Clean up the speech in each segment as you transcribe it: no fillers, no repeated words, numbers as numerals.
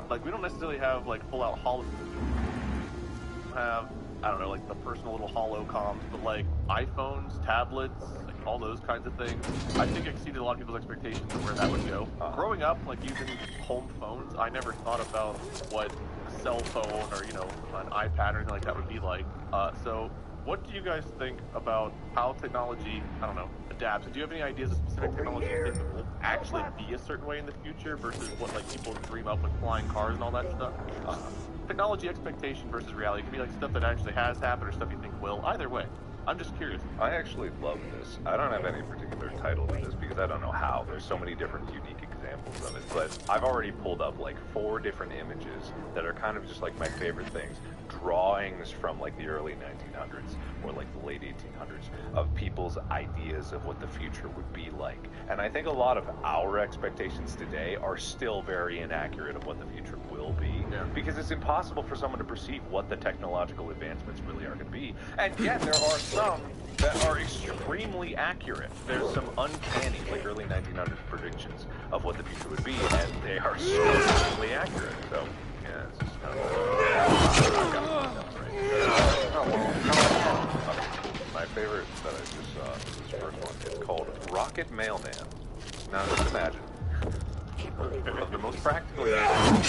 Like, we don't necessarily have, like, full-out holo... have, I don't know, like, the personal little holo comms, but, like, iPhones, tablets, like, all those kinds of things, I think exceeded a lot of people's expectations of where that would go. Growing up, like, using home phones, I never thought about what a cell phone or, you know, an iPad or anything like that would be like. So, what do you guys think about how technology, I don't know, adapts? Do you have any ideas of specific technology you think will actually be a certain way in the future versus what, like, people dream up with flying cars and all that stuff? Technology expectation versus reality. It could be, like, stuff that actually has happened or stuff you think will. Either way. I'm just curious. I actually love this. I don't have any particular title to this because I don't know how. There's so many different unique examples of it, but I've already pulled up like 4 different images that are kind of just like my favorite things. Drawings from like the early 1900s or like the late 1800s of people's ideas of what the future would be like. And I think a lot of our expectations today are still very inaccurate of what the future will be, because it's impossible for someone to perceive what the technological advancements really are going to be. And yet there are some that are extremely accurate. There's some uncanny, like early 1900s predictions of what the future would be, and they are so extremely accurate. So, yeah, it's just kind of... My favorite that I just saw is this first one. It's called Rocket Mailman. Now just imagine. Of the most practical use of this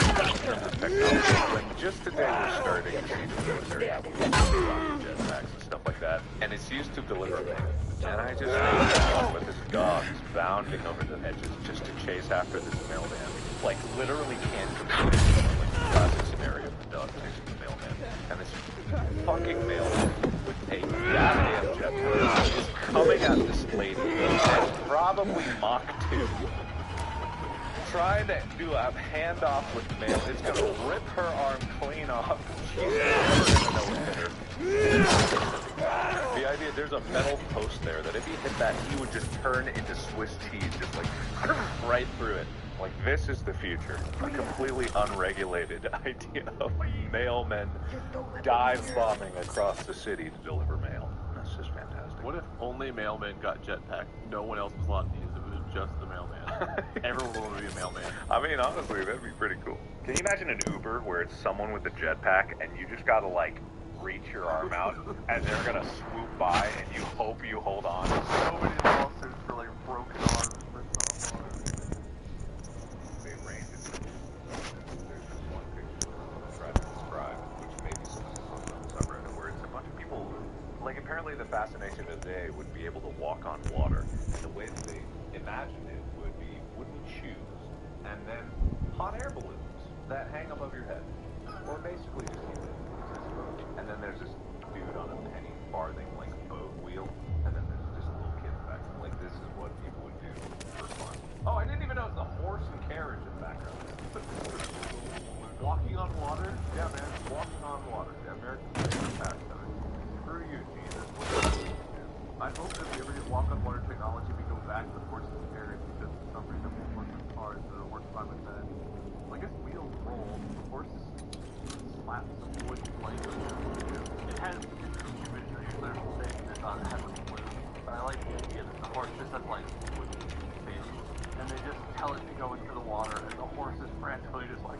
technology, when just today we're starting to see the military jetpacks and stuff like that, and it's used to deliver mail. And I just think with this dog is bounding over the edges just to chase after this mailman, like literally can't compete with the classic scenario of the dog chasing the mailman. And this fucking mailman with a goddamn jetpack is coming at this lady at probably Mach 2. Trying to do a handoff with mail. It's going to rip her arm clean off. She's never going to know what hit her. a metal post there that if he hit that, he would just turn into Swiss cheese, just like right through it. Like, this is the future. A completely unregulated idea of mailmen dive bombing across the city to deliver mail. That's just fantastic. What if only mailmen got jetpack? No one else was allowed to use it. It was just the mailman. Everyone would be a mailman. I mean, honestly, that'd be pretty cool. Can you imagine an Uber where it's someone with a jetpack and you just gotta, like, reach your arm out and they're gonna swoop by and you hope you hold on? So many lawsuits for, like, broken arms for stuff. They range it. There's this one picture I'm trying to describe, which maybe someone posted on the subreddit, where it's a bunch of people, like, apparently the fascination of the day would be able to walk on water. And the way that they imagined it would be wooden shoes and then hot air balloons that hang above your head. Or basically just use it as a boat. And then there's this dude on a penny farthing, like, boat wheel, and then there's just a little kid in the back. Like, this is what people would do for fun. Oh, I didn't even know it's a horse and carriage in the background. Walking on water? Yeah, man, walking on water. The American favorite pastime. Screw you, Jesus. What do you do? I hope that we ever get walk on water technology, we go back to the horse and carriage, because for some reason it won't work with cars, but it'll work fine with that. I guess wheels roll, the horses slap some wood plank. It has interesting imagery, there's a thing that has a balloon. But I like the idea that the horse just has like wooden fins, and they just tell it to go into the water, and the horse is frantically just like,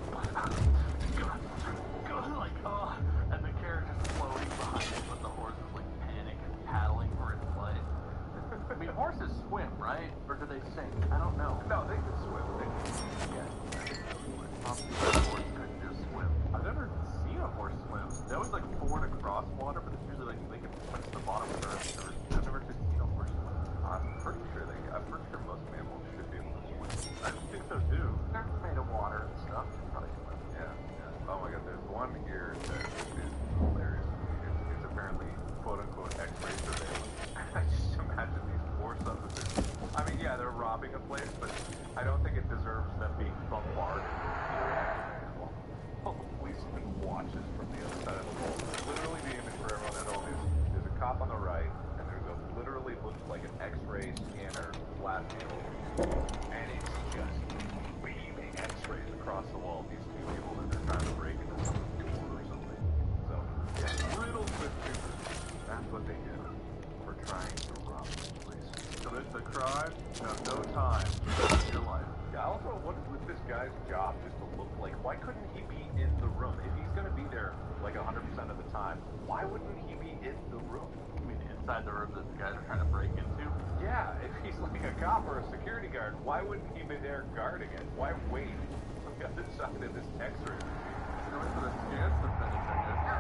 like, oh, and the carriage is floating behind it, but the horse is like panic and paddling for its life. I mean, horses swim, right? Or do they sink? I don't know. No, they can swim. They can swim. Yeah. Obviously, a horse couldn't just swim. I've never seen a horse swim. They always like ford across water, but it's usually like they can touch the bottom of the earth. I've never actually seen a horse swim. I'm pretty sure most mammals should be able to swim. I think so too. They're made of water and stuff. They probably swim. Yeah. Oh my god, there's one here that is hilarious. It's apparently quote-unquote X-ray surveillance. I just imagine these poor sons of bitches. I mean, yeah, they're robbing a place, but I don't think it deserves them being bombarded. Policeman watches from the other side of the wall. Literally, the image for everyone at home is there's a cop on the right, and there's a literally looks like an X-ray scanner flat panel, and it's just beaming X-rays across the wall. These two people that they're trying to break into some door or something. So, yeah, little bit stupid. That's what they do for trying to rob this place. So there's the crime. You have no time in your life. Yeah, also, what is with this guy's job just to look like? Why couldn't he be in the room? If he's going to be there like 100% of the time, why wouldn't he be in the room? You mean inside the room that the guys are trying to break into? Yeah, if he's like a cop or a security guard, why wouldn't he be there guarding it? Why wait on the other side of this X-ray machine? You know, for the scans to finish, I guess.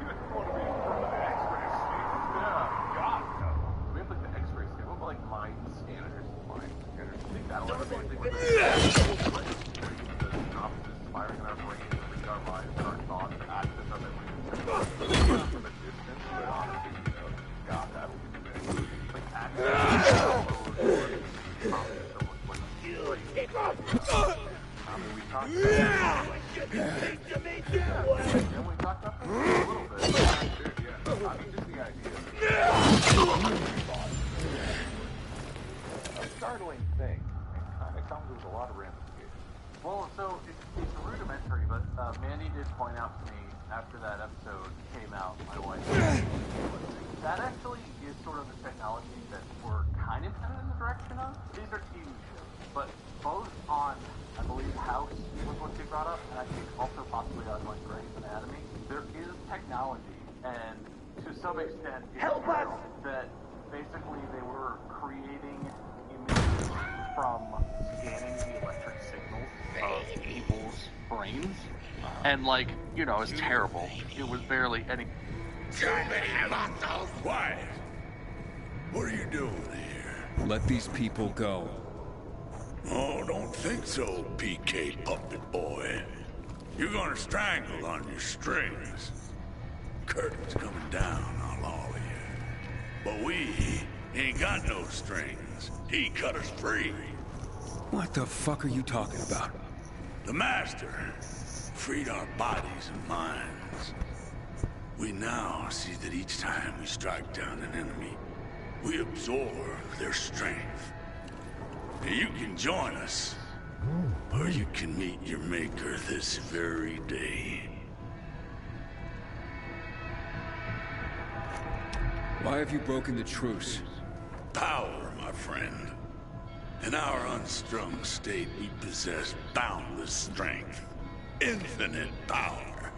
You don't want to be in front of an X-ray machine. Yeah. God, no. We have like the X-ray scan. What about like mind scanners? Mind scanners. You think that'll ever be a thing with the synopsis firing in our brains and read our minds and our thoughts and actions of it? From a distance, but honestly, you know, God, that would be big. Like actions. I mean, we talked about it. And we talked about it a little bit. Yeah. I mean, just the idea. A startling thing. It kind of comes with a lot of ramifications. Well, so it's rudimentary, but Mandy did point out to me after that episode came out, my wife, that actually is sort of the technology that we're kind of headed in the direction of. These are TV shows, but both on, I believe, House was what she brought up, and I think also possibly on like Grey's Anatomy, there is technology, and to some extent, it's true that basically they were creating images from scanning the electric signals of people's brains, and like, you know, it's terrible. It was barely any. Quiet! What are you doing here? Let these people go. Oh, don't think so, PK puppet boy. You're gonna strangle on your strings. Curtain's coming down on all of you. But we ain't got no strings. He cut us free. What the fuck are you talking about? The master freed our bodies and minds. We only now see that each time we strike down an enemy, we absorb their strength. You can join us, or you can meet your maker this very day. Why have you broken the truce? Power, my friend. In our unstrung state, we possess boundless strength. Infinite power.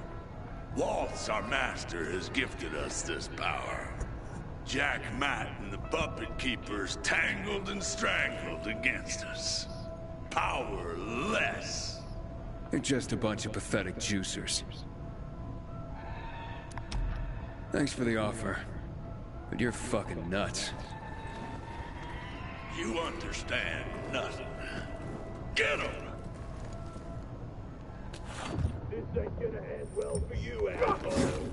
Waltz, our master, has gifted us this power. Jack Matt and the Puppet Keepers tangled and strangled against us. Powerless. They're just a bunch of pathetic juicers. Thanks for the offer, but you're fucking nuts. You understand nothing. Get him! This ain't gonna end well for you, asshole.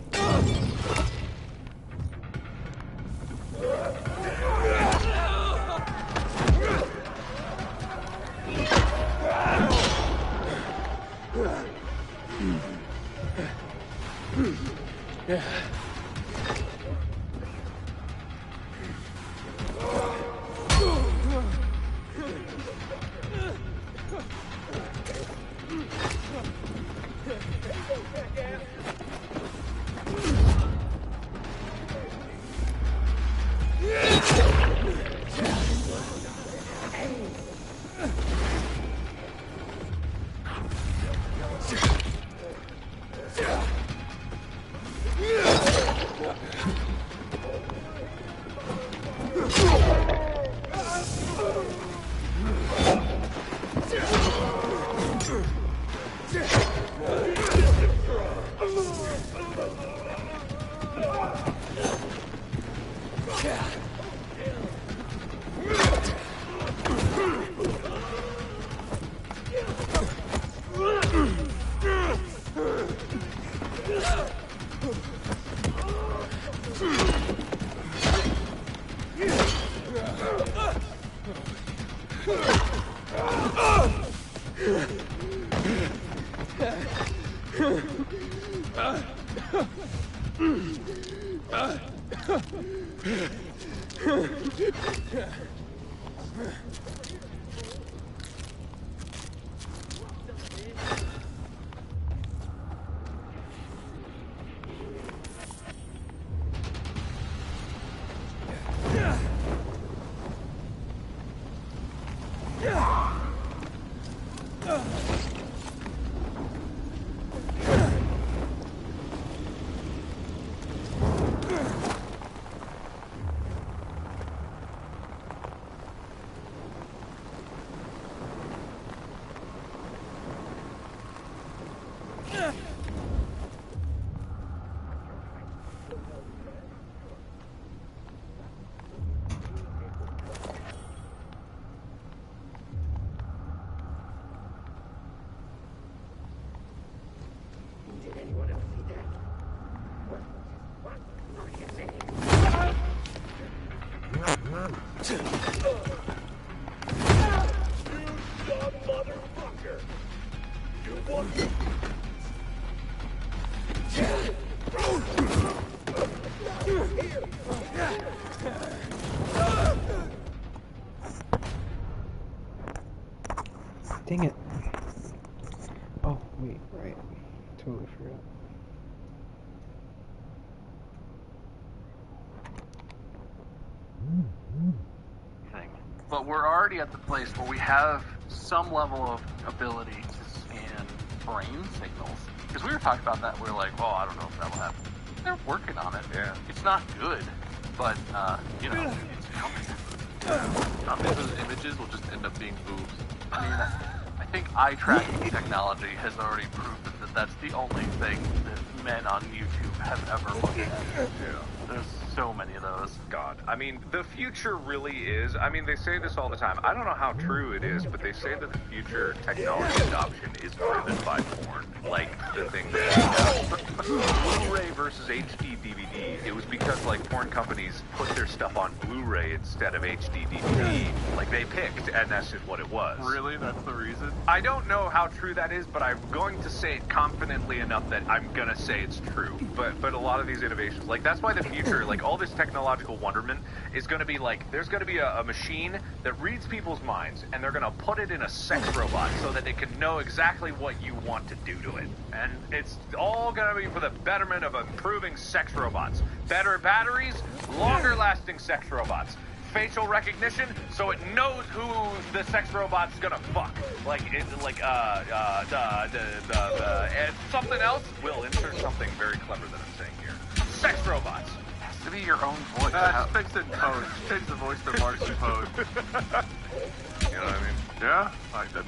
Dang it. Oh, wait, right. Totally forgot. Thing. But we're already at the place where we have some level of ability to scan brain signals. Because we were talking about that, we were like, well, I don't know if that will happen. They're working on it. Yeah. It's not good, but, you know, it's coming. Not many of those images will just end up being boobs. I mean, I think eye tracking technology has already proven that that's the only thing that men on YouTube have ever looked at. Yeah. There's so many of those. God, I mean, the future really is. I mean, they say this all the time. I don't know how true it is, but they say that the future technology adoption is driven by porn. Like the thing that Blu-ray versus HD DVD. It was because like porn companies put their stuff on Blu-ray instead of HD DVD. Like they picked, and that's just what it was. Really? That's the reason? I don't know how true that is, but I'm going to say it confidently enough that I'm gonna say it's true. But a lot of these innovations, like that's why the future, like all this technological wonderment is gonna be like, there's gonna be a machine that reads people's minds, and they're gonna put it in a sex robot so that it can know exactly what you want to do to it. And it's all gonna be for the betterment of improving sex robots. Better batteries, longer lasting sex robots. Facial recognition, so it knows who the sex robot's gonna fuck. Like, and something else. We'll insert something very clever that I'm saying here. Sex robots. It has to be your own voice. Fix it in post. Change the voice to Mark's in post. You know what I mean? Yeah,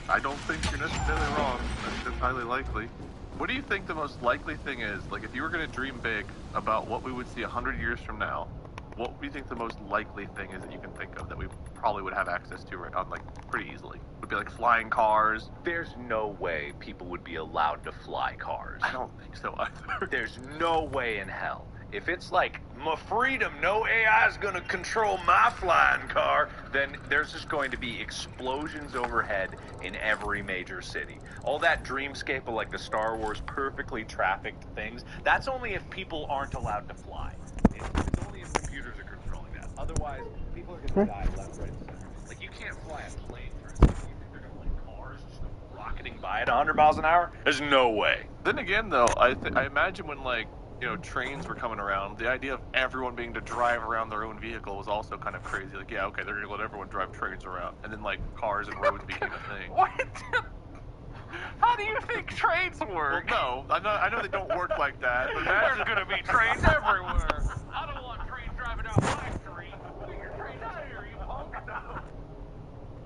I don't think you're necessarily wrong. That's highly likely. What do you think the most likely thing is? Like, if you were going to dream big about what we would see 100 years from now, what do you think the most likely thing is that you can think of that we probably would have access to right on, like, pretty easily? Would be like flying cars. There's no way people would be allowed to fly cars. I don't think so either. There's no way in hell. If it's like, my freedom, no AI's gonna control my flying car, then there's just going to be explosions overhead in every major city. All that dreamscape of like the Star Wars perfectly trafficked things, that's only if people aren't allowed to fly. It's only if computers are controlling that. Otherwise, people are gonna die left, right, and center. Like, you can't fly a plane, for instance. You think they're gonna like cars just rocketing by at 100 miles an hour? There's no way. Then again, though, I imagine when, like, you know, trains were coming around, the idea of everyone being to drive around their own vehicle was also kind of crazy. Like, yeah, okay, they're gonna let everyone drive trains around, and then like cars and roads became a thing. What? How do you think trains work? Well, no, I know they don't work like that. But There's gonna be trains everywhere. I don't want trains driving down my street. Get your trains out of here, you punk.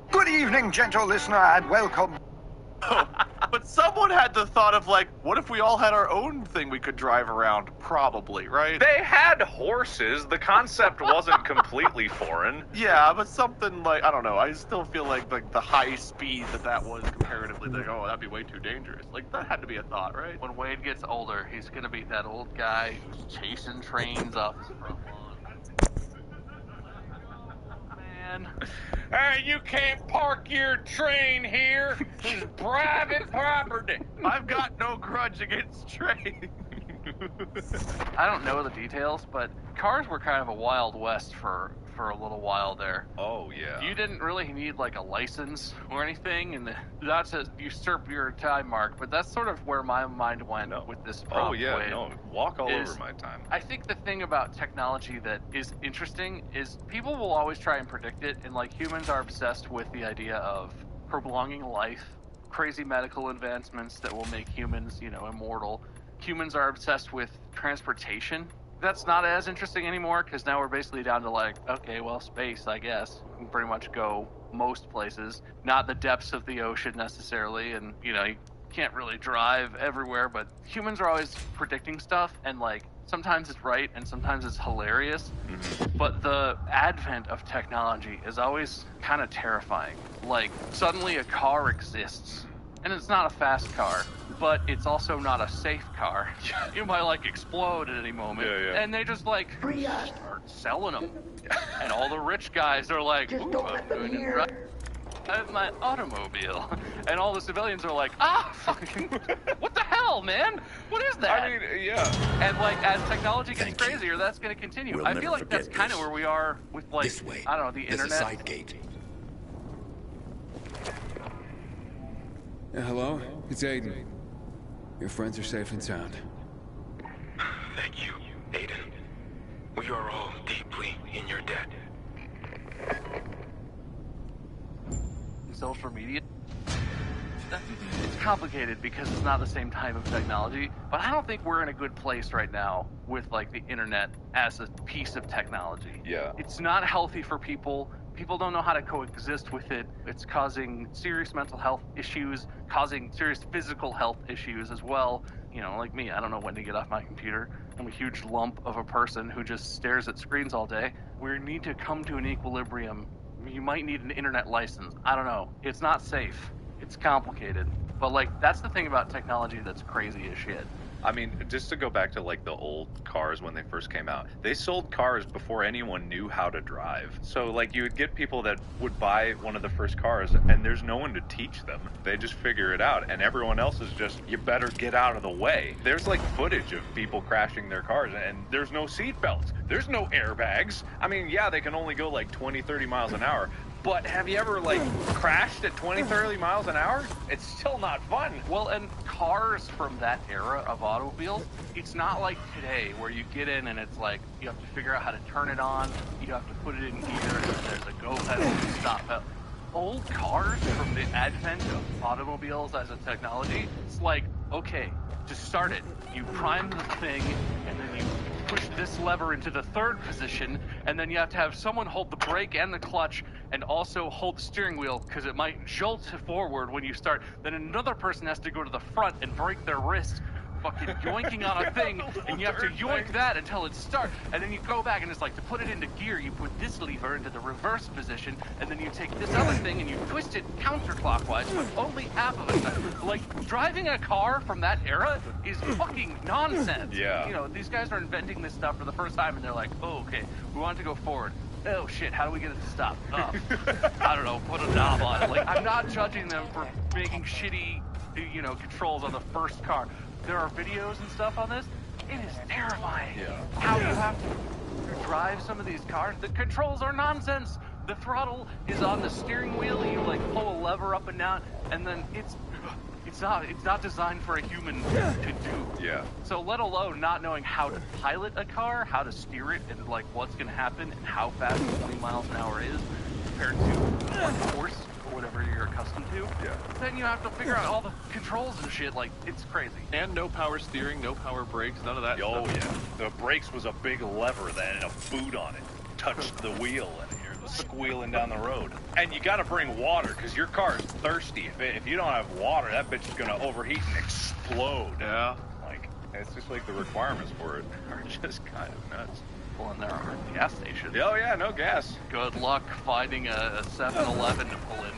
Good evening, gentle listener, and welcome. But someone had the thought of, like, what if we all had our own thing we could drive around? Probably, right? They had horses. The concept wasn't completely foreign. Yeah, but something like, I don't know, I still feel like the high speed that was comparatively, like, oh, that'd be way too dangerous. Like, that had to be a thought, right? When Wade gets older, he's gonna be that old guy chasing trains off his front lawn. Man. Hey, you can't park your train here. It's private property. I've got no grudge against trains. I don't know the details, but cars were kind of a wild west for a little while there. Oh, yeah. You didn't really need like a license or anything, and not to usurp your time, Mark, but that's sort of where my mind went with this problem. Oh, yeah, Wade, no, walk all over my time. I think the thing about technology that is interesting is people will always try and predict it, and like humans are obsessed with the idea of prolonging life, crazy medical advancements that will make humans, you know, immortal. Humans are obsessed with transportation. That's not as interesting anymore because now we're basically down to like, okay, well, space, I guess. We can pretty much go most places, not the depths of the ocean necessarily, and you know, you can't really drive everywhere, but humans are always predicting stuff, and like sometimes it's right and sometimes it's hilarious. But the advent of technology is always kind of terrifying. Like suddenly a car exists, and it's not a fast car, but it's also not a safe car. It might like explode at any moment. Yeah. And they just like start selling them. And all the rich guys are like, ooh, I'm going to drive my automobile. And all the civilians are like, fucking, what the hell, man? What is that? I mean, yeah. And like, as technology gets crazier, that's going to continue. We'll I never feel like that's forget kind of this. where we are with like, This way. I don't know, the There's internet. a side gate. Hello? It's Aiden. Your friends are safe and sound. Thank you, Aiden. We are all deeply in your debt. Social media. It's complicated because it's not the same type of technology, but I don't think we're in a good place right now with like the internet as a piece of technology. Yeah. It's not healthy for people. People don't know how to coexist with it. It's causing serious mental health issues, causing serious physical health issues as well. You know, like me, I don't know when to get off my computer. I'm a huge lump of a person who just stares at screens all day. We need to come to an equilibrium. You might need an internet license. I don't know. It's not safe. It's complicated. But, like, that's the thing about technology that's crazy as shit. I mean, just to go back to like the old cars when they first came out, they sold cars before anyone knew how to drive. So like you would get people that would buy one of the first cars and there's no one to teach them. They just figure it out and everyone else is just, you better get out of the way. There's like footage of people crashing their cars and there's no seat belts. There's no airbags. I mean, yeah, they can only go like 20, 30 miles an hour. But have you ever, like, crashed at 20, 30 miles an hour? It's still not fun. Well, and cars from that era of automobiles, it's not like today where you get in and it's like you have to figure out how to turn it on, you have to put it in gear, and there's a go pedal and stop pedal. Old cars from the advent of automobiles as a technology, it's like, okay, to start it, you prime the thing, and then you push this lever into the third position, and then you have to have someone hold the brake and the clutch and also hold the steering wheel because it might jolt forward when you start. Then another person has to go to the front and break their wrist fucking yoinking on a thing, and you have to yoink that until it starts, and then you go back and it's like, to put it into gear, you put this lever into the reverse position, and then you take this other thing and you twist it counterclockwise, but only half of it. Like, driving a car from that era is fucking nonsense. Yeah. You know, these guys are inventing this stuff for the first time, and they're like, oh, okay, we want it to go forward. Oh shit, how do we get it to stop? Oh, I don't know, put a knob on it. Like, I'm not judging them for making shitty, you know, controls on the first car. There are videos and stuff on this. It is terrifying. Yeah. How you have to drive some of these cars. The controls are nonsense. The throttle is on the steering wheel. You like pull a lever up and down, and then it's not designed for a human to do. Yeah. So let alone not knowing how to pilot a car, how to steer it, and like what's gonna happen, and how fast 20 miles an hour is compared to a horse or whatever you're accustomed to. Yeah. Then you have to figure out all the controls and shit. Like, it's crazy. And no power steering, no power brakes, none of that Oh stuff. yeah. The brakes was a big lever that had a boot on it. Touched the wheel and you're squealing down the road. And you gotta bring water because your car's thirsty. If you don't have water, that bitch is gonna overheat and explode. Yeah. Like, it's just like the requirements for it are just kind of nuts. Well, and there are gas stations. Oh yeah, no gas. Good luck finding a 7-Eleven to pull into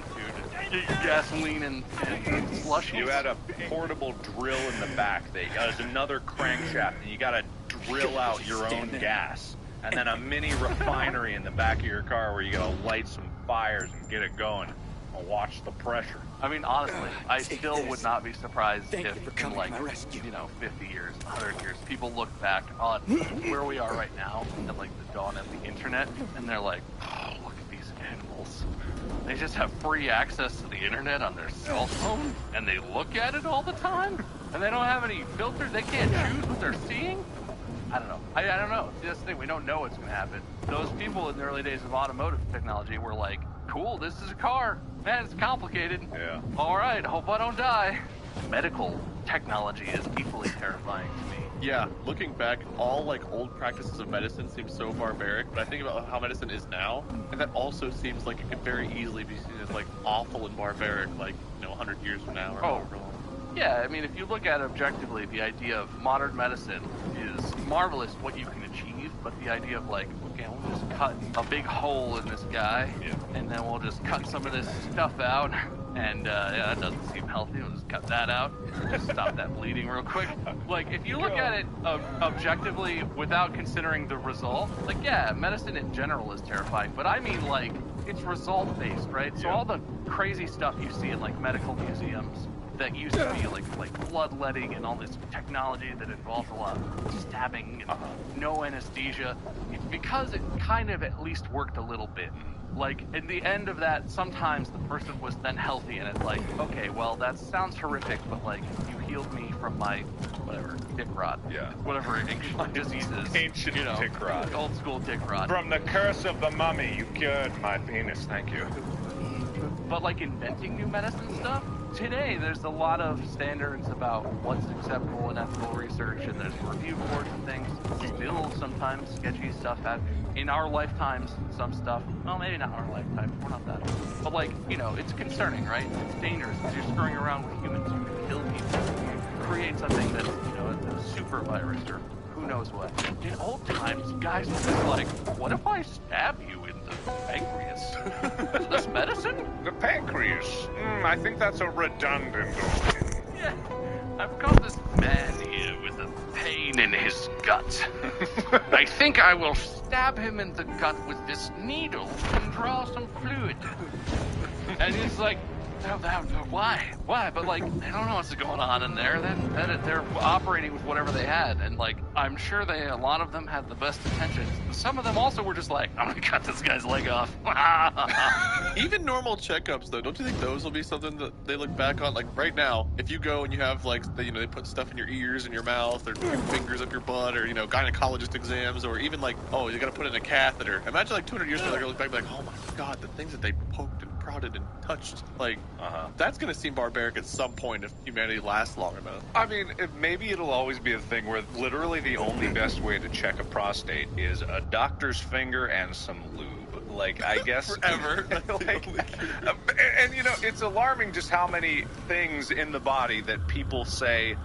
to get gasoline and slushies. You had a portable drill in the back that has another crankshaft, and you gotta drill out your own gas. And then a mini refinery in the back of your car where you gotta light some fires and get it going. And watch the pressure. I mean, honestly, I still would not be surprised Thank if you for in coming like, to my rescue. you know, 50 years, 100 years, people look back on where we are right now and like the dawn of the internet, and they're like, oh, look at these animals. They just have free access to the internet on their cell phone, and they look at it all the time, and they don't have any filters. They can't choose what they're seeing. I don't know. I don't know. That's the thing. We don't know what's going to happen. Those people in the early days of automotive technology were like, cool, this is a car. Man, it's complicated. Yeah. All right, hope I don't die. Medical technology is equally terrifying to me. Yeah, looking back, all like old practices of medicine seem so barbaric, but I think about how medicine is now, and that also seems like it could very easily be seen as like awful and barbaric, like, you know, 100 years from now or however long. Yeah, I mean, if you look at it objectively, the idea of modern medicine is marvelous what you can achieve, but the idea of like, okay, we'll just cut a big hole in this guy, and then we'll just cut some of this stuff out, and yeah, that doesn't seem healthy, we'll just cut that out, just stop that bleeding real quick. Like, if you look at it objectively without considering the result, like, yeah, medicine in general is terrifying, but I mean, like, it's result-based, right? So all the crazy stuff you see in, like, medical museums, that used to be like bloodletting and all this technology that involves a lot of stabbing and no anesthesia, because it kind of at least worked a little bit. Like, in the end of that, sometimes the person was then healthy, and it's like, okay, well, that sounds horrific, but like, you healed me from my, whatever, dick rot. Yeah. Whatever ancient diseases. Ancient you know, dick rot. Old school dick rot. From the curse of the mummy, you cured my penis, thank you. But like inventing new medicine stuff, today there's a lot of standards about what's acceptable in ethical research, and there's review boards and things. Still sometimes sketchy stuff happens. In our lifetimes, some stuff, well, maybe not our lifetime, we're not that old. But like, you know, it's concerning, right? It's dangerous because you're screwing around with humans. You can kill people. You create something that's, you know, a super virus or who knows what. In old times, guys were just like, what if I stab you in the pancreas? Is this medicine? The pancreas. I think that's a redundant organ. Yeah. I've got this man here with a pain in his gut. I think I will stab him in the gut with this needle and draw some fluid. And he's like, why? But like, I don't know what's going on in there. They're operating with whatever they had, and like, I'm sure a lot of them had the best intentions. Some of them also were just like, I'm gonna cut this guy's leg off. Even normal checkups, though, don't you think those will be something that they look back on? Like right now, if you go and you have like, they put stuff in your ears and your mouth, or your fingers up your butt, or gynecologist exams, or even like, oh, you got to put in a catheter. Imagine like 200 years ago, they're gonna look back and be like, oh my god, the things that they poked and prodded and touched, like, that's gonna seem barbaric at some point if humanity lasts long enough. I mean, maybe it'll always be a thing where literally the only best way to check a prostate is a doctor's finger and some lube. Like, I guess forever. And it's alarming just how many things in the body that people say,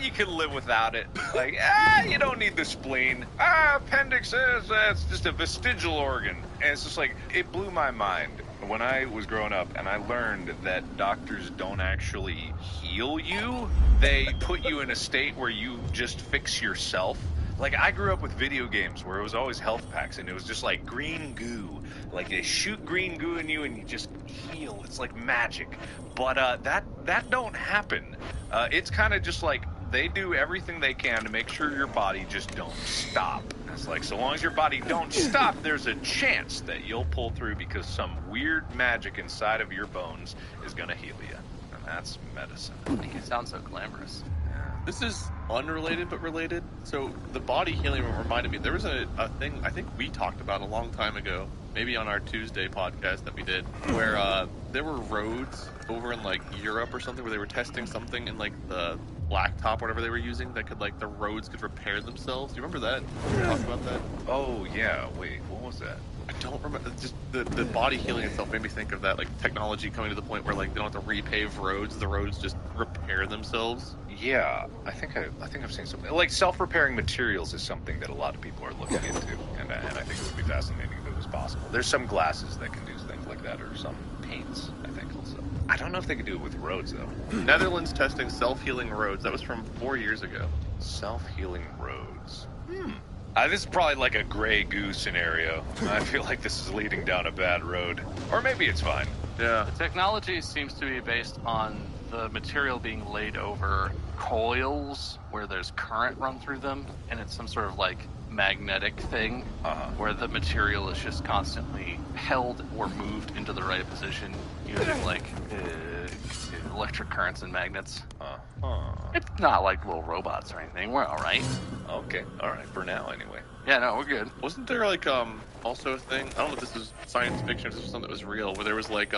you can live without it. Like, you don't need the spleen. Appendix is it's just a vestigial organ. And it's just like, it blew my mind when I was growing up, and I learned that doctors don't actually heal you. They put you in a state where you just fix yourself. Like, I grew up with video games where it was always health packs, and it was just like green goo. Like, they shoot green goo in you, and you just heal. It's like magic. But that don't happen. It's kind of just like they do everything they can to make sure your body just don't stop. It's like, so long as your body don't stop, there's a chance that you'll pull through because some weird magic inside of your bones is going to heal you. And that's medicine. Make it sound so glamorous. This is unrelated but related. So the body healing reminded me, there was a thing I think we talked about a long time ago, maybe on our Tuesday podcast that we did, where there were roads over in like Europe or something where they were testing something in like the blacktop, whatever they were using, that could like, the roads could repair themselves. Do you remember that? Did we talk about that? Oh yeah, wait, what was that? I don't remember. Just the body healing itself made me think of that, like technology coming to the point where like they don't have to repave roads, the roads just repair themselves. Yeah, I think I've seen something like self-repairing materials is something that a lot of people are looking into, and I think it would be fascinating if it was possible. There's some glasses that can do things like that, or some paints, I think also. I don't know if they can do it with roads though. Netherlands testing self-healing roads. That was from 4 years ago. Self-healing roads. This is probably like a gray goo scenario. I feel like this is leading down a bad road. Or maybe it's fine. Yeah. The technology seems to be based on the material being laid over coils where there's current run through them, and it's some sort of like magnetic thing where the material is just constantly held or moved into the right position using like electric currents and magnets. It's not like little robots or anything. We're all right. Okay, all right, for now anyway. Yeah, no, we're good. Wasn't there like also a thing, I don't know if this was science fiction or if this was something that was real, where there was like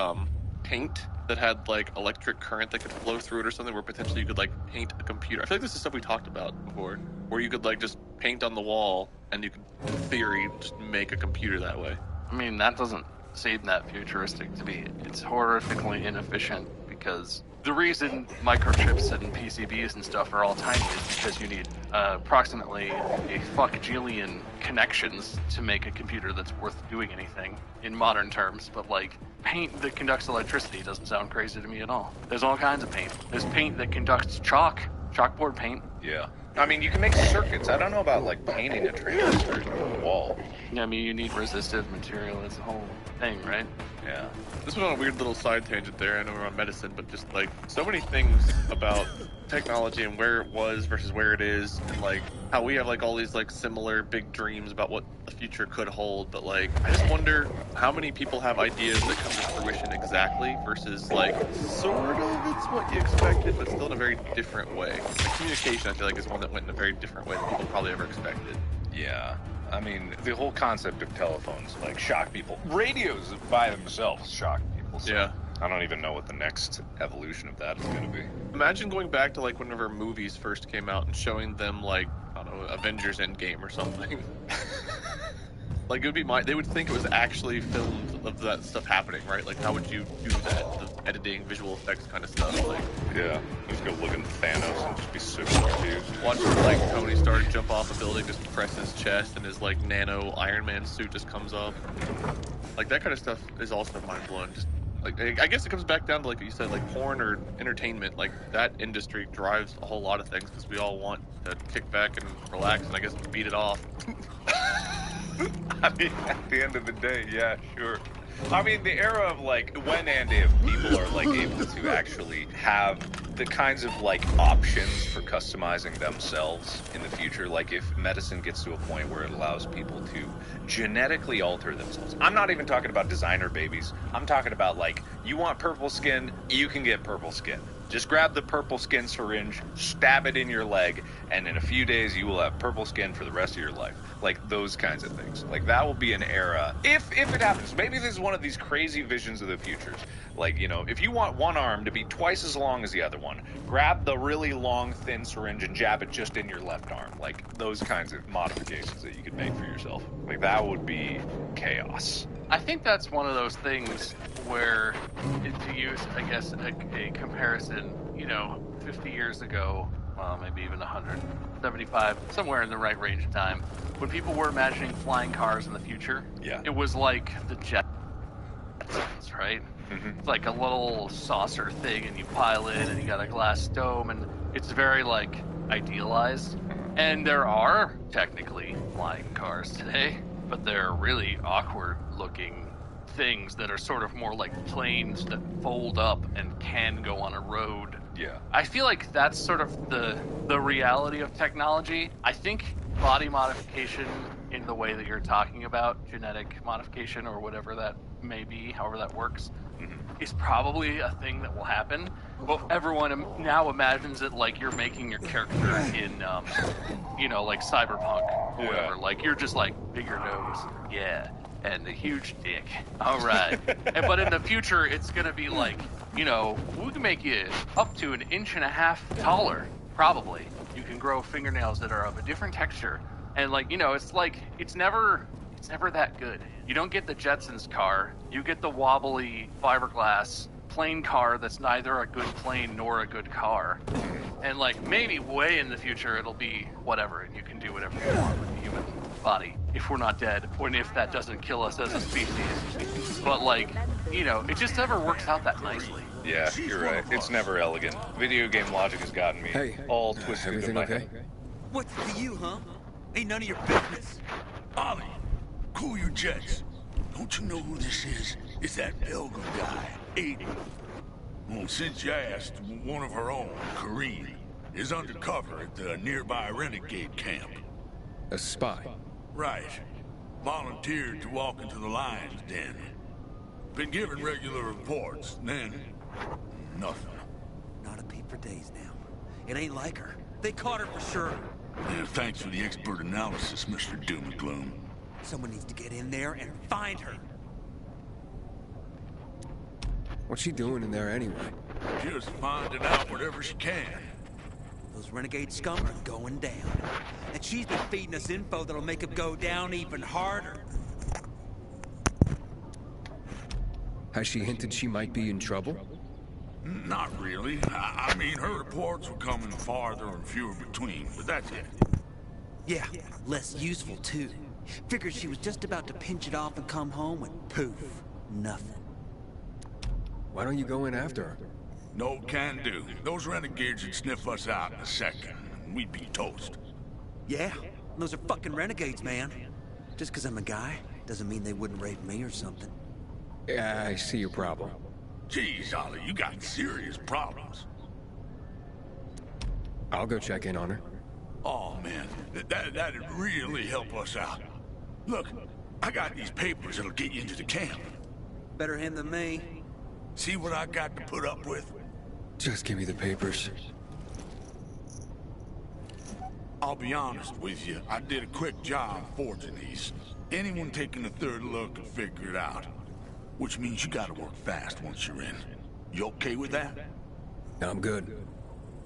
paint that had like electric current that could flow through it or something, where potentially you could like paint a computer. I feel like this is stuff we talked about before, where you could like just paint on the wall and you could, in theory, just make a computer that way. I mean, that doesn't seem that futuristic to me. It's horrifically inefficient, because the reason microchips and PCBs and stuff are all tiny is because you need approximately a fuck-jillion connections to make a computer that's worth doing anything in modern terms. But like, paint that conducts electricity doesn't sound crazy to me at all. There's all kinds of paint. There's paint that conducts chalkboard paint. Yeah. I mean, you can make circuits. I don't know about like painting a transistor to the wall. Yeah, I mean, you need resistive material. It's a whole thing, right? Yeah. This went on a weird little side tangent there. I know we're on medicine, but just like so many things about technology and where it was versus where it is, and like how we have like all these like similar big dreams about what the future could hold, but like I just wonder how many people have ideas that come to fruition exactly versus like sort of it's what you expected, but still in a very different way. Like, communication, I feel like, is one that went in a very different way than people probably ever expected. Yeah. I mean, the whole concept of telephones, like, shock people. Radios by themselves shock people. So Yeah. I don't even know what the next evolution of that is going to be. Imagine going back to like whenever movies first came out and showing them like, I don't know, Avengers Endgame or something. Like, it would be they would think it was actually filmed of that stuff happening, right? Like, how would you do that? The editing, visual effects kind of stuff. Like, Yeah, just go look at Thanos and just be super confused. watching like Tony Stark jump off a building, just press his chest, and his like nano Iron Man suit just comes up. Like that kind of stuff is also mind blowing. Just like I guess it comes back down to like you said, like porn or entertainment. Like that industry drives a whole lot of things because we all want to kick back and relax and I guess beat it off. I mean, at the end of the day, yeah, sure. I mean, the era of like when and if people are like able to actually have the kinds of like options for customizing themselves in the future, like if medicine gets to a point where it allows people to genetically alter themselves. I'm not even talking about designer babies. I'm talking about like you want purple skin, you can get purple skin. Just grab the purple skin syringe, stab it in your leg, and in a few days you will have purple skin for the rest of your life. Like those kinds of things. Like that will be an era, if it happens. Maybe this is one of these crazy visions of the futures. Like, you know, if you want one arm to be twice as long as the other one, grab the really long, thin syringe and jab it just in your left arm. Like those kinds of modifications that you could make for yourself. Like that would be chaos. I think that's one of those things where, to use, I guess, a comparison, you know, 50 years ago, well, maybe even 175, somewhere in the right range of time, when people were imagining flying cars in the future, Yeah. it was like the Jetsons, right? Mm-hmm. It's like a little saucer thing, and you pilot, and you got a glass dome, and it's very, like, idealized. And there are, technically, flying cars today, but they're really awkward-looking things that are sort of more like planes that fold up and can go on a road. Yeah. I feel like that's sort of the reality of technology. I think body modification in the way that you're talking about, genetic modification or whatever that may be, however that works, is probably a thing that will happen. But everyone now imagines it like you're making your character in, you know, like Cyberpunk or whatever. Like you're just like bigger nose, yeah, and a huge dick. All right. But in the future, it's gonna be like, you know, we can make you up to 1.5 inches taller, probably. You can grow fingernails that are of a different texture, and like, you know, it's like it's never that good. You don't get the Jetsons car, you get the wobbly fiberglass plane car that's neither a good plane nor a good car. And like maybe way in the future it'll be whatever and you can do whatever you want with the human body if we're not dead, or if that doesn't kill us as a species. But like, you know, it just never works out that nicely. Yeah, you're right. It's never elegant. Video game logic has gotten me Hey, all twisted in everything my okay? head. What's to you, huh? Ain't none of your business. Ollie, cool your jets. Don't you know who this is? It's that Belgian guy, Aiden. Well, since you asked, one of our own, Kareem, is undercover at the nearby renegade camp. A spy. Right. Volunteered to walk into the lion's den. Been given regular reports, then nothing. Not a peep for days now. It ain't like her. They caught her for sure. Yeah, thanks for the expert analysis, Mr. Doom and Gloom. Someone needs to get in there and find her. What's she doing in there anyway? Just finding out whatever she can. Those renegade scum are going down. And she's been feeding us info that'll make them go down even harder. Has she hinted she might be in trouble? Not really. I mean, her reports were coming farther and fewer between, but that's it. Yeah, less useful too. Figured she was just about to pinch it off and come home and poof, nothing. Why don't you go in after her? No can do. Those renegades would sniff us out in a second, and we'd be toast. Yeah, those are fucking renegades, man. Just 'cause I'm a guy doesn't mean they wouldn't rape me or something. Yeah, I see your problem. Jeez, Ollie, you got serious problems. I'll go check in on her. Oh, man, that'd really help us out. Look, I got these papers that'll get you into the camp. Better him than me. See what I got to put up with? Just give me the papers. I'll be honest with you, I did a quick job forging these. Anyone taking a third look can figure it out. Which means you gotta work fast once you're in. You okay with that? I'm good.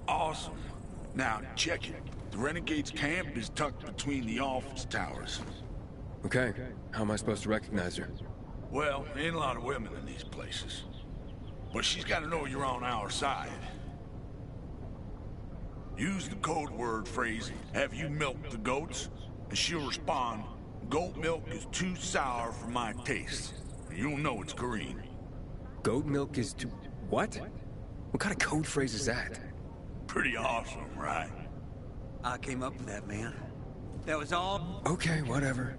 Awesome. Now, check it. The Renegade's camp is tucked between the office towers. Okay, how am I supposed to recognize her? Well, there ain't a lot of women in these places. But she's got to know you're on our side. Use the code word phrase, "Have you milked the goats?" And she'll respond, "Goat milk is too sour for my taste." And you'll know it's green. Goat milk is too... What? What kind of code phrase is that? Pretty awesome, right? I came up with that, man. That was all... Okay, whatever.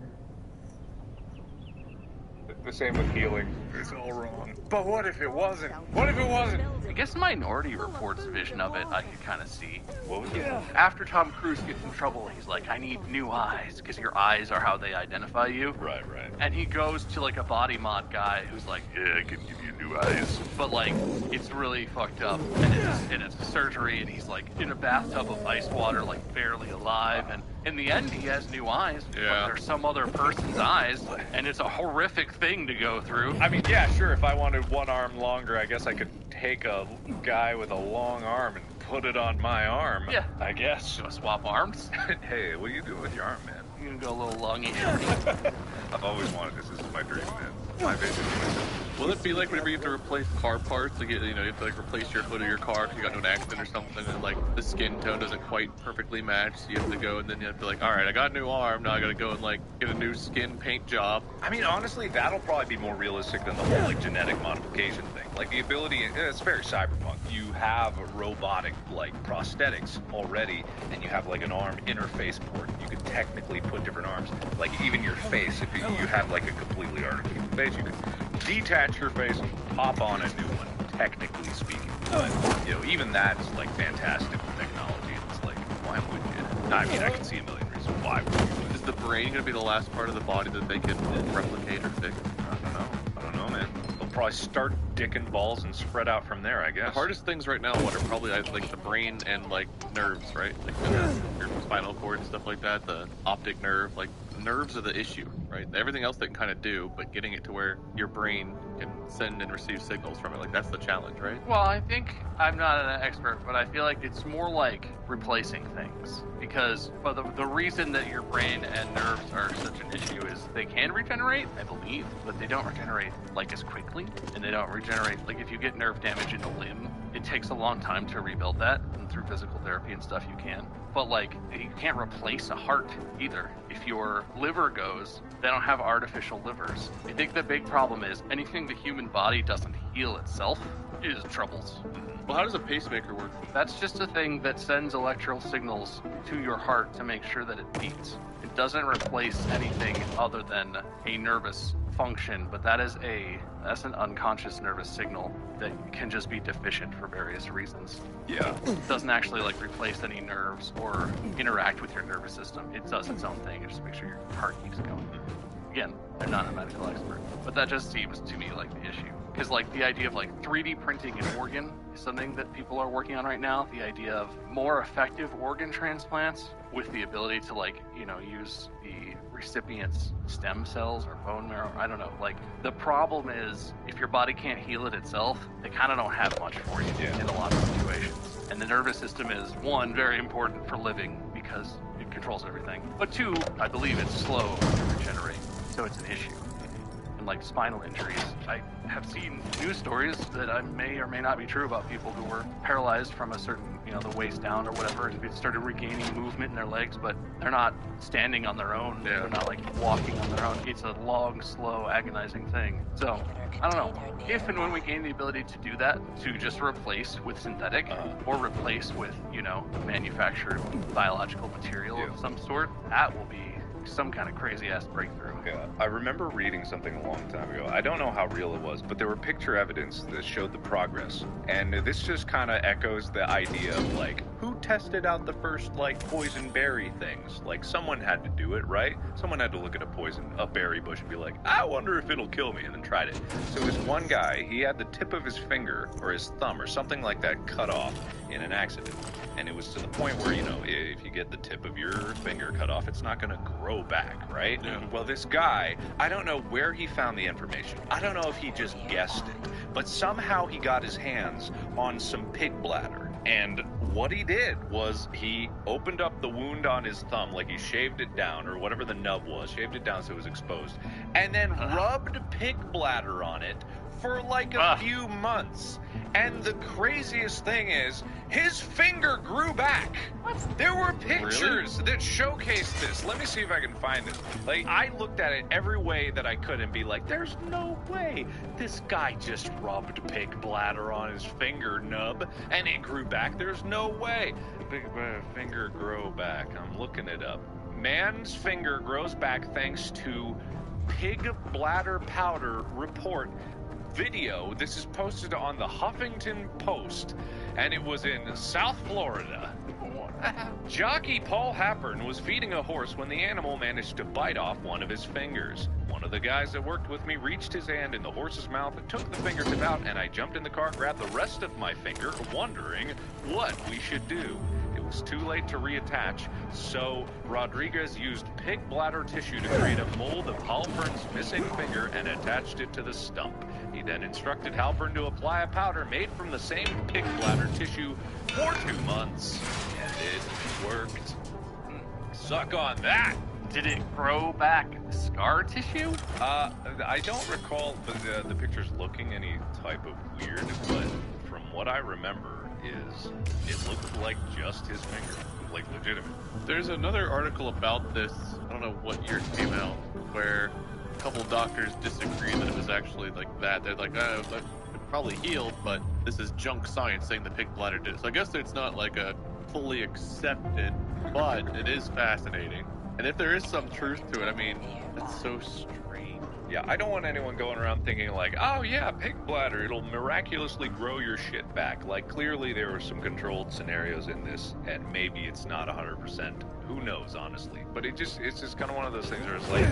The same with healing. It's all wrong. But what if it wasn't? What if it wasn't? I guess Minority Report's vision of it I could kind of see. What was it? After Tom Cruise gets in trouble, he's like, I need new eyes, because your eyes are how they identify you. Right. And he goes to like a body mod guy who's like, yeah, I can give you new eyes. But like, it's really fucked up. And it's surgery, and he's like in a bathtub of ice water, like barely alive. And in the end, he has new eyes. Yeah. But they're some other person's eyes, and it's a horrific thing to go through. I mean, yeah, sure, if I wanted one arm longer, I guess I could take a guy with a long arm and put it on my arm. Yeah. I guess. So swap arms? Hey, what are you doing with your arm, man? You can go a little lungy. I've always wanted this. This is my dream, man. My vision. Will it be like whenever you have to replace car parts, like, you know, you have to like replace your hood of your car because you got into an accident or something, and like the skin tone doesn't quite perfectly match, so you have to go and then you have to like, all right, I got a new arm, now I gotta go and like get a new skin paint job. I mean, honestly, that'll probably be more realistic than the whole like genetic modification thing. Like the ability, it's very cyberpunk. You have robotic like prosthetics already, and you have like an arm interface port. You could technically put different arms. Like even your face, if you have like a completely artificial face, you could detach your face and pop on a new one, technically speaking. But, you know, even that's like fantastic technology. It's like, why would you? I mean, I can see a million reasons why would you. Is the brain gonna be the last part of the body that they can replicate or fix? I don't know, man. They'll probably start dicking balls and spread out from there, I guess. The hardest things right now, what are probably like the brain and like nerves, right? Like your spinal cord and stuff like that, the optic nerve, like nerves are the issue, right? Everything else they can kind of do, but getting it to where your brain can send and receive signals from it, like that's the challenge, right? Well, I think I'm not an expert, but I feel like it's more like replacing things. Because the reason that your brain and nerves are such an issue is they can regenerate, I believe, but they don't regenerate like as quickly, and they don't regenerate, like if you get nerve damage in a limb, it takes a long time to rebuild that, and through physical therapy and stuff you can. But like, you can't replace a heart either. If your liver goes, they don't have artificial livers. I think the big problem is anything the human body doesn't heal itself is troubles. Well, how does a pacemaker work? That's just a thing that sends electrical signals to your heart to make sure that it beats. It doesn't replace anything other than a nervous function, but that's an unconscious nervous signal that can just be deficient for various reasons. Yeah. It doesn't actually like replace any nerves or interact with your nervous system. It does its own thing. It just makes sure your heart keeps going. Again, I'm not a medical expert, but that just seems to me like the issue. Because like the idea of like 3D printing an organ is something that people are working on right now. The idea of more effective organ transplants with the ability to like, you know, use the recipient's stem cells or bone marrow. I don't know. Like the problem is if your body can't heal it itself, they kind of don't have much for you in a lot of situations. And the nervous system is one, very important for living because it controls everything. But two, I believe it's slow to regenerate. So it's an issue. Like spinal injuries. I have seen news stories that I may or may not be true about people who were paralyzed from a certain, you know, the waist down or whatever, and started regaining movement in their legs, but they're not standing on their own. Yeah. They're not like walking on their own. It's a long, slow, agonizing thing. So, I don't know. If and when we gain the ability to do that, to just replace with synthetic or replace with, you know, manufactured biological material of some sort, that will be some kind of crazy ass breakthrough. Yeah, I remember reading something a long time ago. I don't know how real it was, but there were picture evidence that showed the progress. And this just kind of echoes the idea of like, who tested out the first like poison berry things? Like someone had to do it, right? Someone had to look at a berry bush and be like, I wonder if it'll kill me, and then tried it. So this one guy, he had the tip of his finger or his thumb or something like that cut off in an accident. And it was to the point where, you know, if you get the tip of your finger cut off, it's not going to grow back, right? Yeah. Well, this guy, I don't know where he found the information. I don't know if he just guessed it, but somehow he got his hands on some pig bladder. And what he did was he opened up the wound on his thumb, like he shaved it down, or whatever the nub was, shaved it down so it was exposed, and then rubbed pig bladder on it for like a few months. And the craziest thing is, his finger grew back. What? There were pictures that showcased this. Let me see if I can find it. Like, I looked at it every way that I could and be like, there's no way this guy just rubbed pig bladder on his finger nub and it grew back. There's no way. Big finger grow back. I'm looking it up. Man's finger grows back thanks to pig bladder powder report video. This is posted on the Huffington Post, and it was in South Florida. Jockey Paul Happern was feeding a horse when the animal managed to bite off one of his fingers. One of the guys that worked with me reached his hand in the horse's mouth and took the fingertip out, and I jumped in the car, grabbed the rest of my finger, wondering what we should do. It was too late to reattach, so Rodriguez used pig bladder tissue to create a mold of Halpern's missing finger and attached it to the stump. He then instructed Halpern to apply a powder made from the same pig bladder tissue for 2 months, and it worked. Suck on that! Did it grow back scar tissue? I don't recall the pictures looking any type of weird, but from what I remember is it looked like just his finger, like legitimate. There's another article about this, I don't know what year it came out, where a couple doctors disagree that it was actually like that. They're like, it probably healed, but this is junk science saying the pig bladder did it. So I guess it's not like a fully accepted, but it is fascinating. And if there is some truth to it, I mean, that's so strange. Yeah, I don't want anyone going around thinking like, oh yeah, pig bladder, it'll miraculously grow your shit back. Like, clearly there were some controlled scenarios in this, and maybe it's not 100%. Who knows, honestly? But it's just kind of one of those things where it's like,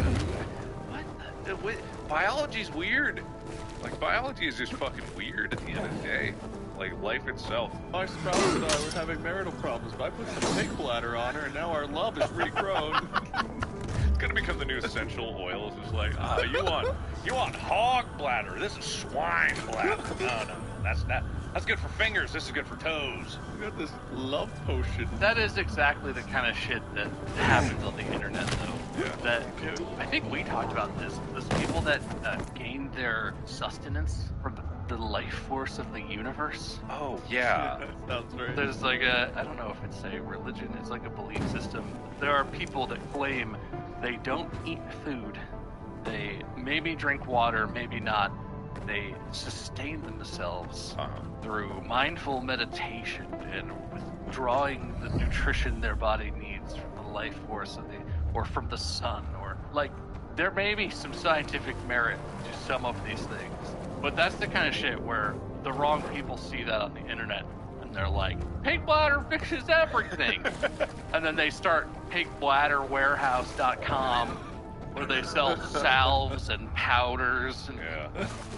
what? Biology's weird. Like, biology is just fucking weird at the end of the day. Like, life itself. My spouse and I were having marital problems, but I put some pig bladder on her, and now our love is regrown. It's gonna become the new essential oil. It's just like, you want hog bladder. This is swine bladder. No, that's good for fingers. This is good for toes. We got this love potion. That is exactly the kind of shit that happens on the internet, though. Yeah. That I think we talked about this. Those people that gained their sustenance from the life force of the universe. Oh yeah. That sounds right. There's like I don't know if it's a religion. It's like a belief system. There are people that claim they don't eat food. They maybe drink water, maybe not. They sustain themselves through mindful meditation and withdrawing the nutrition their body needs from the life force or from the sun, or like there may be some scientific merit to some of these things, but that's the kind of shit where the wrong people see that on the internet and they're like, pig bladder fixes everything. And then they start pigbladderwarehouse.com, where they sell salves and powders and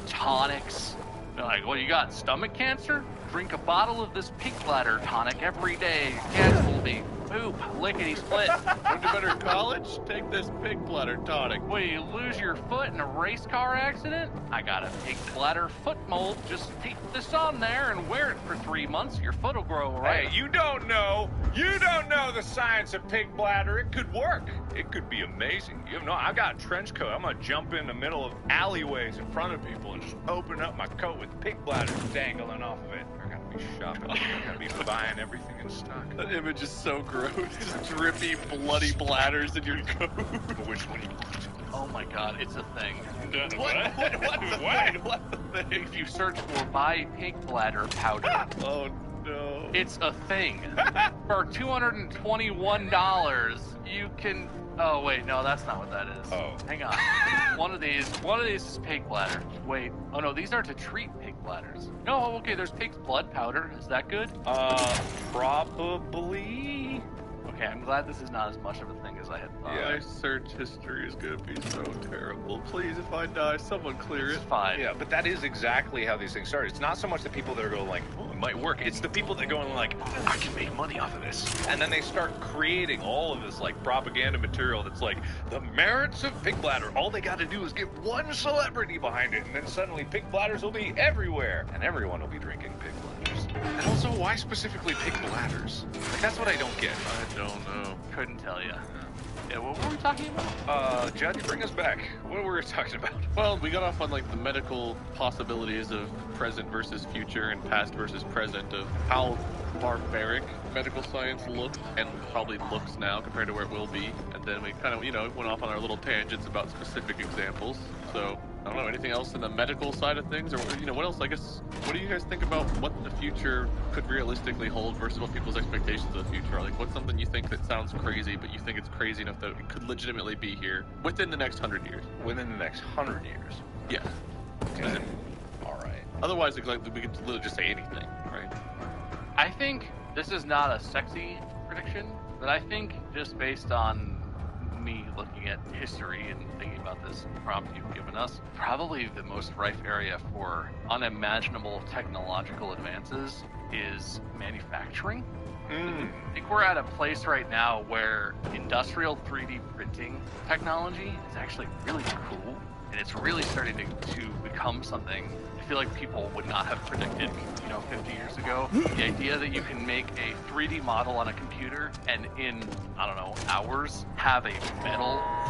tonics. They're like, well, you got stomach cancer? Drink a bottle of this pig bladder tonic every day. Cancer will be poop, lickety split. Want to better college? Take this pig bladder tonic. Will you lose your foot in a race car accident? I got a pig bladder foot mold. Just tape this on there and wear it for 3 months. Your foot will grow right. Hey, you don't know the science of pig bladder. It could work. It could be amazing. You know, I got a trench coat. I'm gonna jump in the middle of alleyways in front of people and just open up my coat with pig bladder dangling off of it. They're gonna be shopping. They're gonna be buying everything in stock. That image is so gross. Just drippy, bloody bladders in your coat. Which one do you want? Oh my god, it's a thing. What's the thing? If you search for buy pig bladder powder, Oh no. it's a thing. For $221, you can. Oh wait, no, that's not what that is. Oh. Hang on. One of these is pig bladder. Wait. Oh no, these are to treat pig bladders. No, okay, there's pig's blood powder. Is that good? Probably. Okay, I'm glad this is not as much of a thing as I had thought. My search history is gonna be so terrible. Please, if I die, someone clear it. It's fine. Yeah, but that is exactly how these things start. It's not so much the people that are going like, oh, it might work. It's the people that go in like, I can make money off of this. And then they start creating all of this like propaganda material that's like, the merits of pig bladder. All they got to do is get one celebrity behind it, and then suddenly pig bladders will be everywhere. And everyone will be drinking pig bladders. And also, why specifically pick bladders? Like, that's what I don't get. I don't know. Couldn't tell you. Yeah, what were we talking about? Judge, bring us back. What were we talking about? Well, we got off on like the medical possibilities of present versus future and past versus present, of how barbaric medical science looked and probably looks now compared to where it will be. And then we kind of, went off on our little tangents about specific examples. So, I don't know, anything else in the medical side of things? Or, what else, I guess, what do you guys think about what the future could realistically hold versus what people's expectations of the future are? Like, what's something you think that sounds crazy, but you think it's crazy enough that it could legitimately be here within the next 100 years? Within the next 100 years? Yes. Okay. All right. Otherwise, we could literally just say anything, right? I think this is not a sexy prediction, but I think just based on me looking at history and thinking about this prompt you've given us, probably the most rife area for unimaginable technological advances is manufacturing. I think we're at a place right now where industrial 3D printing technology is actually really cool, and it's really starting to become something I feel like people would not have predicted, 50 years ago. The idea that you can make a 3D model on a computer and in, hours have a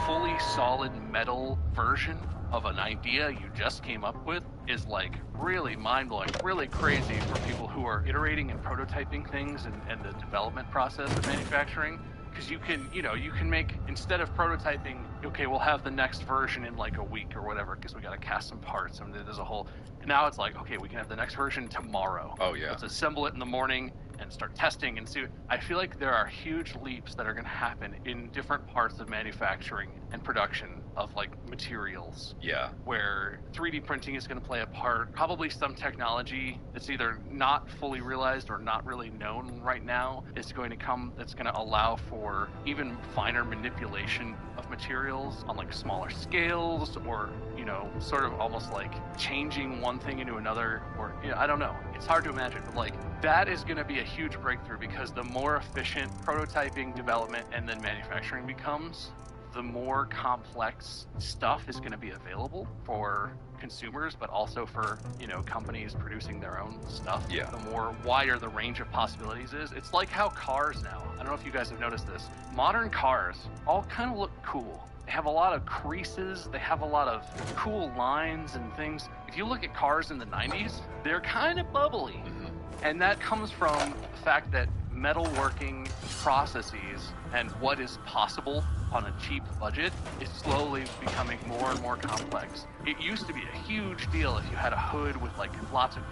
fully solid metal version of an idea you just came up with is like really mind-blowing, really crazy for people who are iterating and prototyping things and the development process of manufacturing. Because you can make, instead of prototyping, okay, we'll have the next version in like a week or whatever, because we got to cast some parts. And there's a whole, now it's like, okay, we can have the next version tomorrow. Oh, yeah. Let's assemble it in the morning and start testing and see. I feel like there are huge leaps that are going to happen in different parts of manufacturing and production of like materials. Yeah. Where 3D printing is going to play a part. Probably some technology that's either not fully realized or not really known right now is going to come, that's going to allow for even finer manipulation of materials on like smaller scales, or sort of almost like changing one thing into another, or I don't know, it's hard to imagine, but like that is going to be a huge breakthrough, because the more efficient prototyping, development, and then manufacturing becomes, the more complex stuff is going to be available for consumers, but also for companies producing their own stuff. Yeah. The more wider the range of possibilities is. It's like how cars now, I don't know if you guys have noticed this, modern cars all kind of look cool. They have a lot of creases, they have a lot of cool lines and things. If you look at cars in the 90s, they're kind of bubbly. And that comes from the fact that metalworking processes and what is possible on a cheap budget is slowly becoming more and more complex. It used to be a huge deal if you had a hood with like lots of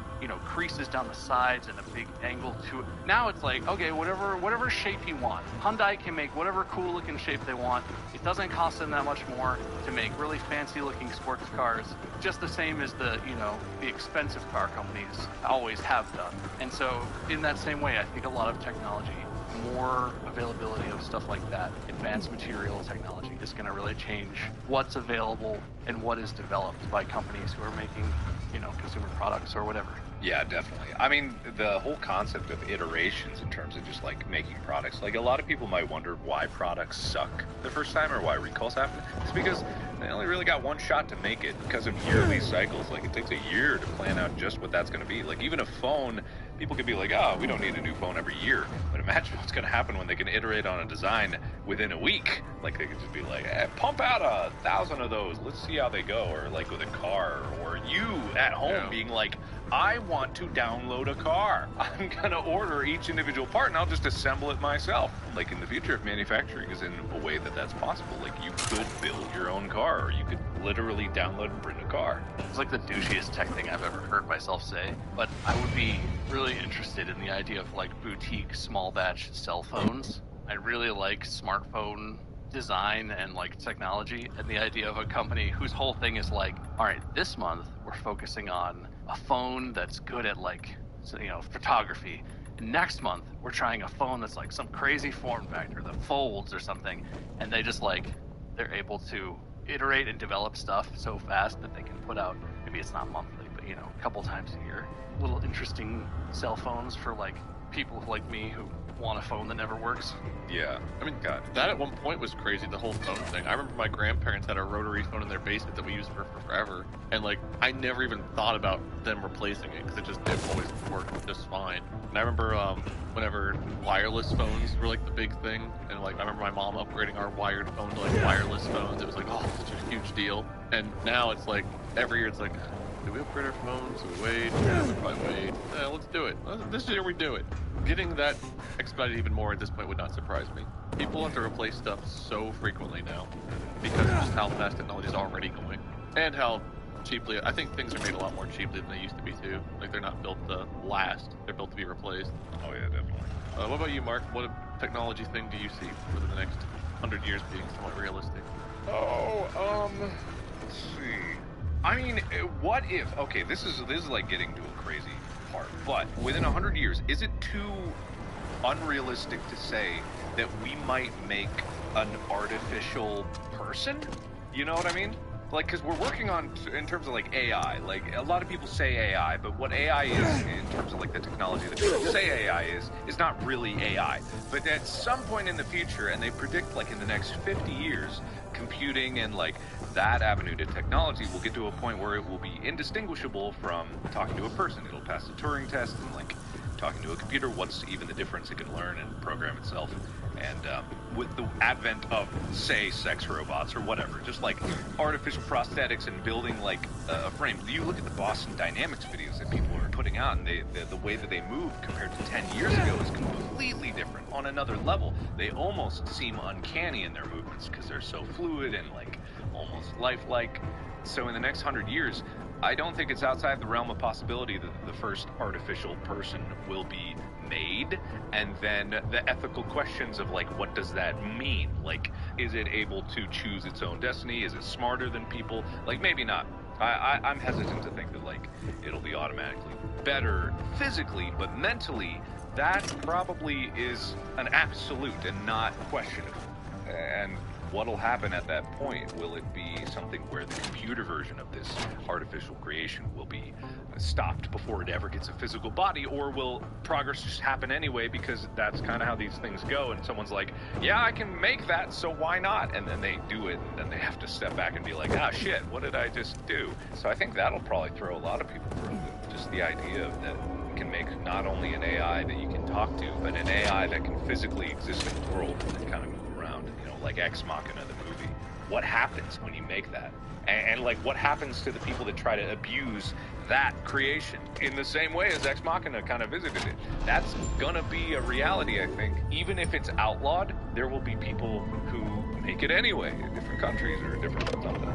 creases down the sides and a big angle to it. Now it's like, okay, whatever shape you want. Hyundai can make whatever cool looking shape they want. It doesn't cost them that much more to make really fancy looking sports cars, just the same as the expensive car companies always have done. And so in that same way, I think a lot of technology, more availability of stuff like that, advanced material technology, is going to really change what's available and what is developed by companies who are making, consumer products or whatever. Yeah, definitely. I mean, the whole concept of iterations in terms of just like making products, like a lot of people might wonder why products suck the first time or why recalls happen. It's because they only really got one shot to make it because of yearly cycles. Like it takes a year to plan out just what that's going to be. Like even a phone, people could be like, oh, we don't need a new phone every year. But imagine what's going to happen when they can iterate on a design within a week. Like they could just be like, hey, pump out 1,000 of those. Let's see how they go. Or like with a car, or you at home being like, I want to download a car. I'm gonna order each individual part and I'll just assemble it myself. Like in the future, if manufacturing is in a way that that's possible, like you could build your own car, or you could literally download and print a car. It's like the douchiest tech thing I've ever heard myself say, but I would be really interested in the idea of like boutique small batch cell phones. I really like smartphone design and like technology, and the idea of a company whose whole thing is like, all right, this month we're focusing on a phone that's good at like photography, and next month we're trying a phone that's like some crazy form factor that folds or something, and they just like, they're able to iterate and develop stuff so fast that they can put out, maybe it's not monthly, but a couple times a year, little interesting cell phones for like people like me who want a phone that never works. Yeah. I mean, God. that at one point was crazy, the whole phone thing. I remember my grandparents had a rotary phone in their basement that we used for forever, and like I never even thought about them replacing it because it always worked just fine. And I remember whenever wireless phones were like the big thing, and like I remember my mom upgrading our wired phone to like wireless phones. It was like, oh, such a huge deal. And now it's like every year it's like, do we upgrade our phones? Do we wait? Yeah, we probably wait. Yeah, let's do it. This year we do it. Getting that expedited even more at this point would not surprise me. People have to replace stuff so frequently now because of just how fast technology is already going and how cheaply. I think things are made a lot more cheaply than they used to be too. Like they're not built to last; they're built to be replaced. Oh yeah, definitely. What about you, Mark? What technology thing do you see for the next 100 years being somewhat realistic? Oh, let's see. I mean, what if? Okay, this is like getting to a crazy part. But within 100 years, is it too unrealistic to say that we might make an artificial person? You know what I mean? Like, because we're working on, in terms of like AI, like a lot of people say AI, but what AI is in terms of like the technology that people say AI is not really AI. But at some point in the future, and they predict like in the next 50 years, computing and like that avenue to technology will get to a point where it will be indistinguishable from talking to a person. It'll pass the Turing test, and like talking to a computer, what's even the difference? It can learn and program itself. And with the advent of, say, sex robots or whatever, just like artificial prosthetics and building like a frame. You look at the Boston Dynamics videos that people are putting out, and the way that they move compared to 10 years ago is completely different on another level. They almost seem uncanny in their movements because they're so fluid and like almost lifelike. So in the next 100 years, I don't think it's outside the realm of possibility that the first artificial person will be made, and then the ethical questions of like, what does that mean? Like, is it able to choose its own destiny? Is it smarter than people? Like, maybe not. I'm hesitant to think that like it'll be automatically better physically, but mentally, that probably is an absolute and not questionable. And what'll happen at that point? Will it be something where the computer version of this artificial creation will be stopped before it ever gets a physical body, or will progress just happen anyway because that's kind of how these things go, and someone's like, yeah, I can make that, so why not? And then they do it, and then they have to step back and be like, ah, shit, what did I just do? So I think that'll probably throw a lot of people for a loop. Just the idea of that you can make not only an AI that you can talk to, but an AI that can physically exist in the world and kind of move around, you know, like Ex Machina, the movie. What happens when you make that? And like, what happens to the people that try to abuse that creation in the same way as Ex Machina kind of visited it? That's gonna be a reality, I think. Even if it's outlawed, there will be people who make it anyway in different countries or different something.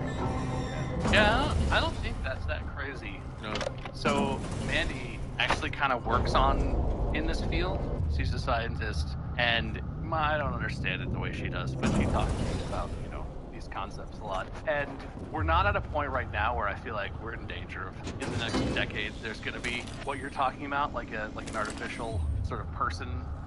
Yeah, I don't think that's that crazy. No. So Mandy actually kind of works in this field. She's a scientist, and I don't understand it the way she does, but she talks to me about, you know, these concepts a lot. And we're not at a point right now where I feel like we're in danger of, in the next decade, there's going to be what you're talking about, like an artificial sort of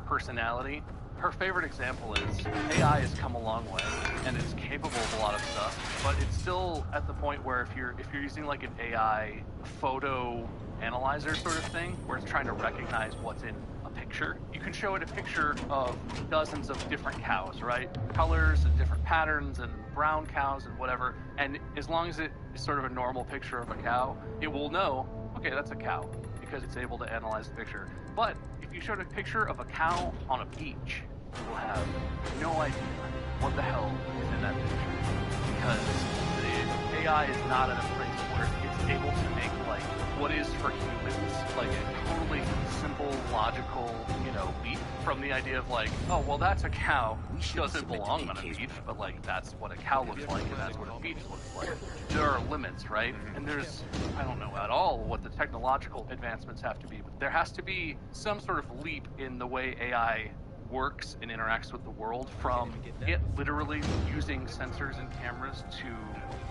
personality. Her favorite example is AI has come a long way and it's capable of a lot of stuff, but it's still at the point where if you're using like an AI photo analyzer sort of thing, where it's trying to recognize what's in a picture, you can show it a picture of dozens of different cows, right? Colors and different patterns and brown cows and whatever. And as long as it is sort of a normal picture of a cow, it will know, okay, that's a cow, because it's able to analyze the picture. But if you showed a picture of a cow on a beach, you will have no idea what the hell is in that picture, because the AI is not at a place where it's able to make like what is for humans like a totally simple, logical, you know, leap from the idea of like, oh, well, that's a cow. It doesn't belong on a beach, but like that's what a cow looks like, and that's what a beach looks like. There are limits, right? And there's, I don't know at all what the technological advancements have to be, but there has to be some sort of leap in the way AI works and interacts with the world, from it literally using sensors and cameras to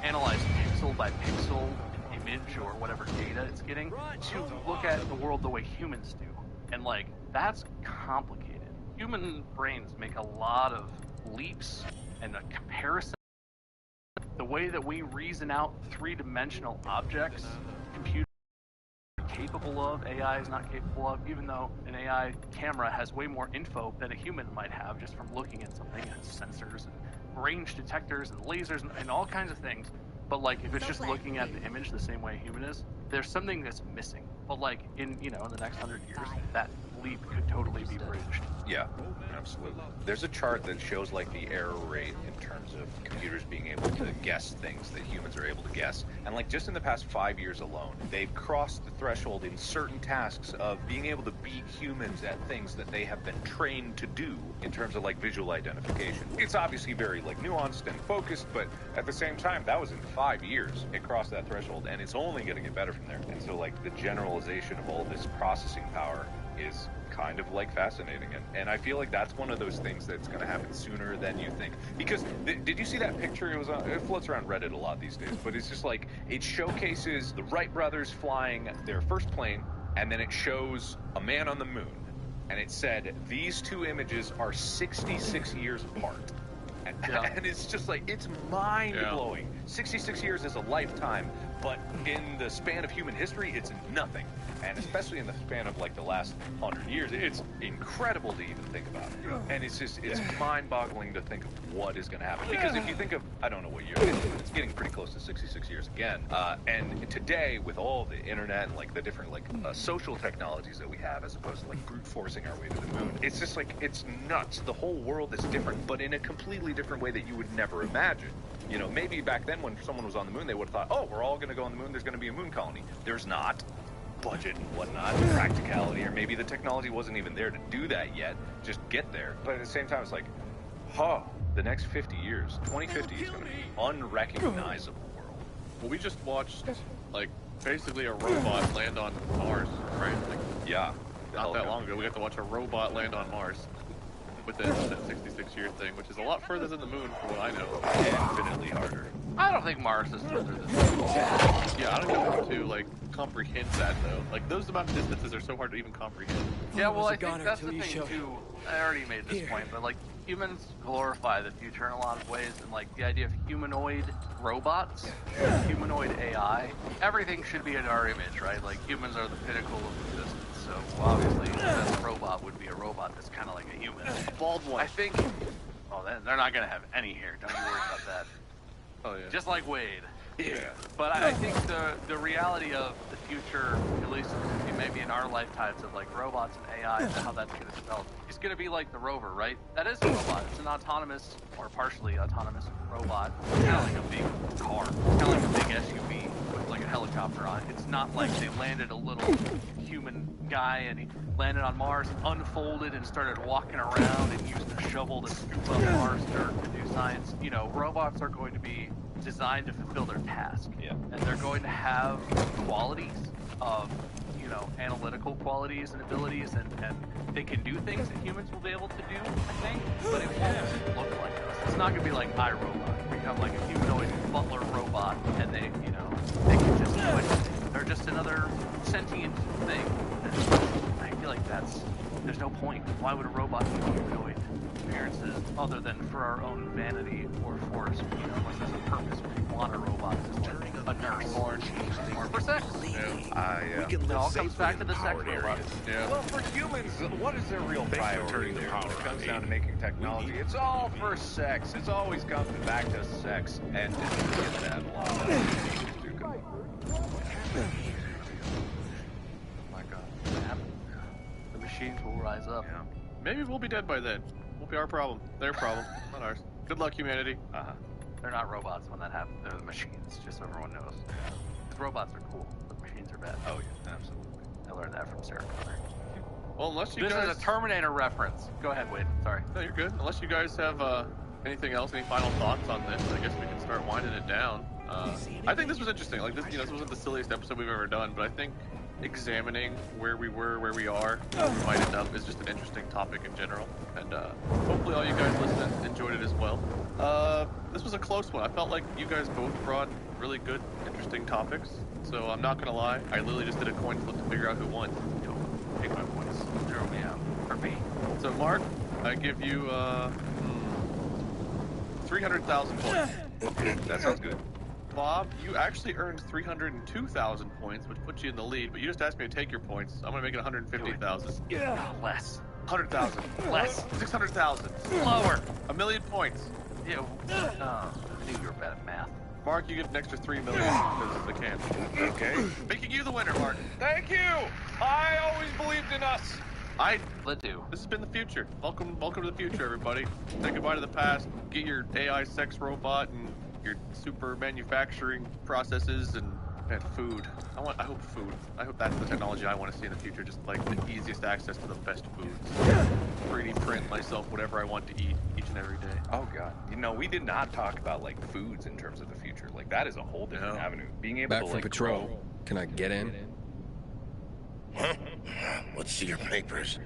analyze pixel by pixel image or whatever data it's getting, to look at the world the way humans do. And like, that's complicated. Human brains make a lot of leaps and a comparison. The way that we reason out three-dimensional objects, computers are capable of, AI is not capable of, even though an AI camera has way more info than a human might have just from looking at something. It has sensors and range detectors and lasers and all kinds of things. But like, if it's just looking at the image the same way a human is, there's something that's missing. But like, in the next 100 years, that leap could totally be bridged. Yeah, absolutely. There's a chart that shows like the error rate in terms of computers being able to guess things that humans are able to guess. And like just in the past 5 years alone, they've crossed the threshold in certain tasks of being able to beat humans at things that they have been trained to do in terms of like visual identification. It's obviously very like nuanced and focused, but at the same time, that was in 5 years. It crossed that threshold, and it's only going to get better from there. And so like the generalization of all this processing power is kind of like fascinating, and I feel like that's one of those things that's going to happen sooner than you think. Because did you see that picture? It floats around Reddit a lot these days, but it's just like it showcases the Wright brothers flying their first plane, and then it shows a man on the moon, and it said these two images are 66 years apart. And it's just like, it's mind-blowing. 66 years is a lifetime, but in the span of human history, it's nothing. And especially in the span of like the last 100 years, it's incredible to even think about. And it's mind-boggling to think of what is going to happen. Because if you think of, I don't know what year it is, it's getting pretty close to 66 years again. And today, with all the internet and like the different like social technologies that we have, as opposed to like brute forcing our way to the moon, it's just like, it's nuts. The whole world is different, but in a completely different way that you would never imagine. You know, maybe back then when someone was on the moon, they would have thought, oh, we're all going to go on the moon, there's going to be a moon colony. There's not. Budget and whatnot, practicality, or maybe the technology wasn't even there to do that yet, just get there. But at the same time, it's like, the next 50 years, 2050 is going to be unrecognizable world. Well, we just watched, like, basically a robot land on Mars, right? Like, yeah. Not that long ago, we got to watch a robot land on Mars with that 66-year thing, which is a lot further than the moon, from what I know. Infinitely harder. I don't think Mars is further than the moon. Yeah, I don't know how to, like, comprehend that, though. Like, those amount of distances are so hard to even comprehend. Yeah, well, I think that's the thing, too. I already made this point, but, like, humans glorify the future in a lot of ways, and, like, the idea of humanoid robots, humanoid AI, everything should be in our image, right? Like, humans are the pinnacle of existence. So, well, obviously, the best robot would be a robot that's kind of like a human. Bald one. I think... Oh, they're not going to have any hair. Don't you worry about that. Oh, yeah. Just like Wade. Yeah. But I think the reality of the future, at least maybe in our lifetimes, of like robots and AI and how that's going to develop, is going to be like the rover, right? That is a robot. It's an autonomous, or partially autonomous robot. It's kind of like a big car. Kind of like a big SUV with like a helicopter on it. It's not like they landed a little human guy and he landed on Mars, unfolded and started walking around and used a shovel to scoop up Mars dirt to do science. You know, robots are going to be designed to fulfill their task. Yeah. And they're going to have qualities of, analytical qualities and abilities, and they can do things that humans will be able to do, I think, but it won't look like us. It's not going to be like iRobot, where you have like a humanoid butler robot, and they can just do anything. They're just another sentient thing. I feel like there's no point. Why would a robot need humanoid appearances other than for our own vanity or for, unless there's a purpose where you want a robot as like a nurse or for sex? Yeah. It all comes back to the sex robot. Yeah. Well, for humans, what is their real priority there? When it comes down to making technology, it's all for sex. It's always comes back to sex, and it's get that a lot. My God. The machines will rise up. Yeah. Maybe we'll be dead by then. Won't be our problem. Their problem, not ours. Good luck, humanity. They're not robots when that happens. They're the machines, just so everyone knows. The robots are cool, but machines are bad. Oh, yeah, absolutely. I learned that from Sarah Connor. Well, unless you This guys... is a Terminator reference. Go ahead, Wade. Sorry. No, you're good. Unless you guys have anything else, any final thoughts on this, I guess we can start winding it down. I think this was interesting. Like, this wasn't the silliest episode we've ever done, but I think examining where we were, where we are, where we might end up is just an interesting topic in general. And hopefully all you guys listening enjoyed it as well. This was a close one. I felt like you guys both brought really good, interesting topics. So I'm not gonna lie, I literally just did a coin flip to figure out who won. Take my points. Zero me out. For me. So Mark, I give you 300,000 points. That sounds good. Bob, you actually earned 302,000 points, which puts you in the lead, but you just asked me to take your points. I'm gonna make it 150,000. Yeah. Less. 100,000. Less. 600,000. Lower. 1,000,000 points. Yeah. I knew you were bad at math. Mark, you get an extra 3 million because I can. Okay. Making you the winner, Mark. Thank you. I always believed in us. Let's do. This has been the future. Welcome to the future, everybody. Say goodbye to the past. Get your AI sex robot and your super manufacturing processes and food. I hope food. I hope that's the technology I want to see in the future. Just like the easiest access to the best foods. 3D print myself whatever I want to eat each and every day. Oh god. You know, we did not talk about like foods in terms of the future. Like that is a whole different avenue. Being able Back to from like patrol. grow. Can I get in? Huh? Let's see your papers.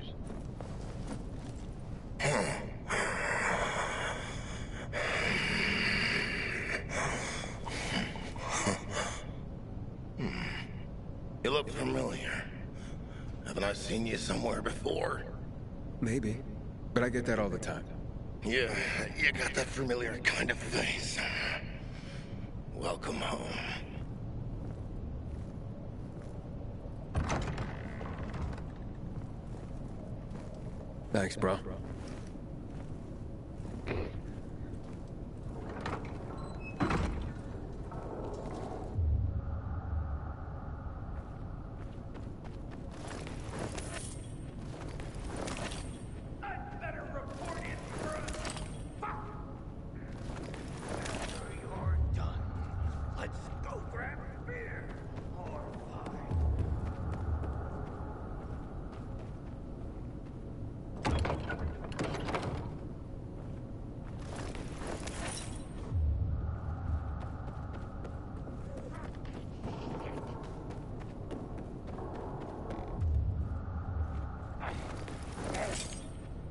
You look familiar. Haven't I seen you somewhere before? Maybe. But I get that all the time. Yeah, you got that familiar kind of face. Welcome home. Thanks, bro.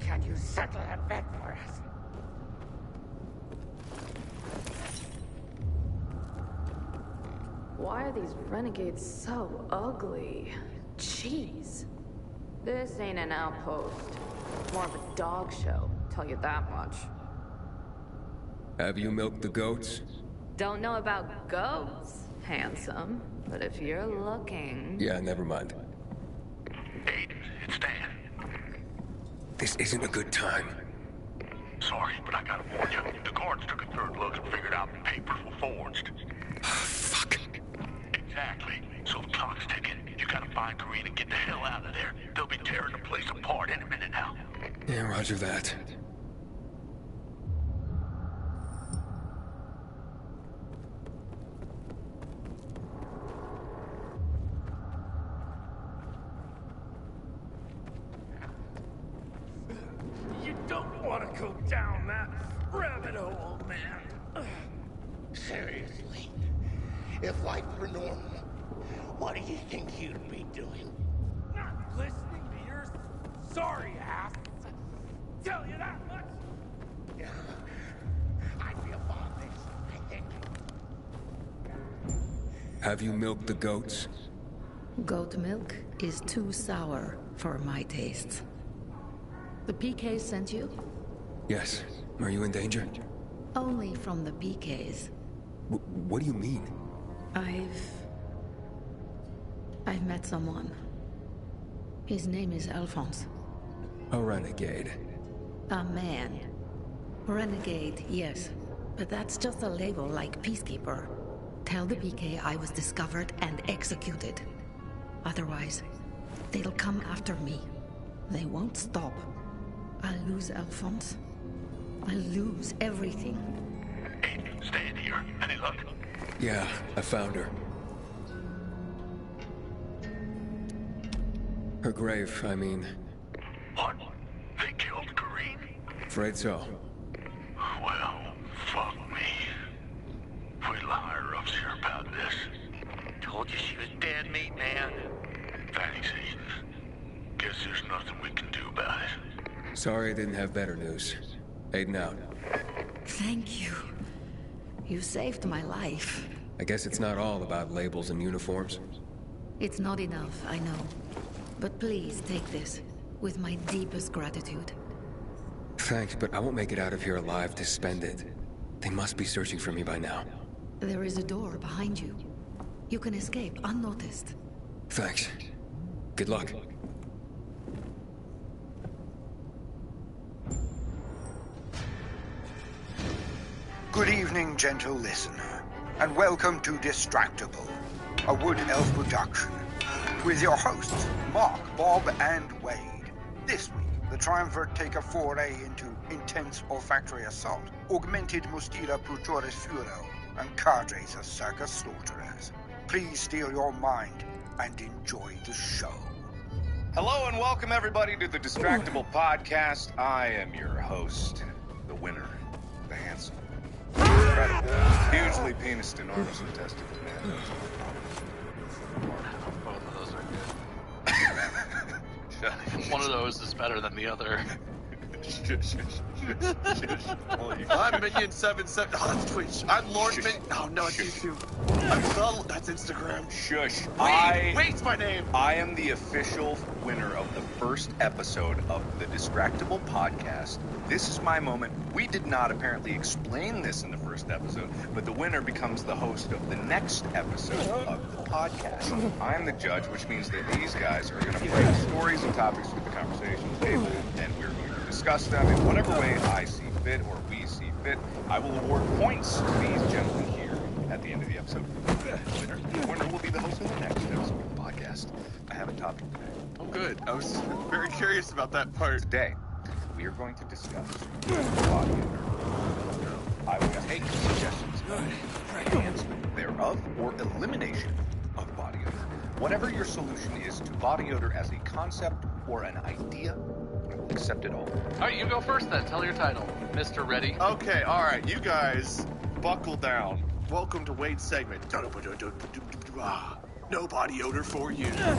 Can you settle a bet for us? Why are these renegades so ugly? Jeez. This ain't an outpost. More of a dog show, tell you that much. Have you milked the goats? Don't know about goats, handsome, but if you're looking... Yeah, never mind. Aiden, it's Dan. This isn't a good time. Sorry, but I gotta warn you. The guards took a third look and figured out the papers were forged. Fuck. Exactly. So the clock's ticking. You gotta find Karine and get the hell out of there. They'll be tearing the place apart any minute now. Yeah, roger that. You don't want to go down that rabbit hole, man. Seriously, if life were normal, what do you think you'd be doing? Not listening to your sorry ass. Tell you that much. I'd be above this, I think. Have you milked the goats? Goat milk is too sour for my taste. The PK sent you? Yes. Are you in danger? Only from the PKs. What do you mean? I've met someone. His name is Alphonse. A renegade. A man. Renegade, yes. But that's just a label like peacekeeper. Tell the PK I was discovered and executed. Otherwise, they'll come after me. They won't stop. I'll lose Alphonse. I'll lose everything. Aiden, stand here. Any luck? Yeah, I found her. Her grave, I mean. What? They killed Karine? Afraid so. Well, fuck me. Wait till higher ups hear about this. Told you she was dead meat, man. Thanks, Aiden. Guess there's nothing we can do about it. Sorry I didn't have better news. Aiden out. Thank you. You saved my life. I guess it's not all about labels and uniforms. It's not enough, I know. But please take this, with my deepest gratitude. Thanks, but I won't make it out of here alive to spend it. They must be searching for me by now. There is a door behind you. You can escape unnoticed. Thanks. Good luck. Good evening, gentle listener, and welcome to Distractible, a Wood Elf production, with your hosts, Mark, Bob, and Wade. This week, the triumvirate take a foray into intense olfactory assault, augmented mustila putores furor, and cadres of circus slaughterers. Please steel your mind and enjoy the show. Hello and welcome everybody to the Distractible podcast. I am your host, the winner, the handsome, incredible, hugely penis enormously testicle man. Both of those are good. One of those is better than the other. I'm Minion77. Oh, that's Twitch. I'm Lord Min. Oh, no, it's YouTube. I'm the. That's Instagram. Shush. Wade's my name. I am the official winner of the first episode of the Distractible podcast. This is my moment. We did not apparently explain this in the first episode, but the winner becomes the host of the next episode of the podcast. I am the judge, which means that these guys are going to bring stories and topics to the conversation table, and we're going to discuss them in whatever way I see fit or we see fit. I will award points to these gentlemen here at the end of the episode. The winner will be the host of the next episode of the podcast. I have a topic today. Oh, good. I was very curious about that part. Today, we are going to discuss body odor. I will take suggestions of enhancement thereof or elimination of body odor. Whatever your solution is to body odor as a concept or an idea, I will accept it all. Alright, you go first then. Tell your title. Mr. Ready. Okay, alright. You guys, buckle down. Welcome to Wade's segment. No body odor for you. The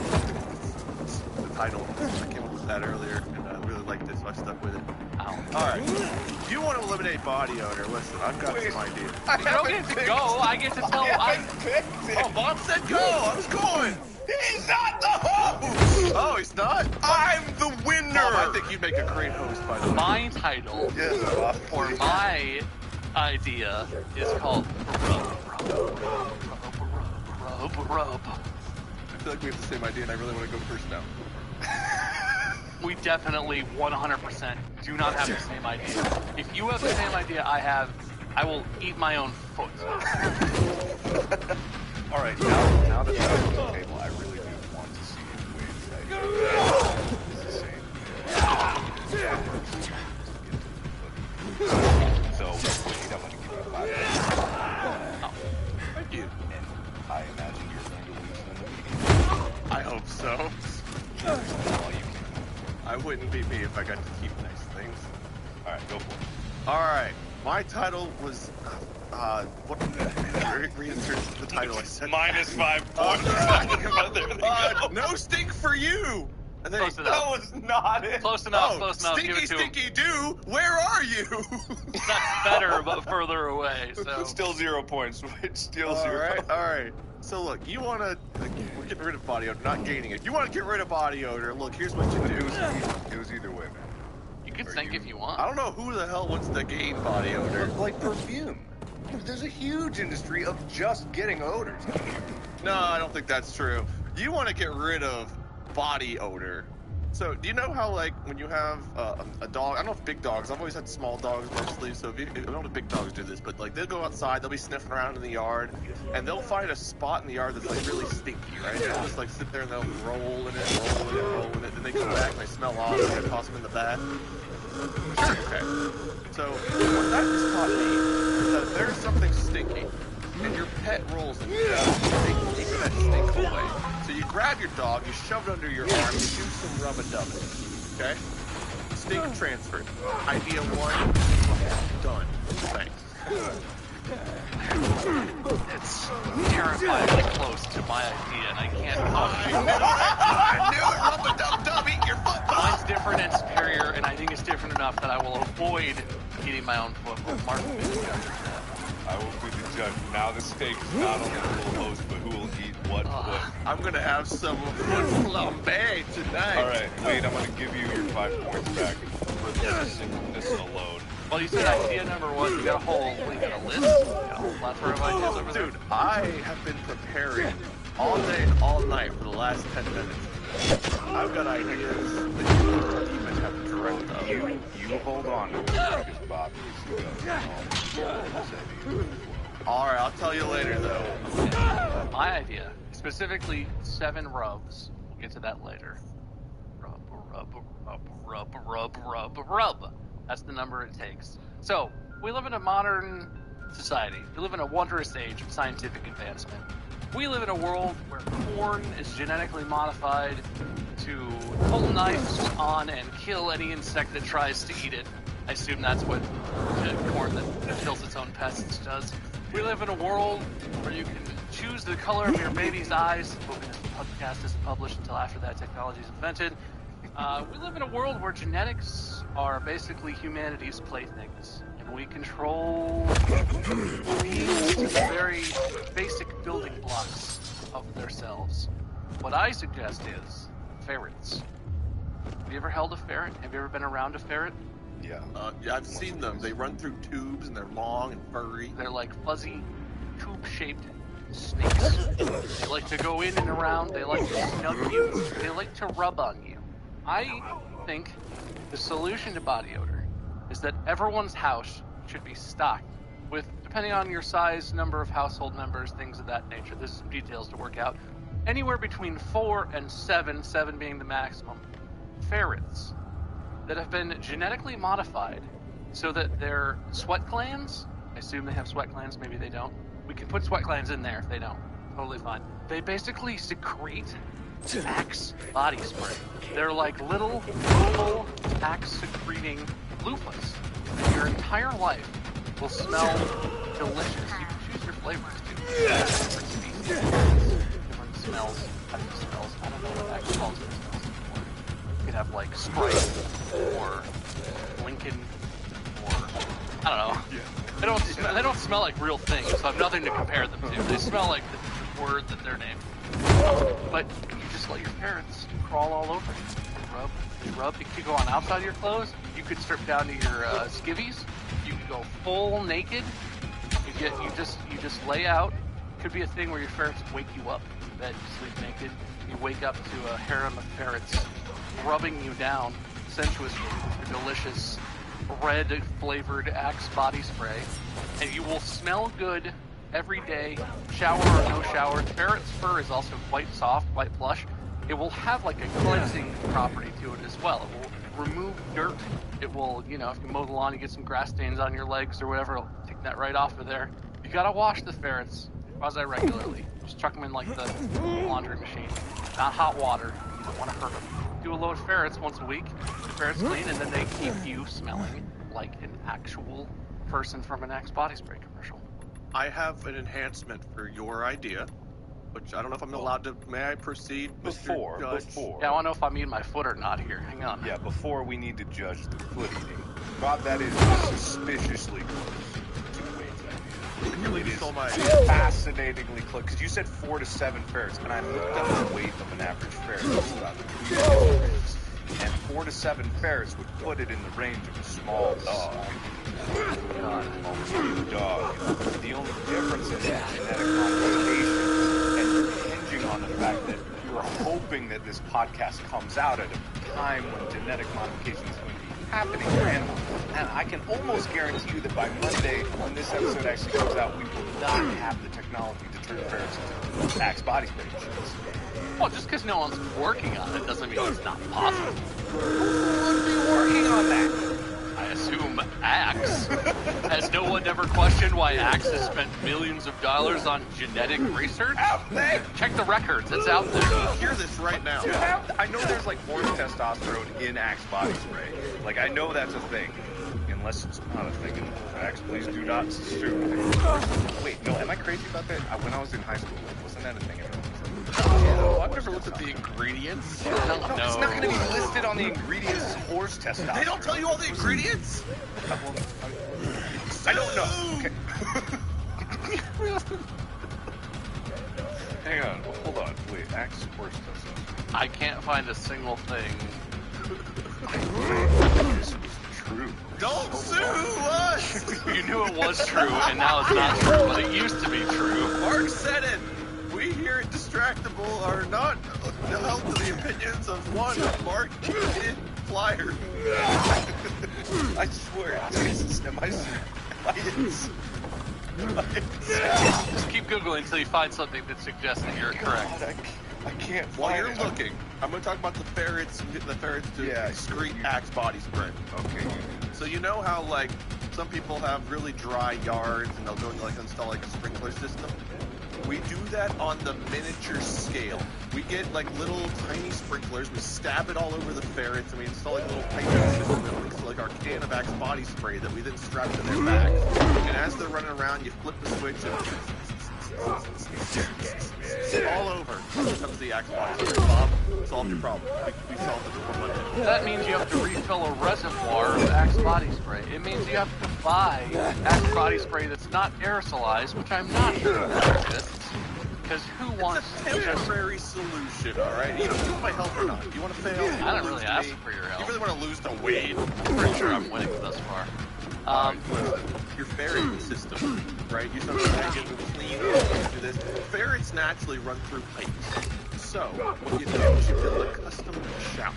title. I came up with that earlier, and I really liked it, so I stuck with it. Alright. You want to eliminate body odor? Listen, I've got some ideas. You don't get to go. I get to tell. Oh, Bob said go. I was going. He's not the host! Oh, he's not? I'm the winner! Bob, I think you'd make a great host, by the way. My title for my idea is called Rub. I feel like we have the same idea, and I really want to go first now. We definitely 100% do not have the same idea. If you have the same idea I have, I will eat my own foot. All right, now that that's on the table, I really do want to see if Wade's idea is the same. So, Wade, I'm going to give you 5 minutes. Oh, thank you. And I imagine you're going to lose in the meeting. I hope so. All you can. I wouldn't be me if I got to keep nice things. All right, go for it. All right, my title was, what, reinsert the title I said. -5 points. No stink for you. Close enough. That was not it. Close enough, Oh, close enough. Give stinky, it to him. stinky do, where are you? That's better, but further away, so. Still 0 points. Still 0. All right. So look, you want to, we're getting rid of body odor, not gaining it. You want to get rid of body odor, look, here's what you do. It was either way, man. You can think if you want. I don't know who the hell wants to gain body odor. Like perfume. There's a huge industry of just getting odors. No, I don't think that's true. You want to get rid of body odor. So, do you know how, like, when you have a dog, I don't know if big dogs, I've always had small dogs mostly, so I don't know if big dogs do this, but, like, they'll go outside, they'll be sniffing around in the yard, and they'll find a spot in the yard that's, like, really stinky, right? They'll just, like, sit there and they'll roll in it, then they come back and they smell awesome, and they toss them in the bath. Sure, okay. So, what that just taught me is that if there's something stinky, and your pet rolls in it, they keep that stink away. So you grab your dog, you shove it under your arm, you do some rub-a-dubbing, okay? Stink transferred. Idea 1, done. Thanks. It's terrifyingly close to my idea, and I can't. I knew it! Rub-a-dub-dub, eat your foot! Mine's different and superior, and I think it's different enough that I will avoid eating my own foot. Mark will be the judge of that. I will be the judge. Now the stake is not only who will host, but who will eat what foot. I'm gonna have some foot flambe tonight. All right, Wade, I'm gonna give you your 5 points back for the simpleness alone. Well, you said idea number one. You got a whole list? You got a whole plethora of ideas over there? Dude, I have been preparing all day and all night for the last 10 minutes. I've got ideas that you don't even have dreamt of. You hold on to it because Bob needs to go. Alright, I'll tell you later, though. My idea, specifically 7 rubs. We'll get to that later. Rub. That's the number it takes. So, we live in a modern society. We live in a wondrous age of scientific advancement. We live in a world where corn is genetically modified to pull knives on and kill any insect that tries to eat it. I assume that's what corn that kills its own pests does. We live in a world where you can choose the color of your baby's eyes, hoping this podcast isn't published until after that technology is invented. We live in a world where genetics are basically humanity's playthings, and we control beings to the very basic building blocks of themselves. What I suggest is ferrets. Have you ever held a ferret? Have you ever been around a ferret? Yeah. Yeah, I've seen them. They run through tubes, and they're long and furry. They're like fuzzy, tube-shaped snakes. They like to go in and around. They like to snug you. They like to rub on you. I think the solution to body odor is that everyone's house should be stocked with, depending on your size, number of household members, things of that nature. There's some details to work out. Anywhere between 4 and 7, 7 being the maximum, ferrets that have been genetically modified so that their sweat glands, I assume they have sweat glands, maybe they don't. We can put sweat glands in there if they don't. Totally fine. They basically secrete Axe body spray. They're like little Axe secreting loofahs. Your entire life will smell delicious. You can choose your flavors too. Different species, different smells, types of smells. I don't know what Axe calls it. You could have like Sprite or Lincoln or I don't know. They don't smell like real things, so I have nothing to compare them to. They smell like the word that they're named. But you just let your ferrets crawl all over you. Rub. You could go on outside of your clothes. You could strip down to your skivvies. You could go full naked. You just lay out. Could be a thing where your ferrets wake you up in bed. You sleep naked. You wake up to a harem of ferrets rubbing you down sensuously with your delicious red flavored Axe body spray, and you will smell good every day, shower or no shower. Ferret's fur is also quite soft, quite plush. It will have like a cleansing property to it as well. It will remove dirt. It will, if you mow the lawn, you get some grass stains on your legs or whatever, it'll take that right off of there. You gotta wash the ferrets quasi-regularly. Just chuck them in like the laundry machine. Not hot water. You don't want to hurt them. Do a load of ferrets once a week. The ferrets clean, and then they keep you smelling like an actual person from an Axe body spray commercial. I have an enhancement for your idea, which I don't know if I'm allowed to. May I proceed, Mr. Judge? Yeah, I want to know if I'm eating my foot or not here. Hang on. Yeah, before we need to judge the foot eating. Bob, that is suspiciously close to Wade's idea. It is fascinatingly close, because you said 4 to 7 ferrets, and I looked up the weight of an average ferret. It's about 3 ferrets. And 4 to 7 ferrets would put it in the range of a small dog. Almost a huge dog. The only difference is genetic modification, and you're hinging on the fact that you're hoping that this podcast comes out at a time when genetic modification is going to be happening for animals. And I can almost guarantee you that by Monday, when this episode actually comes out, we will not have the technology to turn ferrets into Axe body spray machines. Well, just because no one's working on it doesn't mean it's not possible. Who would be working on that? I assume Axe. Has no one ever questioned why Axe has spent millions of dollars on genetic research? Check the records, it's out there. Hear this right now. I know there's like horse testosterone in Axe body spray. Like, I know that's a thing. Unless it's not a thing in Axe, please do not sue. Wait, no, am I crazy about that? When I was in high school, wasn't that a thing at all? Oh, I've never looked at the ingredients. No, it's not going to be listed on the ingredients as horse testosterone. They don't tell you all the ingredients? I don't know. Okay. Hang on, hold on. Wait, Axe horse testosterone. I can't find a single thing. This was true. Don't sue us! You knew it was true, and now it's not true, but it used to be true. Mark said it! We here at Distractible are not held to the opinions of one Mark Kid Flyer. I swear, Jesus, am I Just keep Googling until you find something that suggests that you're correct. God, I can't While find you're it. looking, I'm going to talk about the ferrets do discreet Axe body spray. Okay. So you know how, like, some people have really dry yards and they'll go and, like, install, like, a sprinkler system? We do that on the miniature scale. We get, like, little tiny sprinklers, we stab it all over the ferrets, and we install, like, a little piping system that links to, like, our can of Axe body spray that we then strap to their backs. And as they're running around, you flip the switch and all over. Here comes the Axe body spray. Bob, solved your problem. We solved it before Monday. That means you have to refill a reservoir of Axe body spray. It means you have to buy Axe body spray that's not aerosolized, which I'm not sure exists. Because who wants a temporary solution, alright? You know, you want my help or not? You want to fail? I don't really ask for your help. You really want to lose to Wade? I'm pretty sure I'm winning thus far. Your ferret system, right? You start to get clean and do this. Ferrets naturally run through pipes. So, what you do is you build a custom shower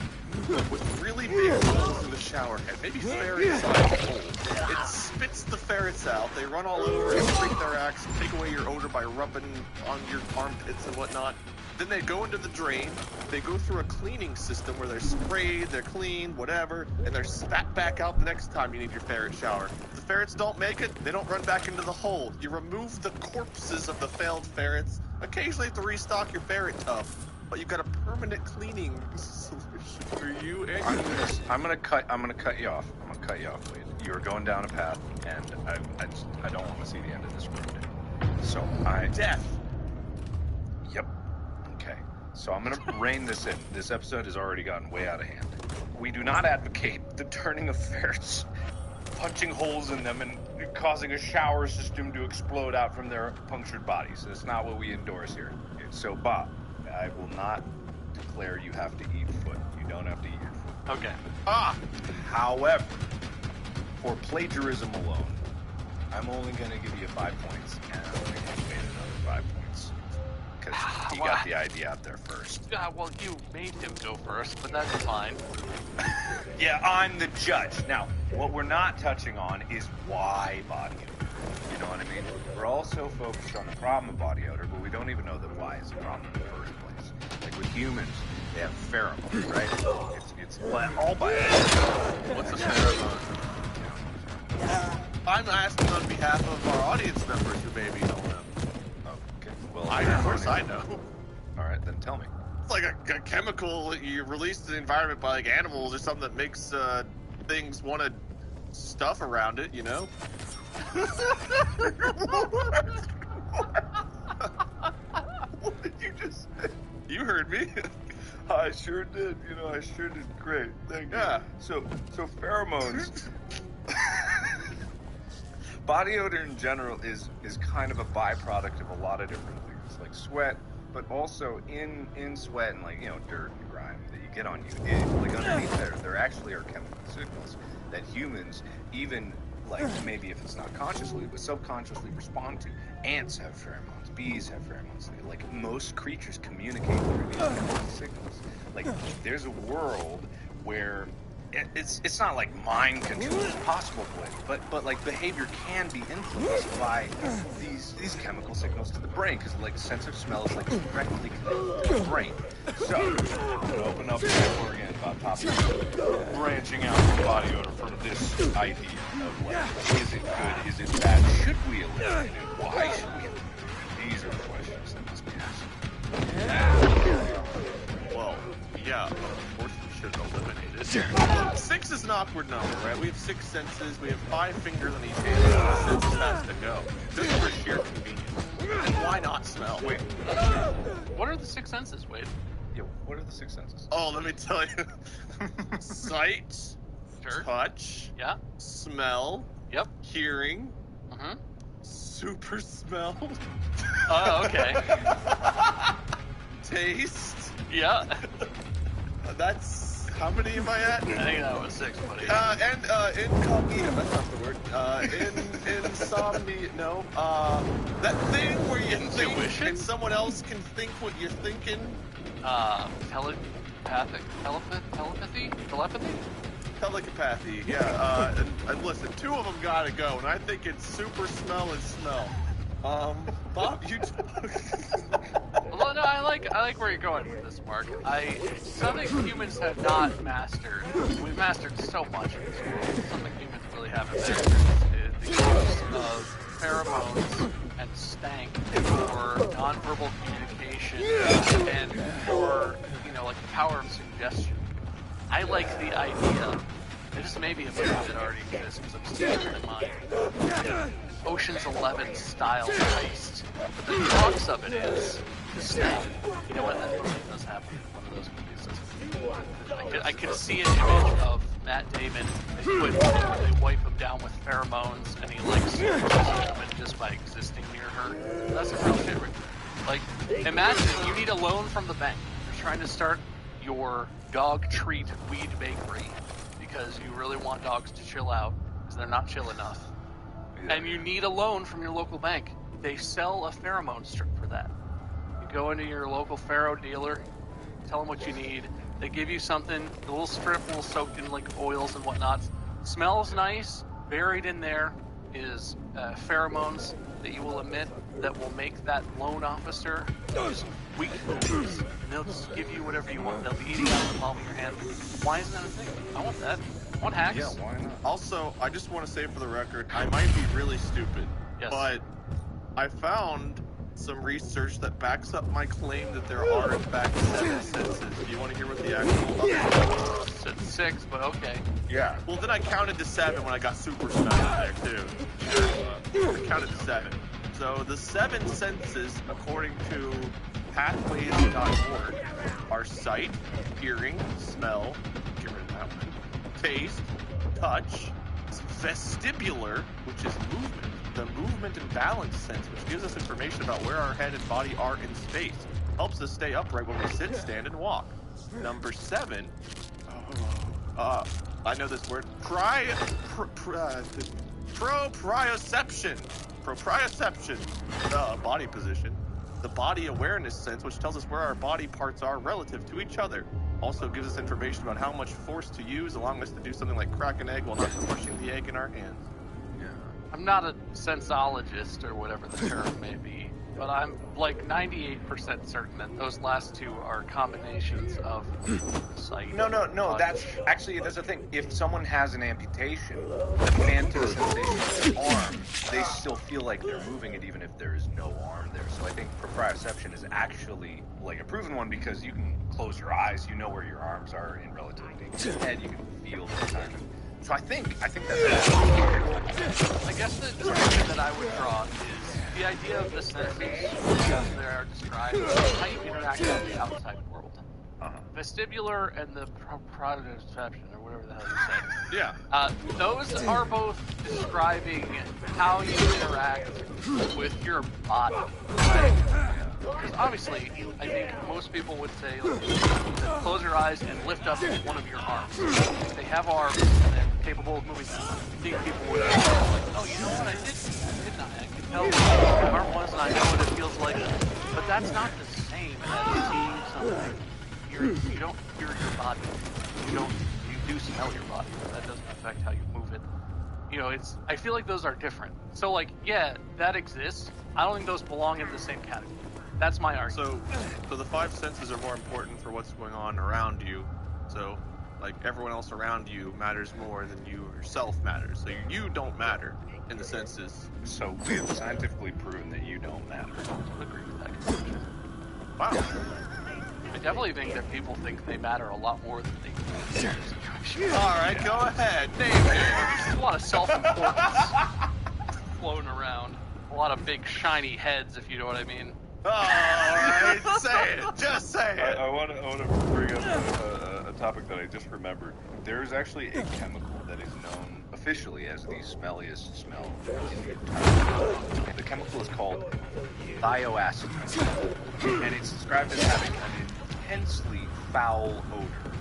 with really big holes in the shower head, maybe ferret-sized holes. It spits the ferrets out. They run all over and treat their axe, take away your odor by rubbing on your armpits and whatnot. Then they go into the drain. They go through a cleaning system where they're sprayed, they're cleaned, whatever, and they're spat back out the next time you need your ferret shower. If the ferrets don't make it, they don't run back into the hole. You remove the corpses of the failed ferrets. Occasionally have to restock your ferret tub, but you've got a permanent cleaning solution for you and I'm gonna cut you off. I'm gonna cut you off, Wade. You are going down a path, and I don't want to see the end of this road. So death. Yep. Okay. So I'm gonna rein this in. This episode has already gotten way out of hand. We do not advocate the turning of ferrets, punching holes in them, and causing a shower system to explode out from their punctured bodies. That's not what we endorse here. So, Bob, I will not declare you have to eat foot. You don't have to eat your foot. Okay. However, for plagiarism alone, I'm only going to give you 5 points, and I'm going to give you another 5 points. Because you got the idea out there first. Yeah, well, you made him go first, but that's fine. Yeah, I'm the judge. Now, what we're not touching on is why body odor. You know what I mean? We're also focused on the problem of body odor, but we don't even know that why is a problem in the first place. Like with humans, they have pheromones, right? It's all by What's a pheromone? I'm asking on behalf of our audience members who maybe know them. Okay, well, Of course I know. All right, then tell me. It's like a chemical you release to the environment by like animals or something that makes things want to stuff around it, you know? What did you just say? You heard me. I sure did. You know, I sure did great. Thank you. Yeah. So pheromones. Body odor in general is kind of a byproduct of a lot of different things, like sweat, but also in sweat and like, you know, dirt and grime that you get on you. Like underneath there actually are chemical signals that humans, even like maybe if it's not consciously but subconsciously, respond to. Ants have pheromones, bees have pheromones. Like most creatures communicate through these chemical signals. Like there's a world where it's not like mind control is possible, but like behavior can be influenced by these chemical signals to the brain, because like the sense of smell is like directly connected to the brain. So I'm gonna open up the again about topic branching out from body odor from this idea of like, is it good, is it bad, should we eliminate it, why should we eliminate it? These are the questions that must be asked. Well, yeah, of course we should eliminate it. 6 is an awkward number, right? We have 6 senses, we have 5 fingers on each hand, and 6 has to go. Just for sheer convenience. And why not smell? Wait. What are the 6 senses, Wade? Yeah, what are the 6 senses? Oh, let me tell you. Sight, Sure. touch, Yeah. smell, Yep. hearing, Mm-hmm. super smell, Oh, okay. taste. Yeah. That's How many am I at? I think that was 6, buddy. Incognito, that's not the word. Insomnia, no. That thing where you think and someone else can think what you're thinking. Telepathy? Telepathy, yeah. And listen, 2 of them gotta go, and I think it's super smell and smell. Bob, you. Well, no, I like where you're going with this, Mark. Something humans have not mastered. We've mastered so much in this world. Something humans really haven't mastered is the use of pheromones and stank for nonverbal communication and for, like the power of suggestion. I like the idea. This may be a movie that already exists because I'm stealing it in mind. Ocean's 11 style heist. But the crux of it is the stank. You know what? That does happen in one of those movies. I could see an image of Matt Damon. They wipe him down with pheromones, and he likes women just by existing near her. That's some real shit. Like, imagine you need a loan from the bank. You're trying to start your dog treat weed bakery because you really want dogs to chill out because they're not chill enough. Yeah. And you need a loan from your local bank. They sell a pheromone strip for that. You go into your local pharaoh dealer, tell them what you need. They give you something, a little strip, a little soaked in like oils and whatnot. Smells nice. Buried in there is pheromones that you will emit that will make that loan officer just weak. And they'll just give you whatever you want. They'll be eating out of the palm of your hand. Why isn't that a thing? I want that. I want hacks. Yeah, why not? Also, I just want to say for the record, I might be really stupid, but I found some research that backs up my claim that there are in fact 7 senses. Do you want to hear what the actual other said 6, but okay. Yeah. Well, then I counted to 7 when I got super smart there too. I counted to 7. So the 7 senses, according to pathways.org, are sight, hearing, smell, get rid of that one, taste, touch, vestibular, which is movement, the movement and balance sense, which gives us information about where our head and body are in space. Helps us stay upright when we sit, stand, and walk. Number 7, I know this word, proprioception. Proprioception, body position. The body awareness sense, which tells us where our body parts are relative to each other. Also gives us information about how much force to use, allowing us to do something like crack an egg while not crushing the egg in our hands. Yeah. I'm not a sensologist or whatever the term may be, but I'm like 98% certain that those last 2 are combinations of sight. No. That's the thing. If someone has an amputation, the phantom sensation of their arm, they still feel like they're moving it even if there is no arm there. So I think proprioception is actually like a proven one because you can close your eyes, you know where your arms are in relativity to your head, you can feel the kind of. So I think that's. I guess the distinction that I would draw is the idea of the senses, as they are described, how you interact with the outside world. Vestibular and the proprioception, or whatever the hell you said. Yeah. Those are both describing how you interact with your body. Because obviously, I think most people would say, close your eyes and lift up one of your arms. If they have arms and they're capable of moving them, I think people would say, oh, you know what, I did not. I can tell what my arm was and I know what it feels like. But that's not the same as seeing something. You don't hear your body. You do smell your body, but that doesn't affect how you move it. I feel like those are different. So, like, yeah, that exists. I don't think those belong in the same category. That's my argument. So the 5 senses are more important for what's going on around you. So, like, everyone else around you matters more than you yourself matters. So you don't matter in the senses. So we have scientifically proven that you don't matter. I agree with that conclusion. Wow. I definitely think that people think they matter a lot more than they do. Alright, go ahead. Name it. There's a lot of self-importance floating around. A lot of big, shiny heads, if you know what I mean. Alright, say it. Just say it. I want to bring up a topic that I just remembered. There is actually a chemical that is known officially as the smelliest smell in the entire world. The chemical is called thioacetone, and it's described as having an intensely foul odor.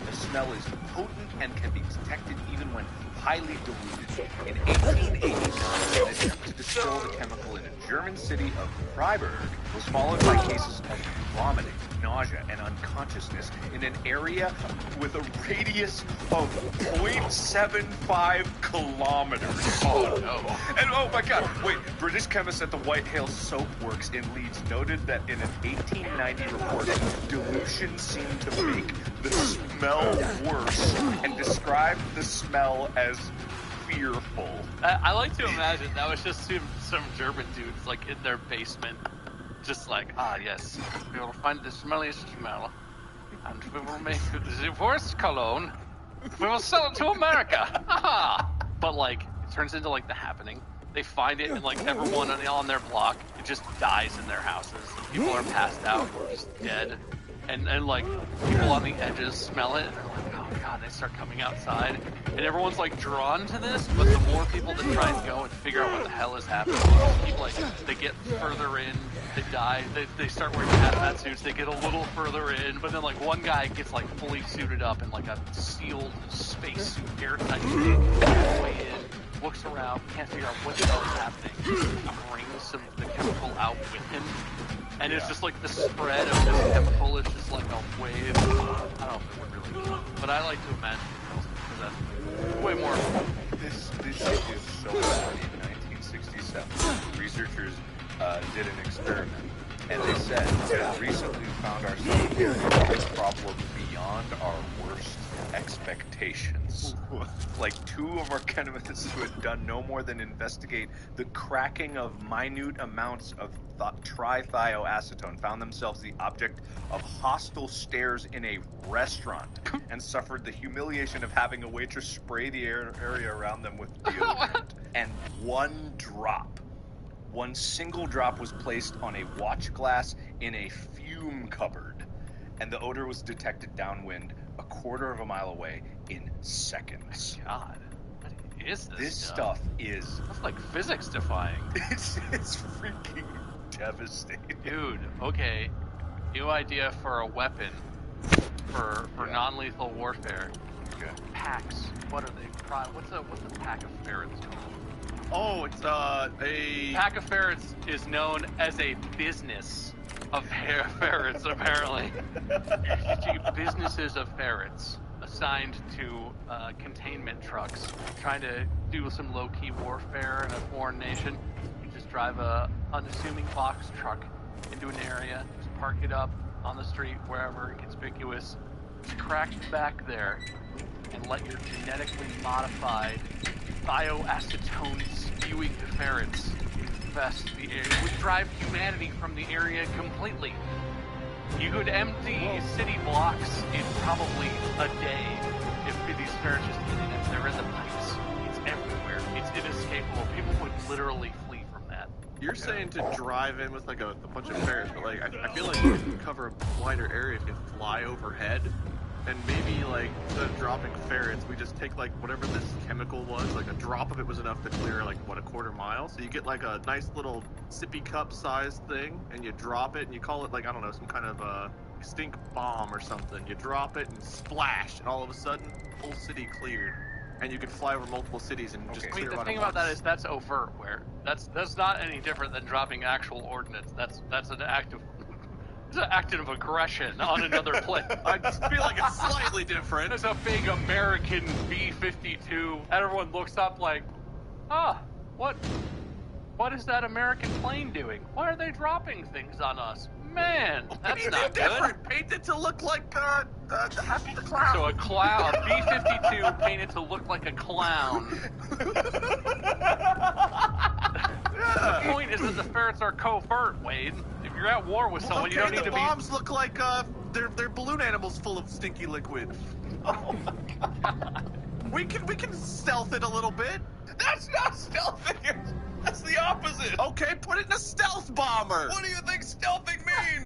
The smell is potent and can be detected even when highly diluted. In 1889, an attempt to distill the chemical in a German city of Freiburg was followed by cases of vomiting, nausea, and unconsciousness in an area with a radius of 0.75 kilometers. Oh no. And oh my god, wait, British chemists at the White Hale Soap Works in Leeds noted that in an 1890 report, dilution seemed to make the smell worse and described the smell as fearful. I like to imagine that was just some German dudes like in their basement, just like, yes, we will find the smelliest smell, and we will make the worst cologne. We will sell it to America. But like, it turns into like The Happening. They find it, and like everyone on their block, it just dies in their houses. People are passed out, just dead. And like people on the edges smell it, and they're like, oh god, they start coming outside, and everyone's like drawn to this. But the more people that try and go and figure out what the hell is happening, people like they get further in, they die, they start wearing hazmat suits, they get a little further in, but then like one guy gets like fully suited up in like a sealed spacesuit, airtight thing, way in, looks around, can't figure out what the hell is happening, brings some of the chemical out with him. And it's just like the spread of this chemical is just like a wave. I don't know if it would really kill, but I like to imagine because that's way more. This shit is so bad. In 1967, researchers did an experiment, and they said that recently found ourselves in a problem beyond our worst expectations. Like two of our chemists who had done no more than investigate the cracking of minute amounts of trithioacetone found themselves the object of hostile stares in a restaurant and suffered the humiliation of having a waitress spray the area around them with deodorant. And one single drop was placed on a watch glass in a fume cupboard, and the odor was detected downwind a quarter of a mile away in seconds. God, what is this? This stuff is... That's like physics defying. It's freaking devastating. Dude, okay. New idea for a weapon for non-lethal warfare. Okay. Packs. What are they? What's a pack of ferrets called? Oh, it's a pack of ferrets is known as a business of ferrets, apparently. Businesses of ferrets assigned to containment trucks, trying to do some low-key warfare in a foreign nation. You just drive a unassuming box truck into an area, just park it up on the street, wherever, inconspicuous, just crack back there, and let your genetically modified thioacetone spewing ferrets infest the area. It would drive humanity from the area completely. You could empty city blocks in probably a day if these ferrets just eat it. They're in the pipes. It's everywhere. It's inescapable. People would literally flee from that. You're saying to drive in with like a bunch of ferrets, but like I feel like you can cover a wider area if you fly overhead. And maybe, like, instead of dropping ferrets, we just take, like, whatever this chemical was, like, a drop of it was enough to clear, like, what, a quarter mile? So you get, like, a nice little sippy cup-sized thing, and you drop it, and you call it, like, I don't know, some kind of, stink bomb or something. You drop it, and splash, and all of a sudden, whole city cleared. And you can fly over multiple cities and just clear the out thing about that is that's overt, where that's not any different than dropping actual ordnance. That's an act of... It's an act of aggression on another planet. I feel like it's slightly different. There's a big American B-52. Everyone looks up like, what is that American plane doing? Why are they dropping things on us? Man, that's not different. Painted to look like the Happy the Clown. So a B-52 painted to look like a clown. The point is that the ferrets are covert, Wade. If you're at war with someone, you don't need to be... the bombs look like, they're balloon animals full of stinky liquid. Oh my god. We can stealth it a little bit. That's not stealthing! That's the opposite! Okay, put it in a stealth bomber! What do you think stealthing means?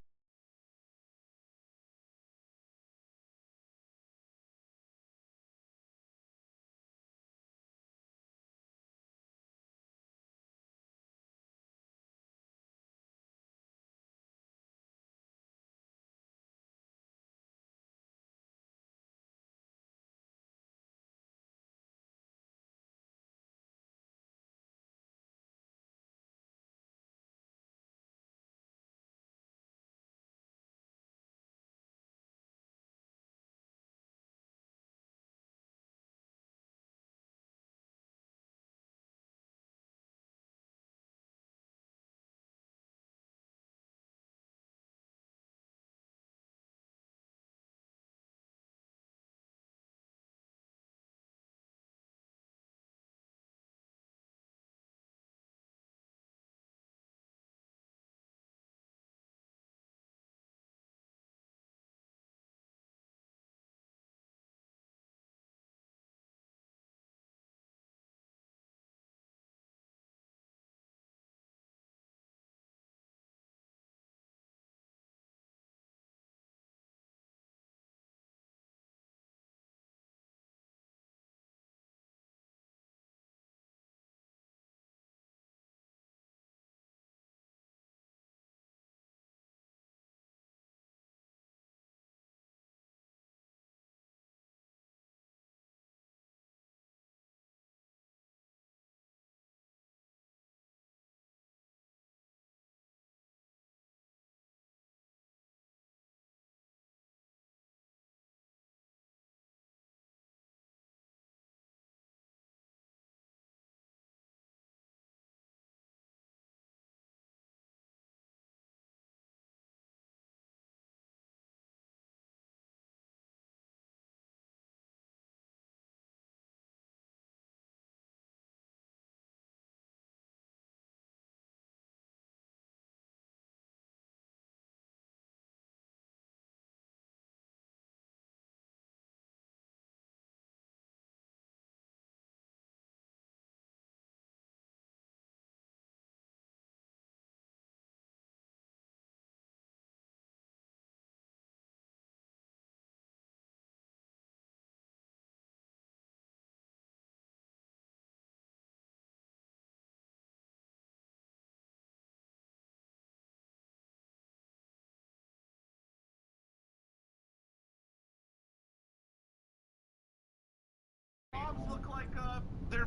look like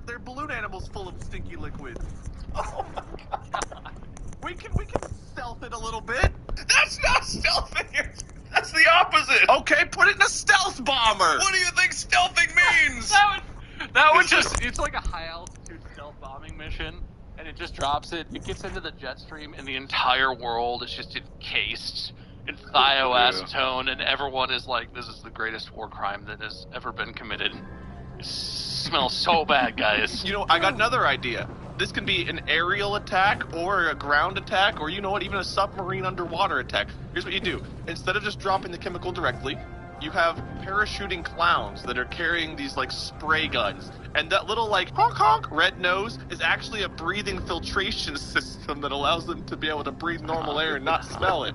they're balloon animals full of stinky liquid. Oh my god. We can stealth it a little bit. That's not stealthing. That's the opposite. Okay, put it in a stealth bomber. What do you think stealthing means? That would just, it's like a high altitude stealth bombing mission, and it just drops it. It gets into the jet stream, and the entire world is just encased in thioacetone, and everyone is like, this is the greatest war crime that has ever been committed. It smells so bad, guys. You know, I got another idea. This can be an aerial attack or a ground attack or, you know what, even a submarine underwater attack. Here's what you do. Instead of just dropping the chemical directly, you have parachuting clowns that are carrying these, like, spray guns. And that little, like, honk honk red nose is actually a breathing filtration system that allows them to be able to breathe normal air and not smell it.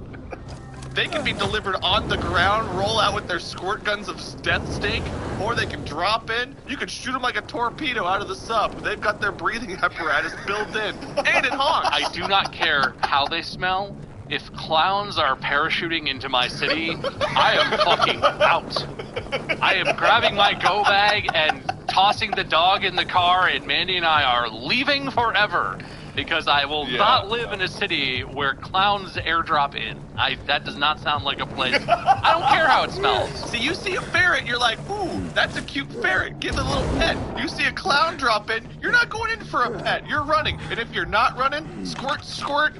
They can be delivered on the ground, roll out with their squirt guns of death stink, or they can drop in. You can shoot them like a torpedo out of the sub. They've got their breathing apparatus built in. And it honks. I do not care how they smell. If clowns are parachuting into my city, I am fucking out. I am grabbing my go bag and tossing the dog in the car, and Mandy and I are leaving forever. Because I will not live in a city where clowns airdrop in. That does not sound like a place. I don't care how it smells. See, you see a ferret, you're like, ooh, that's a cute ferret. Give it a little pet. You see a clown drop in, you're not going in for a pet. You're running. And if you're not running, squirt, squirt.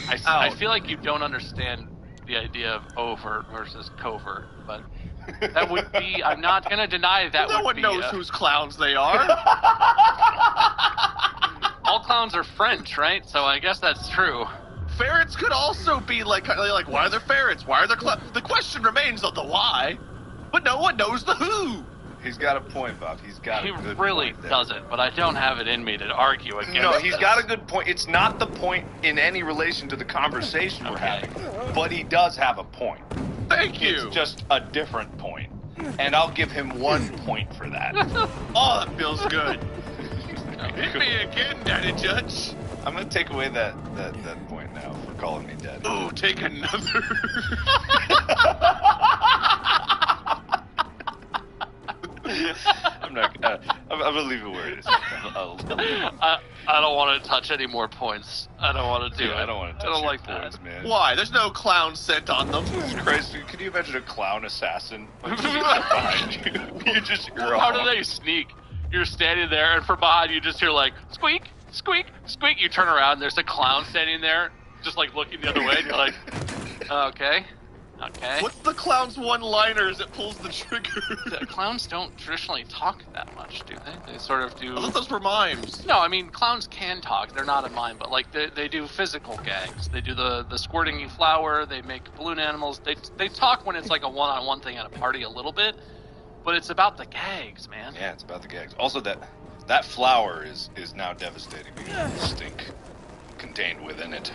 I feel like you don't understand the idea of overt versus covert, but that would be, I'm not going to deny that no would be. No one knows whose clowns they are. All clowns are French, right? So I guess that's true. Ferrets could also be like why are there ferrets? Why are there clowns? The question remains of the why, but no one knows the who. He's got a point, Bob. He's got a good point. He really doesn't, but I don't have it in me to argue against. No, he's got a good point. It's not the point in any relation to the conversation we're having, but he does have a point. Thank you. It's just a different point, and I'll give him 1 point for that. Oh, that feels good. Hit me again, Daddy Judge. I'm gonna take away that point now for calling me dead. Oh, take another. I'm gonna leave it where it is. I don't want to touch any more points. I don't want to do it. I don't want to touch I don't like points, that. man. Why? There's no clown scent on them. Jesus Christ, dude, could you imagine a clown assassin? Like, behind you. You just hear How do they sneak? You're standing there, and from behind you just hear like squeak, squeak, squeak. You turn around, there's a clown standing there, just like looking the other way, and you're like, okay. What's the clown's one-liners that pulls the trigger? The clowns don't traditionally talk that much, do they? They sort of do. I thought those were mimes. No, I mean clowns can talk. They're not a mime, but like they do physical gags. They do the squirting you flour. They make balloon animals. They talk when it's like a one-on-one thing at a party a little bit. But it's about the gags, man. Yeah, it's about the gags. Also, that flower is now devastating because of the stink contained within it.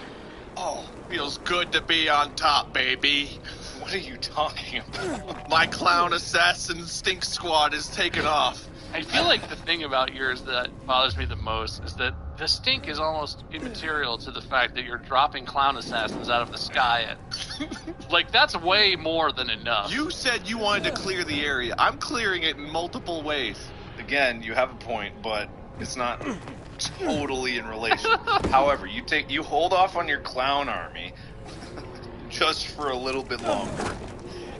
Oh, feels good to be on top, baby. What are you talking about? My clown assassin stink squad is taken off. I feel like the thing about yours that bothers me the most is that the stink is almost immaterial to the fact that you're dropping clown assassins out of the sky. Like, that's way more than enough. You said you wanted to clear the area. I'm clearing it in multiple ways. Again, you have a point, but it's not totally in relation. However, you hold off on your clown army just for a little bit longer.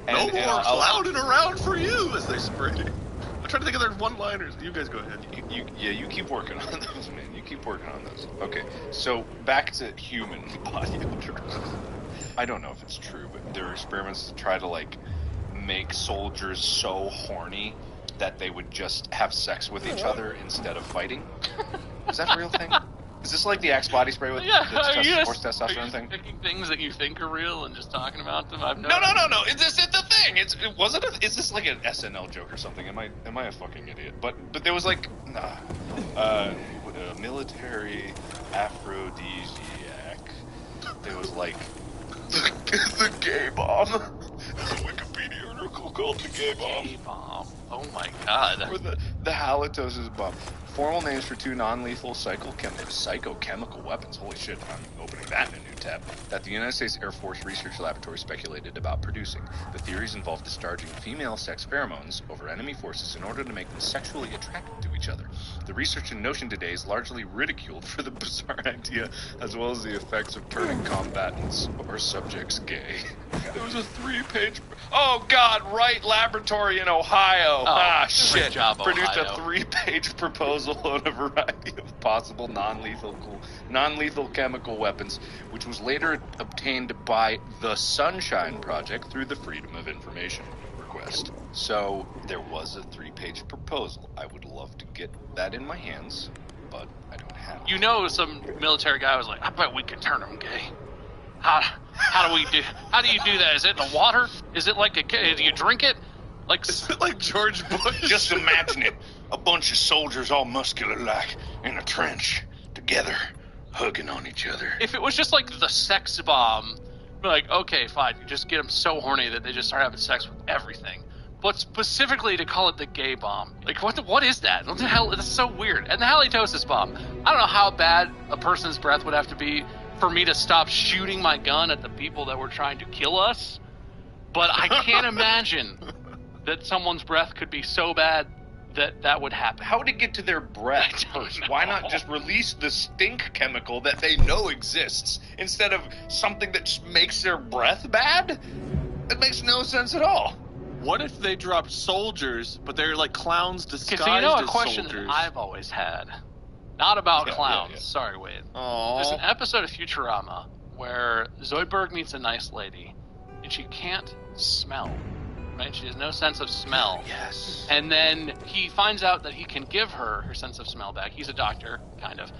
No more clowning around for you as they spray. I'm trying to think of their one-liners. You guys go ahead. You keep working on those, man. You keep working on those. Okay, so back to human body odor. I don't know if it's true, but there are experiments to try to, like, make soldiers so horny that they would just have sex with each other instead of fighting. Is that a real thing? Is this like the Axe body spray with the forced testosterone thing? Picking things that you think are real and just talking about them? No. It's the thing. Is this like an SNL joke or something? Am I a fucking idiot? But there was like a military aphrodisiac. There was like the gay bomb. There's a Wikipedia article called the gay bomb. Gay bomb. Oh my god. Or the halitosis bomb. Formal names for two non-lethal psychochemical weapons. Holy shit, I'm opening that in a new tab. That the United States Air Force Research Laboratory speculated about producing. The theories involve discharging female sex pheromones over enemy forces in order to make them sexually attracted to each other. The research in notion today is largely ridiculed for the bizarre idea, as well as the effects of turning combatants or subjects gay. It was a 3-page... Oh, God, Wright Laboratory in Ohio. Shit. Job, Produced Ohio. a 3-page proposal on a variety of possible non-lethal chemical weapons, which was later obtained by the Sunshine Project through the Freedom of Information request. So, there was a 3-page proposal. I would love to get that in my hands, but I don't have it. You know, some military guy was like, I bet we could turn them gay. How do you do that? Is it in the water? Is it like do you drink it? Like, is it like George Bush? Just imagine it. A bunch of soldiers all muscular-like in a trench, together, hugging on each other. If it was just like the sex bomb, be like, okay, fine, you just get them so horny that they just start having sex with everything. But specifically to call it the gay bomb, like what is that? What the hell? That's so weird. And the halitosis bomb, I don't know how bad a person's breath would have to be for me to stop shooting my gun at the people that were trying to kill us, but I can't imagine that someone's breath could be so bad that would happen. How would it get to their breath first? Why not just release the stink chemical that they know exists instead of something that just makes their breath bad? It makes no sense at all. What if they dropped soldiers, but they're like clowns disguised so you know a as question soldiers? that I've always had. Not about clowns. Yeah. Sorry, Wade. Aww. There's an episode of Futurama where Zoidberg meets a nice lady, and she can't smell. Right? She has no sense of smell. Yes. And then he finds out that he can give her sense of smell back. He's a doctor, kind of.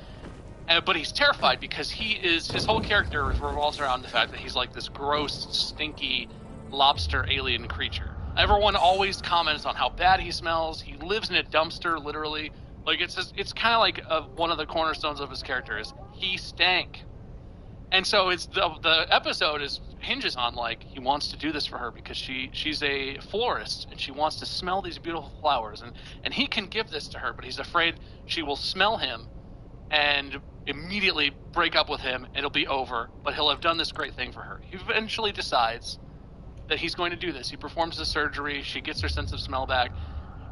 But he's terrified because his whole character revolves around the fact that he's like this gross, stinky lobster alien creature. Everyone always comments on how bad he smells. He lives in a dumpster, literally. Like, it's kind of like one of the cornerstones of his character is he stank. And so it's the episode hinges on, like, he wants to do this for her because she's a florist and she wants to smell these beautiful flowers. And he can give this to her, but he's afraid she will smell him and immediately break up with him. It'll be over, but he'll have done this great thing for her. He eventually decides that he's going to do this. He performs the surgery. She gets her sense of smell back.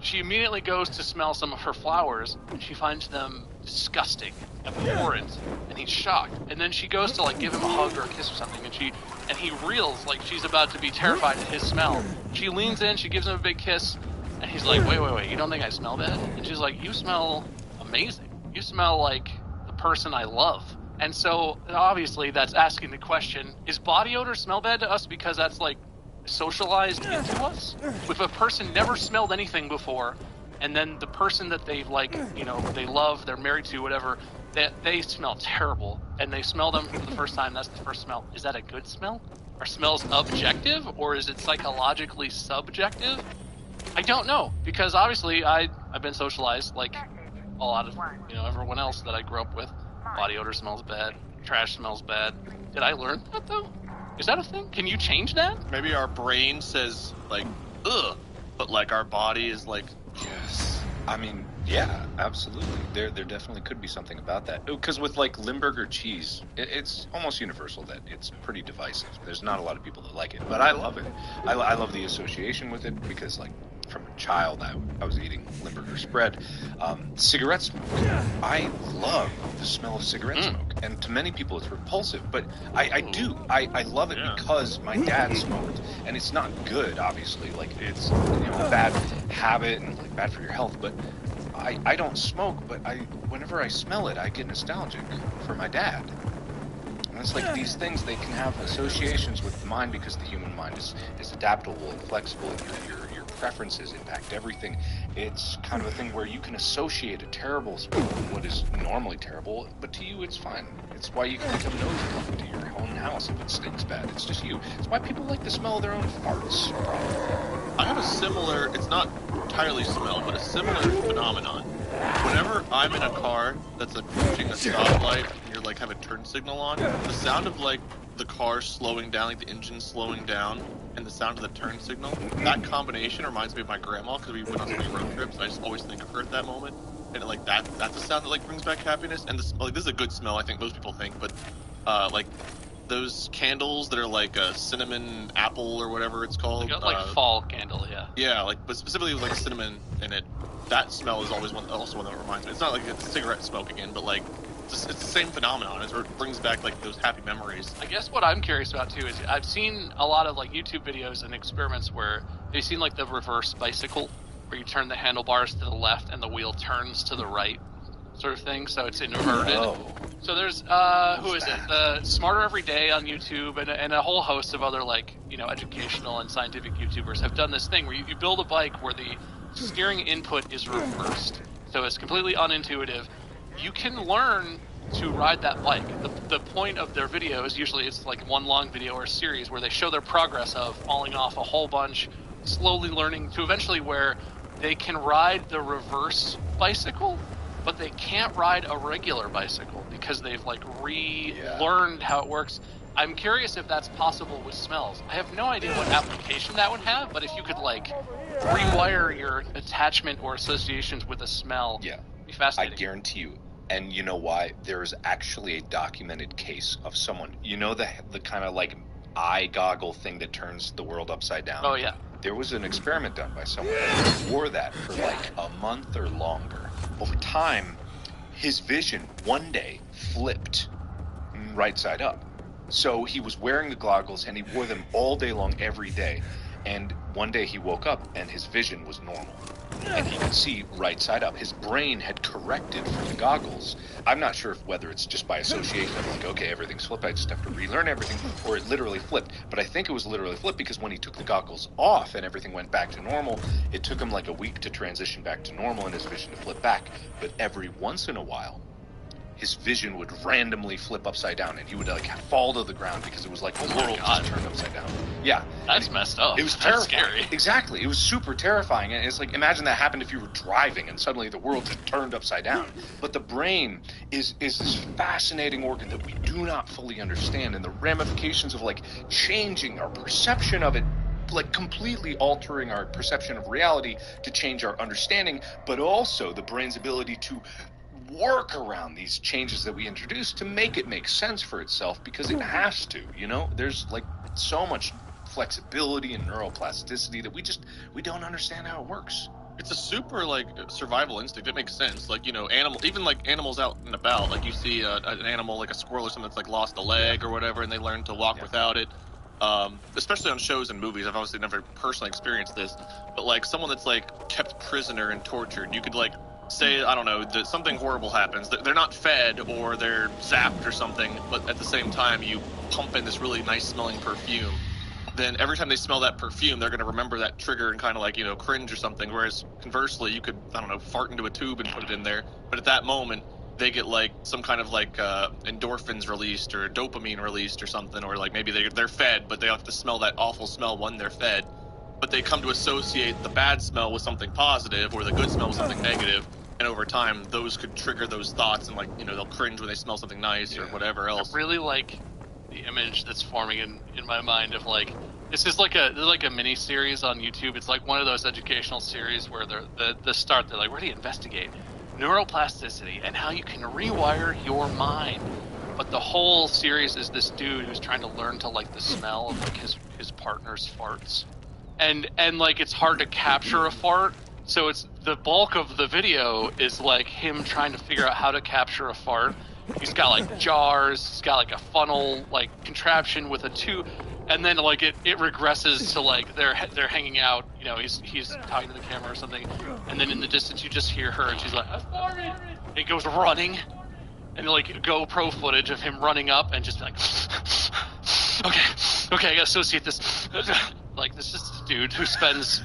She immediately goes to smell some of her flowers, and she finds them disgusting, abhorrent, and he's shocked. And then she goes to, like, give him a hug or a kiss or something, and he reels like she's about to be terrified at his smell. She leans in, she gives him a big kiss, and he's like, wait, you don't think I smell bad? And she's like, you smell amazing. You smell like the person I love. And so, obviously, that's asking the question, is body odor smell bad to us because that's, like, socialized into us? If a person never smelled anything before, and then the person that they like, they love, they're married to, whatever, they smell terrible, and they smell them for the first time, that's the first smell. Is that a good smell? Are smells objective, or is it psychologically subjective? I don't know, because obviously I've been socialized like a lot of everyone else that I grew up with. Body odor smells bad, trash smells bad. Did I learn that though? Is that a thing? Can you change that? Maybe our brain says, like, ugh, but, like, our body is like, yes. I mean, yeah, absolutely. There definitely could be something about that. Because with, like, Limburger cheese, it's almost universal that it's pretty divisive. There's not a lot of people that like it, but I love it. I love the association with it because, like, from a child, I was eating Limburger spread. Cigarette smoke. I love the smell of cigarette smoke, and to many people it's repulsive, but I do. I love it because my dad smoked, and it's not good, obviously. Like, it's a bad habit and, like, bad for your health, but I don't smoke, but whenever I smell it, I get nostalgic for my dad. And it's like these things, they can have associations with the mind because the human mind is adaptable and flexible, and your preferences impact everything. It's kind of a thing where you can associate a terrible smell with what is normally terrible, but to you it's fine. It's why you can become nosy to your own house if it stinks bad. It's just you. It's why people like the smell of their own farts, probably. I have a similar, it's not entirely smell, but a similar phenomenon. Whenever I'm in a car that's approaching a stoplight and you're like have a turn signal on, the sound of like the car slowing down, like the engine slowing down, and the sound of the turn signal, that combination reminds me of my grandma because we went on so many road trips. And I just always think of her at that moment. and like that's a sound that like brings back happiness. And this is a good smell, I think most people think, but like those candles that are like a cinnamon apple or whatever it's called, like fall candle, yeah. Yeah, like but specifically with like cinnamon in it. That smell is always one that reminds me. It's not like it's cigarette smoke again, but like it's the same phenomenon. It brings back like those happy memories. I guess what I'm curious about too is I've seen a lot of like YouTube videos and experiments where they've seen like the reverse bicycle, where you turn the handlebars to the left and the wheel turns to the right, sort of thing. So it's inverted. Oh. So there's who is it? The Smarter Every Day on YouTube and a whole host of other like educational and scientific YouTubers have done this thing where you build a bike where the steering input is reversed, so it's completely unintuitive. You can learn to ride that bike. The point of their videos, usually it's like one long video or a series where they show their progress of falling off a whole bunch, slowly learning to eventually where they can ride the reverse bicycle, but they can't ride a regular bicycle because they've like relearned how it works. I'm curious if that's possible with smells. I have no idea what application that would have, but if you could like rewire your attachment or associations with a smell, it'd be fascinating. I guarantee you. And you know why? There's actually a documented case of someone, the kind of like eye goggle thing that turns the world upside down? Oh, yeah. There was an experiment done by someone that wore that for like a month or longer. Over time, his vision one day flipped right side up. So he was wearing the goggles and he wore them all day long, every day. And one day he woke up and his vision was normal. And he could see right side up. His brain had corrected for the goggles. I'm not sure whether it's just by association of like, okay, everything's flipped, I just have to relearn everything, or it literally flipped. But I think it was literally flipped because when he took the goggles off and everything went back to normal, it took him like a week to transition back to normal and his vision to flip back. But every once in a while, his vision would randomly flip upside down and he would like fall to the ground because it was like the world just turned upside down. Yeah. That's messed up. It was That's terrifying. scary. Exactly. It was super terrifying. And it's like, imagine that happened if you were driving and suddenly the world just turned upside down. But the brain is this fascinating organ that we do not fully understand, and the ramifications of like changing our perception of it, like completely altering our perception of reality to change our understanding, but also the brain's ability to work around these changes that we introduce to make it make sense for itself, because it has to, there's like so much flexibility and neuroplasticity that we don't understand how it works. It's a super like survival instinct. It makes sense. Like, even like animals out and about, like you see an animal like a squirrel or something that's like lost a leg or whatever, and they learn to walk without it. Especially on shows and movies. I've obviously never personally experienced this, but like someone that's like kept prisoner and tortured, you could like say, I don't know, that something horrible happens. They're not fed or they're zapped or something, but at the same time you pump in this really nice smelling perfume. Then every time they smell that perfume, they're going to remember that trigger and kind of like, cringe or something. Whereas conversely, you could, I don't know, fart into a tube and put it in there. But at that moment, they get like some kind of like endorphins released or dopamine released or something. Or like maybe they're fed, but they have to smell that awful smell when they're fed. But they come to associate the bad smell with something positive or the good smell with something negative. And over time, those could trigger those thoughts, and like, they'll cringe when they smell something nice or whatever else. I really like the image that's forming in my mind of like, this is like a mini series on YouTube. It's like one of those educational series where they're like, we're to investigate neuroplasticity and how you can rewire your mind. But the whole series is this dude who's trying to learn to like the smell of like his partner's farts. And like it's hard to capture a fart. So it's the bulk of the video is like him trying to figure out how to capture a fart. He's got like jars, he's got like a funnel like contraption with a tube, and then like it regresses to like they're hanging out, he's talking to the camera or something, and then in the distance you just hear her and she's like, I farted. And he goes running, and like GoPro footage of him running up and just like, okay, I gotta associate this. Like, this is a dude who spends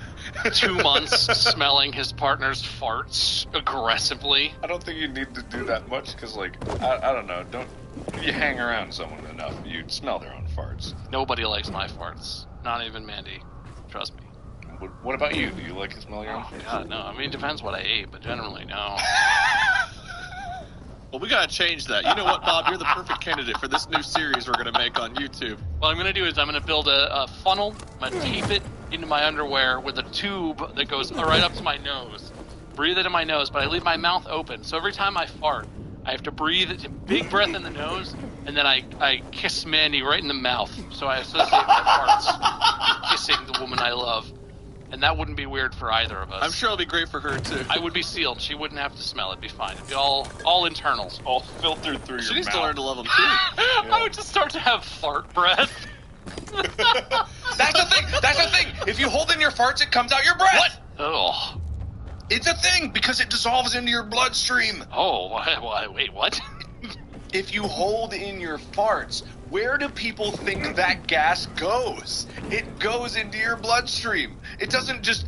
2 months smelling his partner's farts aggressively. I don't think you need to do that much, because, like, I don't know, if you hang around someone enough, you'd smell their own farts. Nobody likes my farts. Not even Mandy. Trust me. What about you? Do you like to smell your own farts? God, no. I mean, it depends what I ate, but generally, no. Well, we gotta change that. You know what, Bob? You're the perfect candidate for this new series we're gonna make on YouTube. What I'm gonna do is I'm gonna build a funnel. I'm gonna tape it into my underwear with a tube that goes right up to my nose. breathe it in my nose, but I leave my mouth open. So every time I fart, I have to breathe a big breath in the nose, and then I kiss Mandy right in the mouth. So I associate my farts with kissing the woman I love. And that wouldn't be weird for either of us. I'm sure it'll be great for her, too. I would be sealed. She wouldn't have to smell it. It'd be fine. It'd be all internals. All filtered through your mouth. She needs to learn to love them, too. I would just start to have fart breath. That's the thing. That's the thing. If you hold in your farts, it comes out your breath. What? Oh. It's a thing because it dissolves into your bloodstream. Oh, wait, what? If you hold in your farts, where do people think that gas goes? It goes into your bloodstream. It doesn't just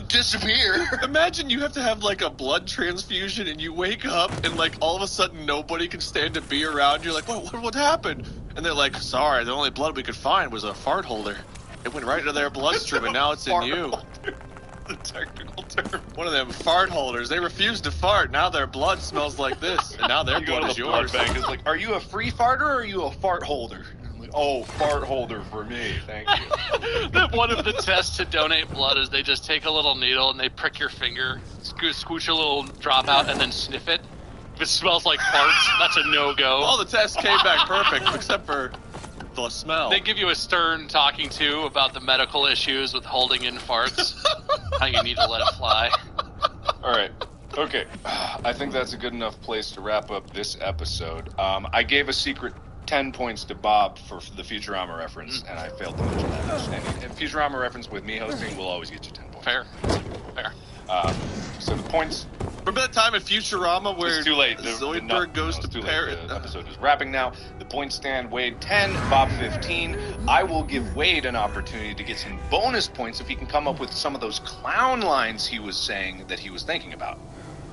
disappear. Imagine you have to have like a blood transfusion and you wake up and like all of a sudden nobody can stand to be around. You're like, what happened? And they're like, sorry, the only blood we could find was a fart holder. It went right into their bloodstream and now it's in you. The technical term. One of them fart holders. They refused to fart. Now their blood smells like this, and now their blood is yours. Blood bank. It's like, are you a free farter or are you a fart holder? Like, oh, fart holder for me. Thank you. One of the tests to donate blood is they just take a little needle and they prick your finger, squish a little drop out, and then sniff it. If it smells like farts, that's a no-go. All the tests came back perfect, except for the smell. They give you a stern talking to about the medical issues with holding in farts. How you need to let it fly. All right. Okay. I think that's a good enough place to wrap up this episode. I gave a secret 10 points to Bob for the Futurama reference, and I failed to mention that. And Futurama reference with me hosting will always get you 10 points. Fair. So the points... Remember that time in Futurama where it's too late. Zoidberg goes to Paris? The episode is wrapping now. The points stand: Wade 10, Bob 15. I will give Wade an opportunity to get some bonus points if he can come up with some of those clown lines he was saying that he was thinking about.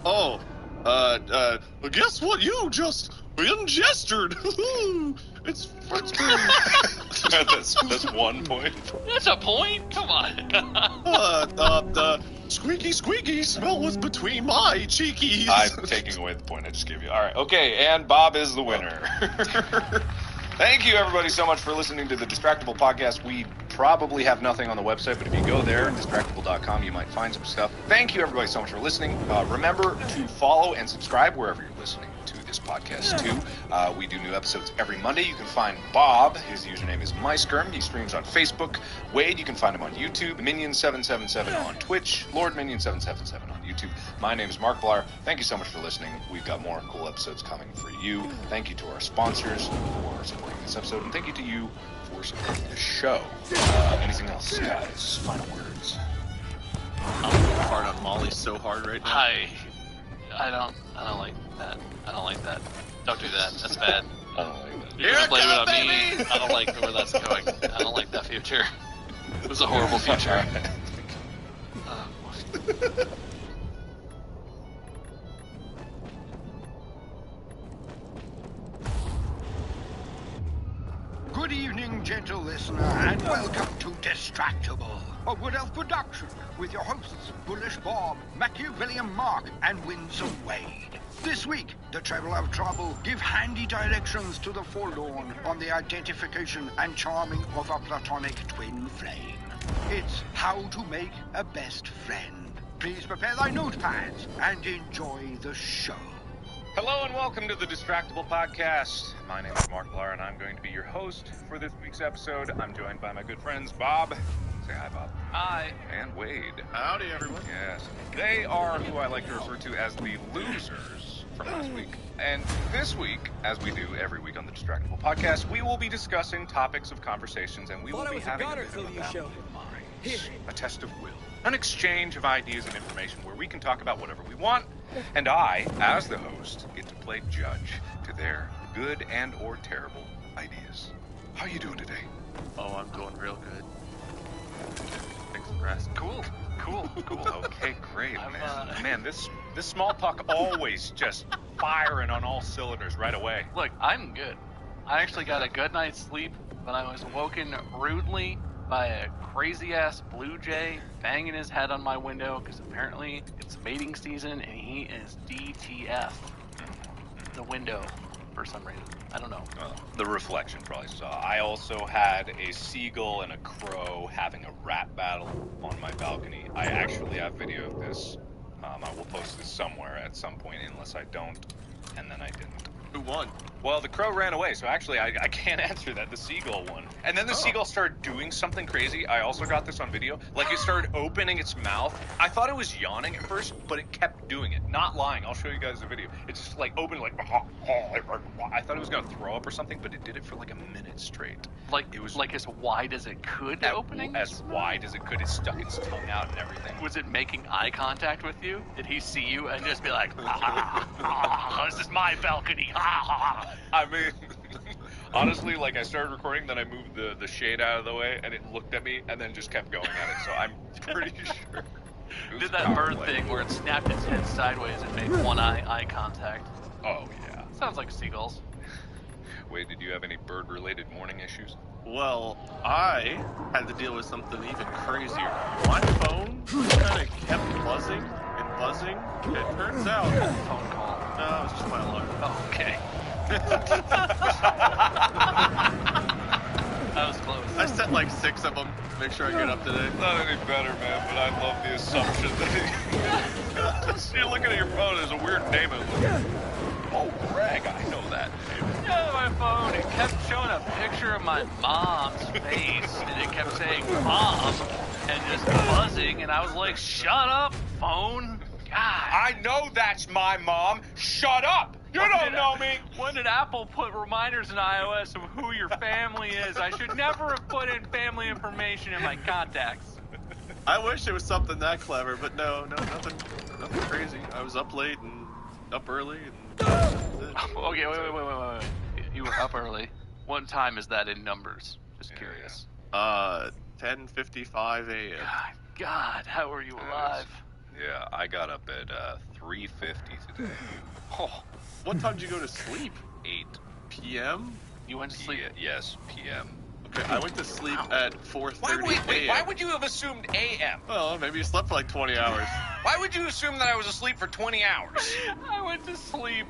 Oh, guess what you just ingestured? It's that's 1 point. That's a point? Come on. The squeaky smell was between my cheekies. I'm taking away the point I just gave you. All right, okay, and Bob is the winner. Thank you, everybody, so much for listening to the Distractible podcast. We probably have nothing on the website, but if you go there, distractible.com, you might find some stuff. Thank you, everybody, so much for listening. Remember to follow and subscribe wherever you're listening to this podcast, too. We do new episodes every Monday. You can find Bob. His username is MySkerm. He streams on Facebook. Wade, you can find him on YouTube. Minion777 on Twitch. Lord Minion777 on YouTube. My name is Mark Blair. Thank you so much for listening. We've got more cool episodes coming for you. Thank you to our sponsors for supporting this episode, and thank you to you for supporting the show. Anything else, guys? Final words. I'm going hard on Molly so hard right now. I don't like that. I don't like that. Don't do that. That's bad. I don't like that. You're gonna blame it on me. I don't like where that's going. I don't like that future. It was a horrible future. Good evening, gentle listener, and welcome to Distractible, a Wood Elf production with your hosts, Bullish Bob, Machiavellian Mark, and Winsome Wade. This week, the Travel of Trouble give handy directions to the forlorn on the identification and charming of a platonic twin flame. It's how to make a best friend. Please prepare thy notepads and enjoy the show. Hello and welcome to the Distractible podcast. My name is Mark Blair and I'm going to be your host for this week's episode. I'm joined by my good friends Bob. Say hi, Bob. Hi. And Wade. Howdy, everyone. Yes. They are who I like to refer to as the losers from last week. And this week, as we do every week on the Distractible podcast, we will be discussing topics of conversations and we will be having a bit of a battle of minds, a test of will, an exchange of ideas and information where we can talk about whatever we want, and I, as the host, get to play judge to their good and or terrible ideas. How you doing today? Oh, I'm doing real good. Thanks for asking. Cool. Okay, great, man. Man, this small talk always just firing on all cylinders right away. Look, I'm good. I actually got a good night's sleep, but I was woken rudely by a crazy-ass blue jay banging his head on my window because apparently it's mating season and he is DTF the window for some reason. I don't know. The reflection probably saw. I also had a seagull and a crow having a rat battle on my balcony. I actually have video of this. I will post this somewhere at some point, unless I don't, and then I didn't. Who won? Well, the crow ran away, so actually I can't answer that. The seagull won. And then the seagull started doing something crazy. I also got this on video. Like, it started opening its mouth. I thought it was yawning at first, but it kept doing it. Not lying. I'll show you guys the video. It just, like, opened, like, I thought it was going to throw up or something, but it did it for, like, a minute straight. Like, it was like as wide as it could opening? As wide as it could. It stuck its tongue out and everything. Was it making eye contact with you? Did he see you and just be like, this is my balcony. I mean, honestly, like, I started recording, then I moved the shade out of the way, and it looked at me, and then just kept going at it, so I'm pretty sure. Did that bird thing where it snapped its head sideways and made one eye contact. Oh, yeah. Sounds like seagulls. Wait, did you have any bird-related morning issues? Well, I had to deal with something even crazier. My phone kind of kept buzzing and buzzing. It turns out... Phone call. No, it was just my alarm. Oh, okay. That was close. I set like 6 of them to make sure I get up to date. Not any better, man, but I love the assumption that you're looking at your phone, there's a weird name in it. Oh, Greg, I know that name. Yeah, my phone, it kept showing a picture of my mom's face, and it kept saying mom, and just buzzing, and I was like, shut up, phone. God. I know that's my mom. Shut up! You don't know me! When did Apple put reminders in iOS of who your family is? I should never have put in family information in my contacts. I wish it was something that clever, but no, nothing crazy. I was up late and up early. And okay, wait. You were up early. What time is that in numbers? Just curious. 10:55 a.m. God, how are you alive? Yeah, I got up at 3:50 today. Oh, what time did you go to sleep? 8 p.m. You went to sleep? Yes, p.m. Okay, I went to sleep at 4:30 Wait, why would you have assumed a.m.? Well, maybe you slept for like 20 hours. Why would you assume that I was asleep for 20 hours? I went to sleep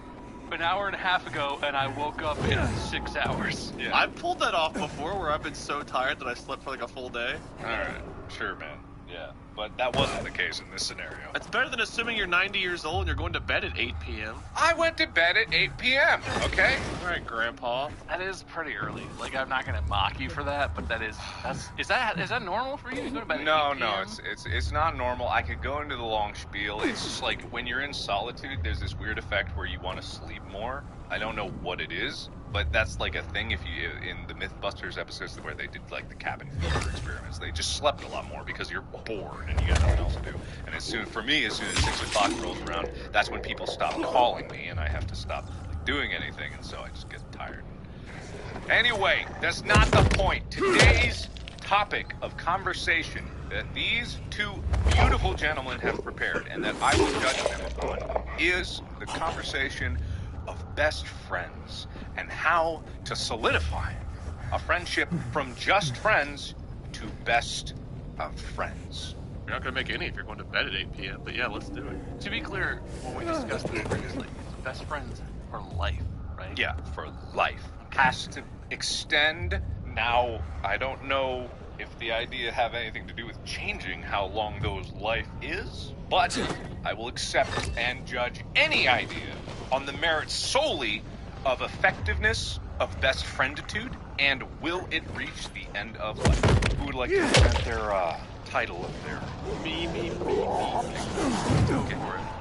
an hour and a half ago, and I woke up in 6 hours. Yeah. I've pulled that off before, where I've been so tired that I slept for like a full day. All right, sure, man. Yeah, but that wasn't the case in this scenario. It's better than assuming you're 90 years old and you're going to bed at 8 p.m. I went to bed at 8 p.m., okay? All right, Grandpa. That is pretty early. Like, I'm not going to mock you for that, but is that normal for you to go to bed at 8 p.m.? No, it's not normal. I could go into the long spiel. It's just like when you're in solitude, there's this weird effect where you want to sleep more. I don't know what it is, but that's like a thing. If you in the Mythbusters episodes where they did like the cabin fever experiments, they just slept a lot more because you're bored and you got nothing else to do. And as soon as 6 o'clock rolls around, that's when people stop calling me and I have to stop doing anything, and so I just get tired. Anyway, that's not the point. Today's topic of conversation that these two beautiful gentlemen have prepared and that I will judge them upon is the conversation of best friends and how to solidify a friendship from just friends to best of friends. You're not going to make any if you're going to bed at 8 p.m., but yeah, let's do it. To be clear, what we discussed previously, best friends for life, right? Yeah, for life. Has to extend. Now, I don't know if the idea have anything to do with changing how long those life is, but I will accept and judge any idea on the merits solely of effectiveness of best frienditude and will it reach the end of life. Who would like to present their title of their... Me. Okay,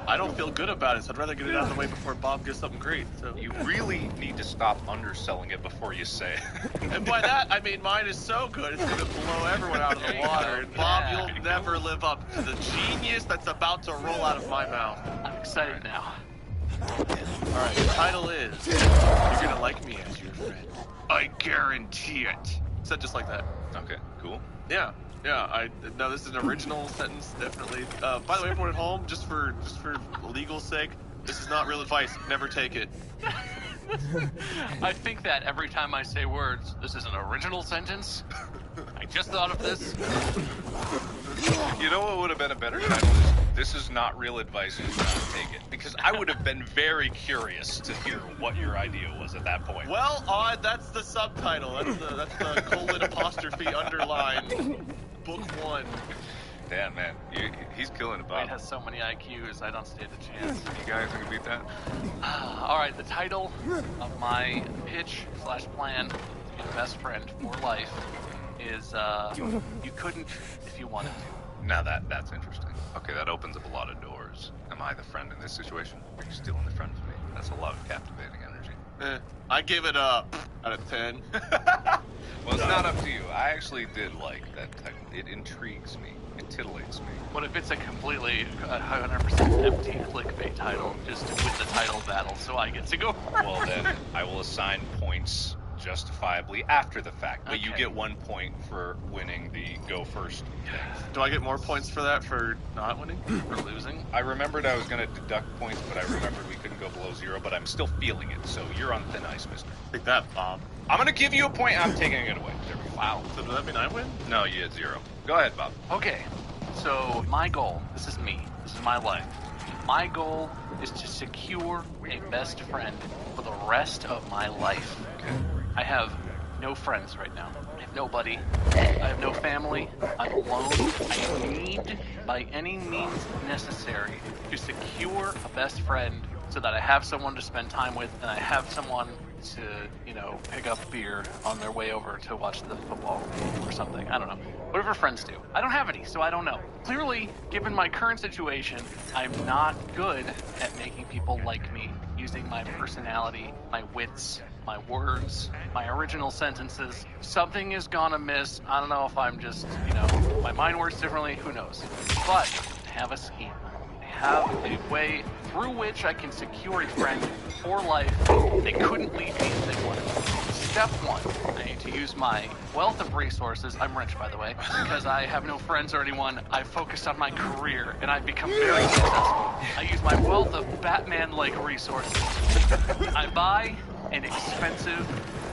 I don't feel good about it, so I'd rather get it out of the way before Bob gets something great. So you really need to stop underselling it before you say it. And by that, I mean mine is so good, it's going to blow everyone out of the water. And Bob, you'll never live up to the genius that's about to roll out of my mouth. I'm excited now. Alright, the title is, You're Gonna Like Me As Your Friend. I guarantee it. Said just like that. Okay, cool. Yeah, no, this is an original sentence, definitely. By the way, everyone at home, just for legal sake, this is not real advice. Never take it. I think that every time I say words, this is an original sentence. I just thought of this. You know what would have been a better title is, This is not real advice, do not take it. Because I would have been very curious to hear what your idea was at that point. Well, that's the subtitle. That's the colon apostrophe underline book 1. Damn, man. He's killing it, Wade Bob. has so many IQs, I don't stand a chance. You guys can beat that? Alright, the title of my pitch/plan to be the best friend for life is, You Couldn't If You Wanted To. Now that's interesting. Okay, that opens up a lot of doors. Am I the friend in this situation? Or are you stealing the friend from me? That's a lot of captivating energy. I give it a out of 10. Well, it's not up to you. I actually did like that title. It intrigues me. It titillates me. What if it's a completely 100% empty clickbait title, just to win the title battle, so I get to go first? Well, then I will assign points justifiably after the fact, but you Okay. get 1 point for winning the go first thing. Do I get more points for that for not winning? For losing? I remembered I was going to deduct points, but I remembered we couldn't go below 0, but I'm still feeling it, so you're on thin ice, mister. Take that, Bob. I'm going to give you a point, I'm taking it away. There we go. Wow. So does that mean I win? No, you had 0. Go ahead, Bob. Okay, so my goal, this is me, this is my life. My goal is to secure a best friend for the rest of my life. Okay. I have no friends right now. I have nobody. I have no family. I'm alone. I need, by any means necessary, to secure a best friend so that I have someone to spend time with and I have someone to, pick up beer on their way over to watch the football or something. I don't know. Whatever friends do. I don't have any, so I don't know. Clearly, given my current situation, I'm not good at making people like me, using my personality, my wits, my words, my original sentences. Something is gonna miss. I don't know if I'm just, my mind works differently. Who knows? But I have a scheme. I have a way through which I can secure a friend for life. They couldn't leave me if they wanted. Step 1, I need to use my wealth of resources. I'm rich, by the way, because I have no friends or anyone. I've focused on my career, and I've become very successful. I use my wealth of Batman-like resources. I buy an expensive,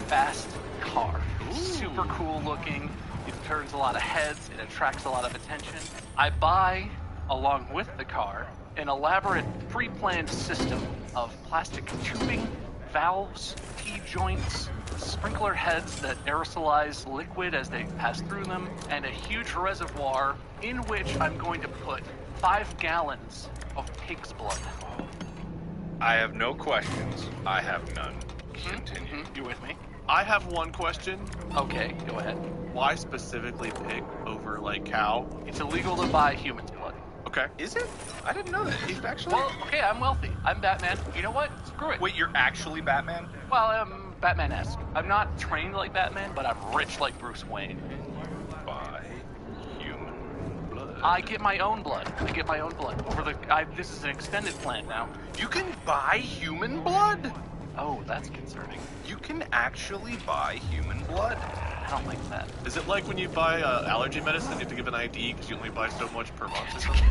fast car. Super cool looking. It turns a lot of heads. It attracts a lot of attention. I buy, along with the car, an elaborate pre-planned system of plastic tubing, valves, T-joints, sprinkler heads that aerosolize liquid as they pass through them, and a huge reservoir in which I'm going to put 5 gallons of pig's blood. I have no questions. I have none. Continue. You with me? I have one question. Okay, go ahead. Why specifically pig over, cow? It's illegal to buy human's blood. Okay. Is it? I didn't know that. He's actually... Well, okay, I'm wealthy. I'm Batman. You know what? Screw it. Wait, you're actually Batman? Well, I'm Batman-esque. I'm not trained like Batman, but I'm rich like Bruce Wayne. By human blood. I get my own blood. This is an extended plan now. You can buy human blood? Oh, that's concerning. You can actually buy human blood? I don't like that. Is it like when you buy allergy medicine, you have to give an ID because you only buy so much per month or something?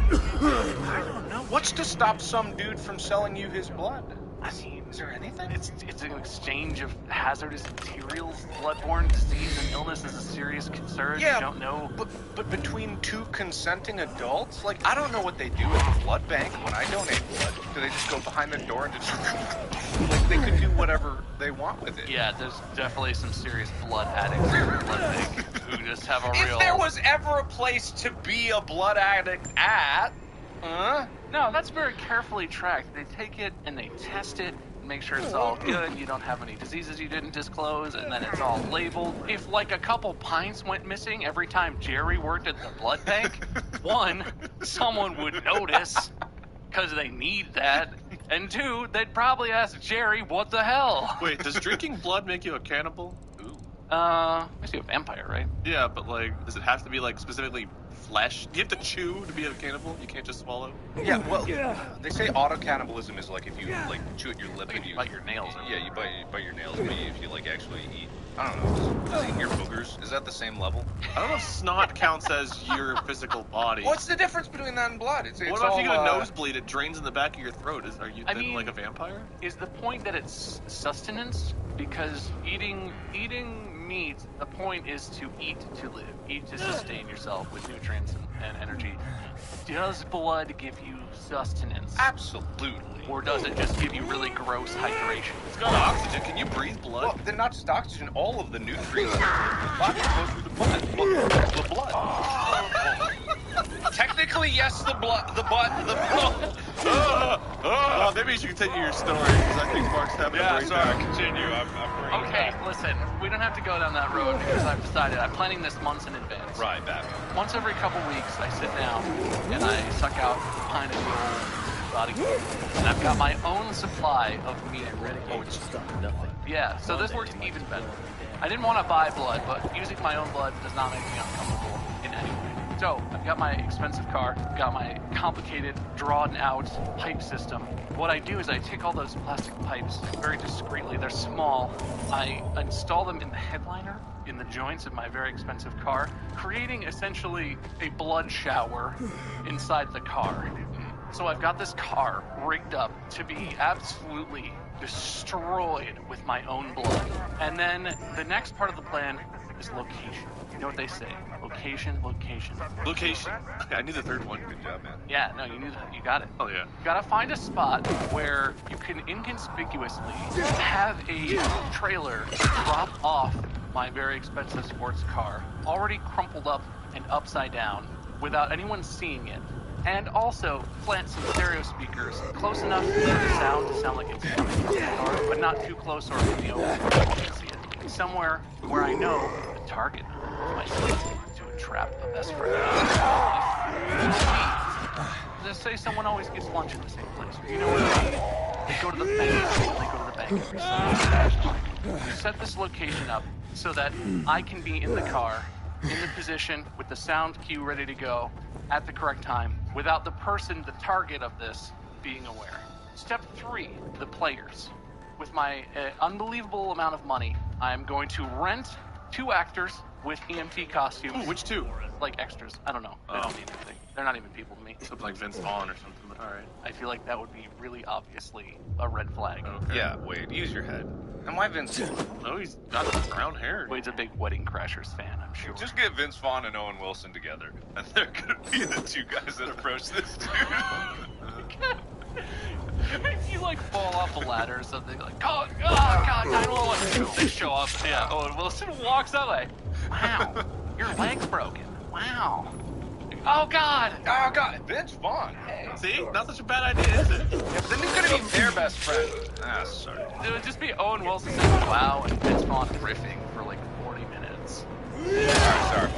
I don't know. What's to stop some dude from selling you his blood? I mean, is there anything? It's an exchange of hazardous materials. Bloodborne disease and illness is a serious concern. Yeah, you don't know. But between 2 consenting adults? I don't know what they do at the blood bank when I donate blood. Do they just go behind the door and just... they could do whatever they want with it. Yeah, there's definitely some serious blood addicts in the blood bank who just have a real... If there was ever a place to be a blood addict at... No, that's very carefully tracked. They take it and they test it, make sure it's all good, you don't have any diseases you didn't disclose, and then it's all labeled. If a couple pints went missing every time Jerry worked at the blood bank, 1, someone would notice, because they need that, and 2, they'd probably ask Jerry, what the hell? Wait, does drinking blood make you a cannibal? Makes you a vampire, right? Yeah, but does it have to be specifically flesh? Do you have to chew to be a cannibal? You can't just swallow? Yeah, well, they say auto-cannibalism is if you, chew at your lip and you... bite your nails. Yeah, you bite your nails, but if you, actually eat... I don't know, does eating your boogers, is that the same level? I don't know if snot counts as your physical body. What's the difference between that and blood? It's what about if you get a nosebleed, it drains in the back of your throat? Are you then like a vampire? Is the point that it's sustenance? Because eating meat, the point is to eat to live. Eat to sustain yourself with nutrients and energy. Does blood give you sustenance? Absolutely. Or does it just give you really gross hydration? It's got oxygen. Can you breathe blood? Well, they're not just oxygen. All of the nutrients in the body go through the blood. really yes the butt, the Oh, maybe you should continue your story, because I think Mark's having a breakdown. sorry, continue. I'm bringing Okay, it back. listen, we don't have to go down that road because I've decided I'm planning this months in advance. Right, Batman. Once every couple weeks, I sit down and I suck out a pint of the old body glue. And I've got my own supply of meat ready. Oh, it's just nothing. Yeah, so this works even better. I didn't want to buy blood, but using my own blood does not make me uncomfortable in any way. So, I've got my expensive car, got my complicated, drawn-out pipe system. What I do is I take all those plastic pipes very discreetly, they're small, I install them in the headliner, in the joints of my very expensive car, creating essentially a blood shower inside the car. So I've got this car rigged up to be absolutely destroyed with my own blood. And then the next part of the plan is location. You know what they say? Location, location. Location. I knew the third one. Good job, man. Yeah, no, you knew that. You got it. Oh, yeah. You gotta find a spot where you can inconspicuously have a trailer drop off my very expensive sports car, already crumpled up and upside down, without anyone seeing it. And also plant some stereo speakers close enough for the sound to sound like it's coming from the car, but not too close or in the open where you can see it. Somewhere where I know the target might be to entrap a best friend. Just say someone always gets lunch in the same place. You know what I mean? They go to the bank. They go to the bank every Sunday. You set this location up so that I can be in the car, in the position with the sound cue ready to go at the correct time, without the person, the target of this, being aware. Step 3, the players. With my unbelievable amount of money, I'm going to rent 2 actors with EMT costumes. Ooh, which 2? Like extras. I don't know. They don't mean anything. They're not even people to me. Something like Vince Vaughn or something, but alright. I feel like that would be really obviously a red flag. Okay. Yeah, Wade, use your head. And why Vince Vaughn? No, he's got brown hair. Wade's a big Wedding Crashers fan, I'm sure. Just get Vince Vaughn and Owen Wilson together, and they're gonna be the 2 guys that approach this dude. If you like fall off a ladder or something, like, God, 911, they show up. Yeah, Owen Wilson walks away. Wow, your leg's broken. Wow. Oh God! Oh God, Vince Vaughn. Hey. See? Not such a bad idea, is it? Yeah, but then he's gonna be their best friend. Ah, sorry. It would just be Owen Wilson saying wow and Vince Vaughn riffing for like 40 minutes. Sorry.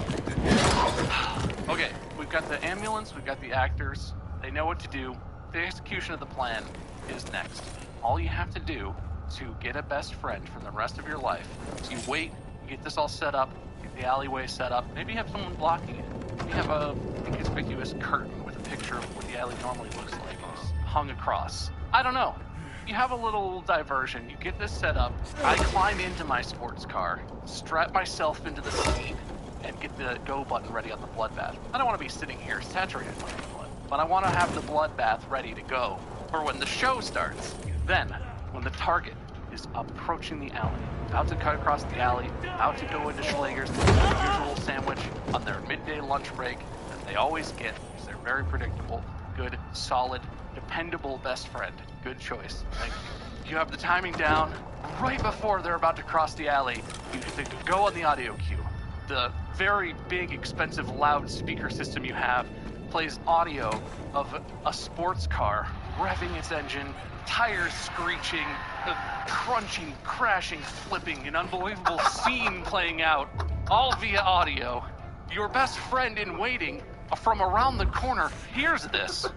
Okay, we've got the ambulance, we've got the actors. They know what to do. The execution of the plan is next. All you have to do to get a best friend for the rest of your life is you wait, you get this all set up, get the alleyway set up, maybe you have someone blocking it. Maybe you have a inconspicuous curtain with a picture of what the alley normally looks like hung across. I don't know. You have a little diversion. You get this set up. I climb into my sports car, strap myself into the seat, and get the go button ready on the bloodbath. I don't want to be sitting here saturated with blood, but I want to have the bloodbath ready to go for when the show starts. Then, when the target is approaching the alley, about to cut across the alley, about to go into Schlager's usual sandwich on their midday lunch break that they always get because they're very predictable, good, solid, dependable best friend. Good choice. Thank you. You have the timing down. Right before they're about to cross the alley, you go on the audio cue. The very big, expensive, loud speaker system you have plays audio of a sports car revving its engine, tires screeching, crunching, crashing, flipping, an unbelievable scene playing out, all via audio. Your best friend in waiting from around the corner hears this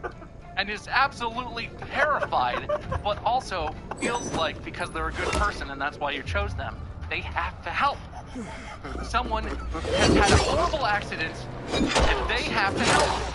and is absolutely terrified, but also feels like, because they're a good person and that's why you chose them, they have to help. Someone has had a horrible accident and they have to help.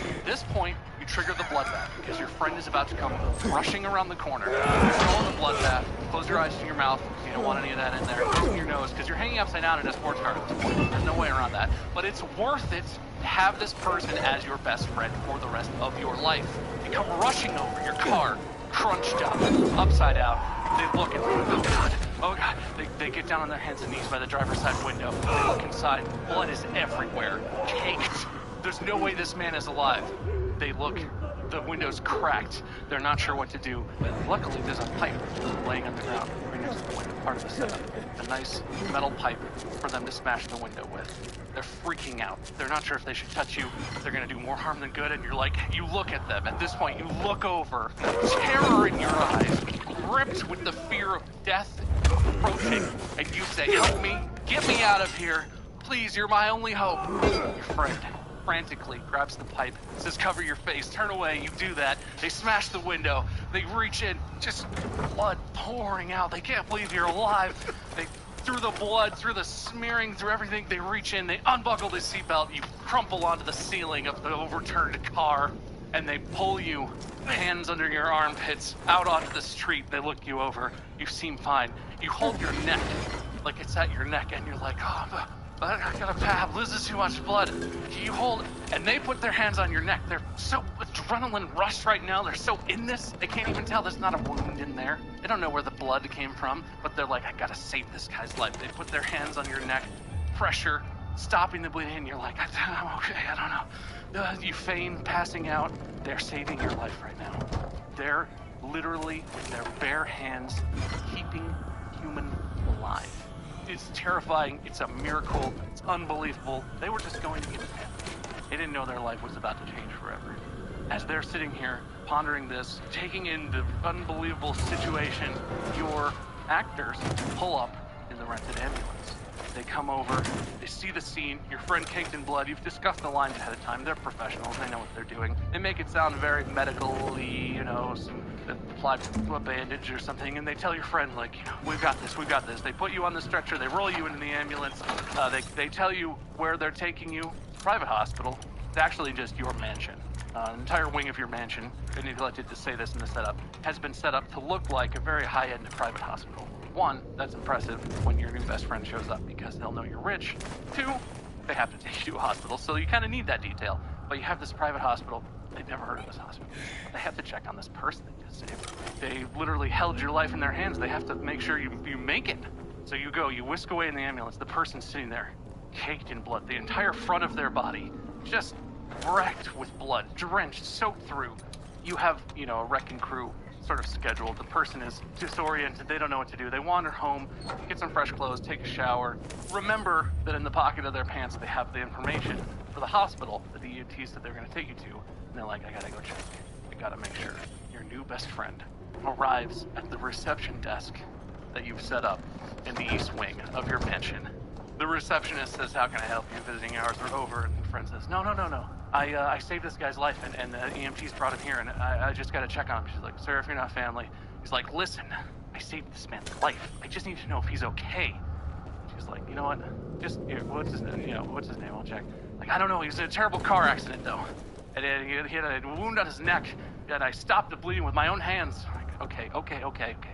At this point, you trigger the bloodbath because your friend is about to come rushing around the corner. Go in the bloodbath, close your eyes to your mouth because you don't want any of that in there. Open your nose because you're hanging upside down in a sports car at this point. There's no way around that. But it's worth it to have this person as your best friend for the rest of your life. They come rushing over your car, crunched up, upside out. They look and oh God. They get down on their hands and knees by the driver's side window. They look inside. Blood is everywhere. Caked. There's no way this man is alive. They look, the window's cracked. They're not sure what to do. Luckily, there's a pipe laying on the ground. stopping next to the window, part of the setup. A nice metal pipe for them to smash the window with. They're freaking out. They're not sure if they should touch you. They're gonna do more harm than good, and you're like, you look at them. At this point, you look over, terror in your eyes, gripped with the fear of death approaching, and you say, help me, get me out of here. Please, you're my only hope. Your friend frantically grabs the pipe, says, cover your face, turn away. You do that. They smash the window. They reach in, just blood pouring out. They can't believe you're alive. They, through the blood, through the smearing, through everything, they reach in, they unbuckle the seatbelt. You crumple onto the ceiling of the overturned car, and they pull you, hands under your armpits, out onto the street. They look you over. You seem fine. You hold your neck like it's at your neck, and you're like, oh, I got a pab. This is too much blood. You hold, and they put their hands on your neck. They're so adrenaline rushed right now. They're so in this. They can't even tell there's not a wound in there. They don't know where the blood came from, but they're like, I gotta save this guy's life. They put their hands on your neck, pressure, stopping the bleeding. You're like, I'm okay. I don't know. You feign passing out. They're saving your life right now. They're literally, with their bare hands, keeping human alive. It's terrifying. It's a miracle. It's unbelievable. They were just going to get a family. They didn't know their life was about to change forever. As they're sitting here pondering this, taking in the unbelievable situation, your actors pull up in the rented ambulance. They come over, they see the scene, your friend caked in blood. You've discussed the lines ahead of time. They're professionals. They know what they're doing. They make it sound very medical-y, you know, apply a bandage or something, and they tell your friend, like, you know, we've got this, we've got this. They put you on the stretcher, they roll you into the ambulance, they tell you where they're taking you. It's a private hospital. It's actually just your mansion. An entire wing of your mansion, I neglected to say this in the setup, has been set up to look like a very high-end private hospital. One, that's impressive when your new best friend shows up because they'll know you're rich. Two, they have to take you to a hospital, so you kind of need that detail. But you have this private hospital. They've never heard of this hospital. They have to check on this person they just saved. They literally held your life in their hands. They have to make sure you make it. So you go, you whisk away in the ambulance. The person's sitting there, caked in blood. The entire front of their body, just wrecked with blood, drenched, soaked through. You have, you know, a wrecking crew sort of scheduled. The person is disoriented. They don't know what to do. They wander home, get some fresh clothes, take a shower. Remember that in the pocket of their pants, they have the information for the hospital that the EMTs said they're going to take you to. And they're like, I gotta go check. I gotta make sure your new best friend arrives at the reception desk that you've set up in the east wing of your mansion. The receptionist says, how can I help you? Visiting hours are over. And the friend says, no. I saved this guy's life, and the EMTs brought him here, and I just got to check on him. She's like, sir, if you're not family. He's like, listen, I saved this man's life. I just need to know if he's okay. She's like, you know what? Just, here, what's his name? I'll check. Like, I don't know. He was in a terrible car accident, though. And he had a wound on his neck, and I stopped the bleeding with my own hands. Like, okay.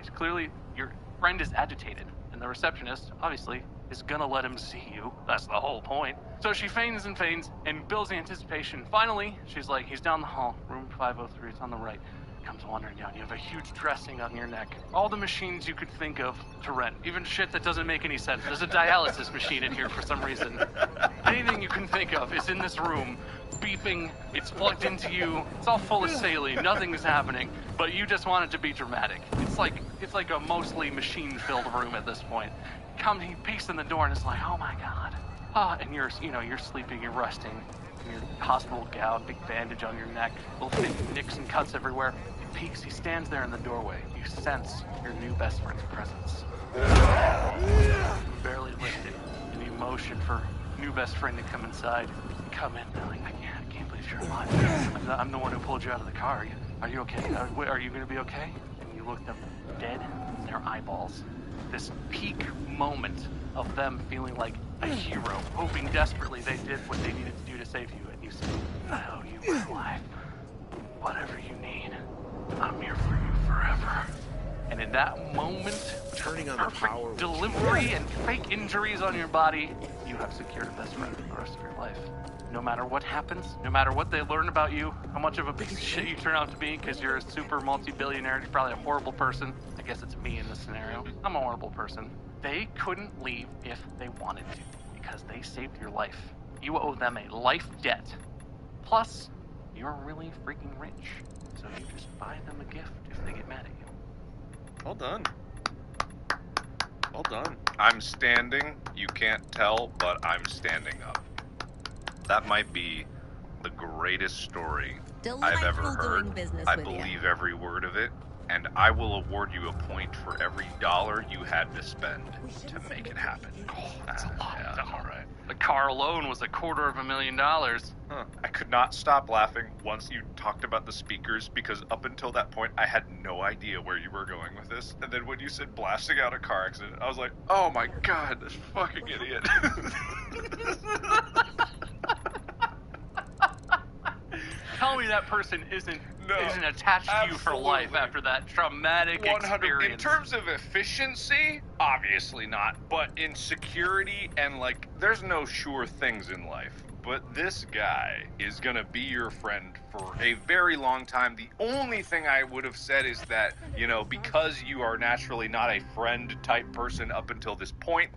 So clearly, your friend is agitated, and the receptionist, obviously, is gonna let him see you. That's the whole point. So she feigns and builds anticipation. Finally, she's like, he's down the hall, room 503, it's on the right. Comes wandering down. You have a huge dressing on your neck. All the machines you could think of to rent. Even shit that doesn't make any sense. There's a dialysis machine in here for some reason. Anything you can think of is in this room. Beeping, it's plugged into you. It's all full of saline. Nothing is happening. But you just want it to be dramatic. It's like a mostly machine-filled room at this point. He peeks in the door and is like, oh my god. And you're sleeping, you're resting. In your hospital gown, big bandage on your neck, little nicks and cuts everywhere. He peeks, he stands there in the doorway. You sense your new best friend's presence. Barely lifted, and you motion for new best friend to come inside. You come in, they're like, I can't believe you're alive. I'm the one who pulled you out of the car. Are you okay? Are you gonna be okay? And you look them dead in their eyeballs. This peak moment of them feeling like a hero, hoping desperately they did what they needed to do to save you, and you say, I owe you my life. Whatever you need, I'm here for you forever. And in that moment, turning on the power, delivery and fake injuries on your body, you have secured a best friend for the rest of your life. No matter what happens, no matter what they learn about you, how much of a piece of shit you turn out to be because you're a super multi-billionaire, you're probably a horrible person. I guess it's me in this scenario. I'm a horrible person. They couldn't leave if they wanted to because they saved your life. You owe them a life debt. Plus, you're really freaking rich. So you just buy them a gift if they get mad at you. Well done. Well done. I'm standing. You can't tell, but I'm standing up. That might be the greatest story I've ever heard. I believe every word of it, and I will award you a point for every dollar you had to spend to make it happen. Oh, that's a lot. Yeah. All right. The car alone was $250,000. Huh. I could not stop laughing once you talked about the speakers, because up until that point, I had no idea where you were going with this. And then when you said blasting out a car accident, I was like, oh my god, this fucking idiot. Tell me that person isn't attached to you for life after that traumatic experience. In terms of efficiency, obviously not. But in security and, like, there's no sure things in life. But this guy is gonna be your friend for a very long time. The only thing I would have said is that, you know, because you are naturally not a friend type person up until this point,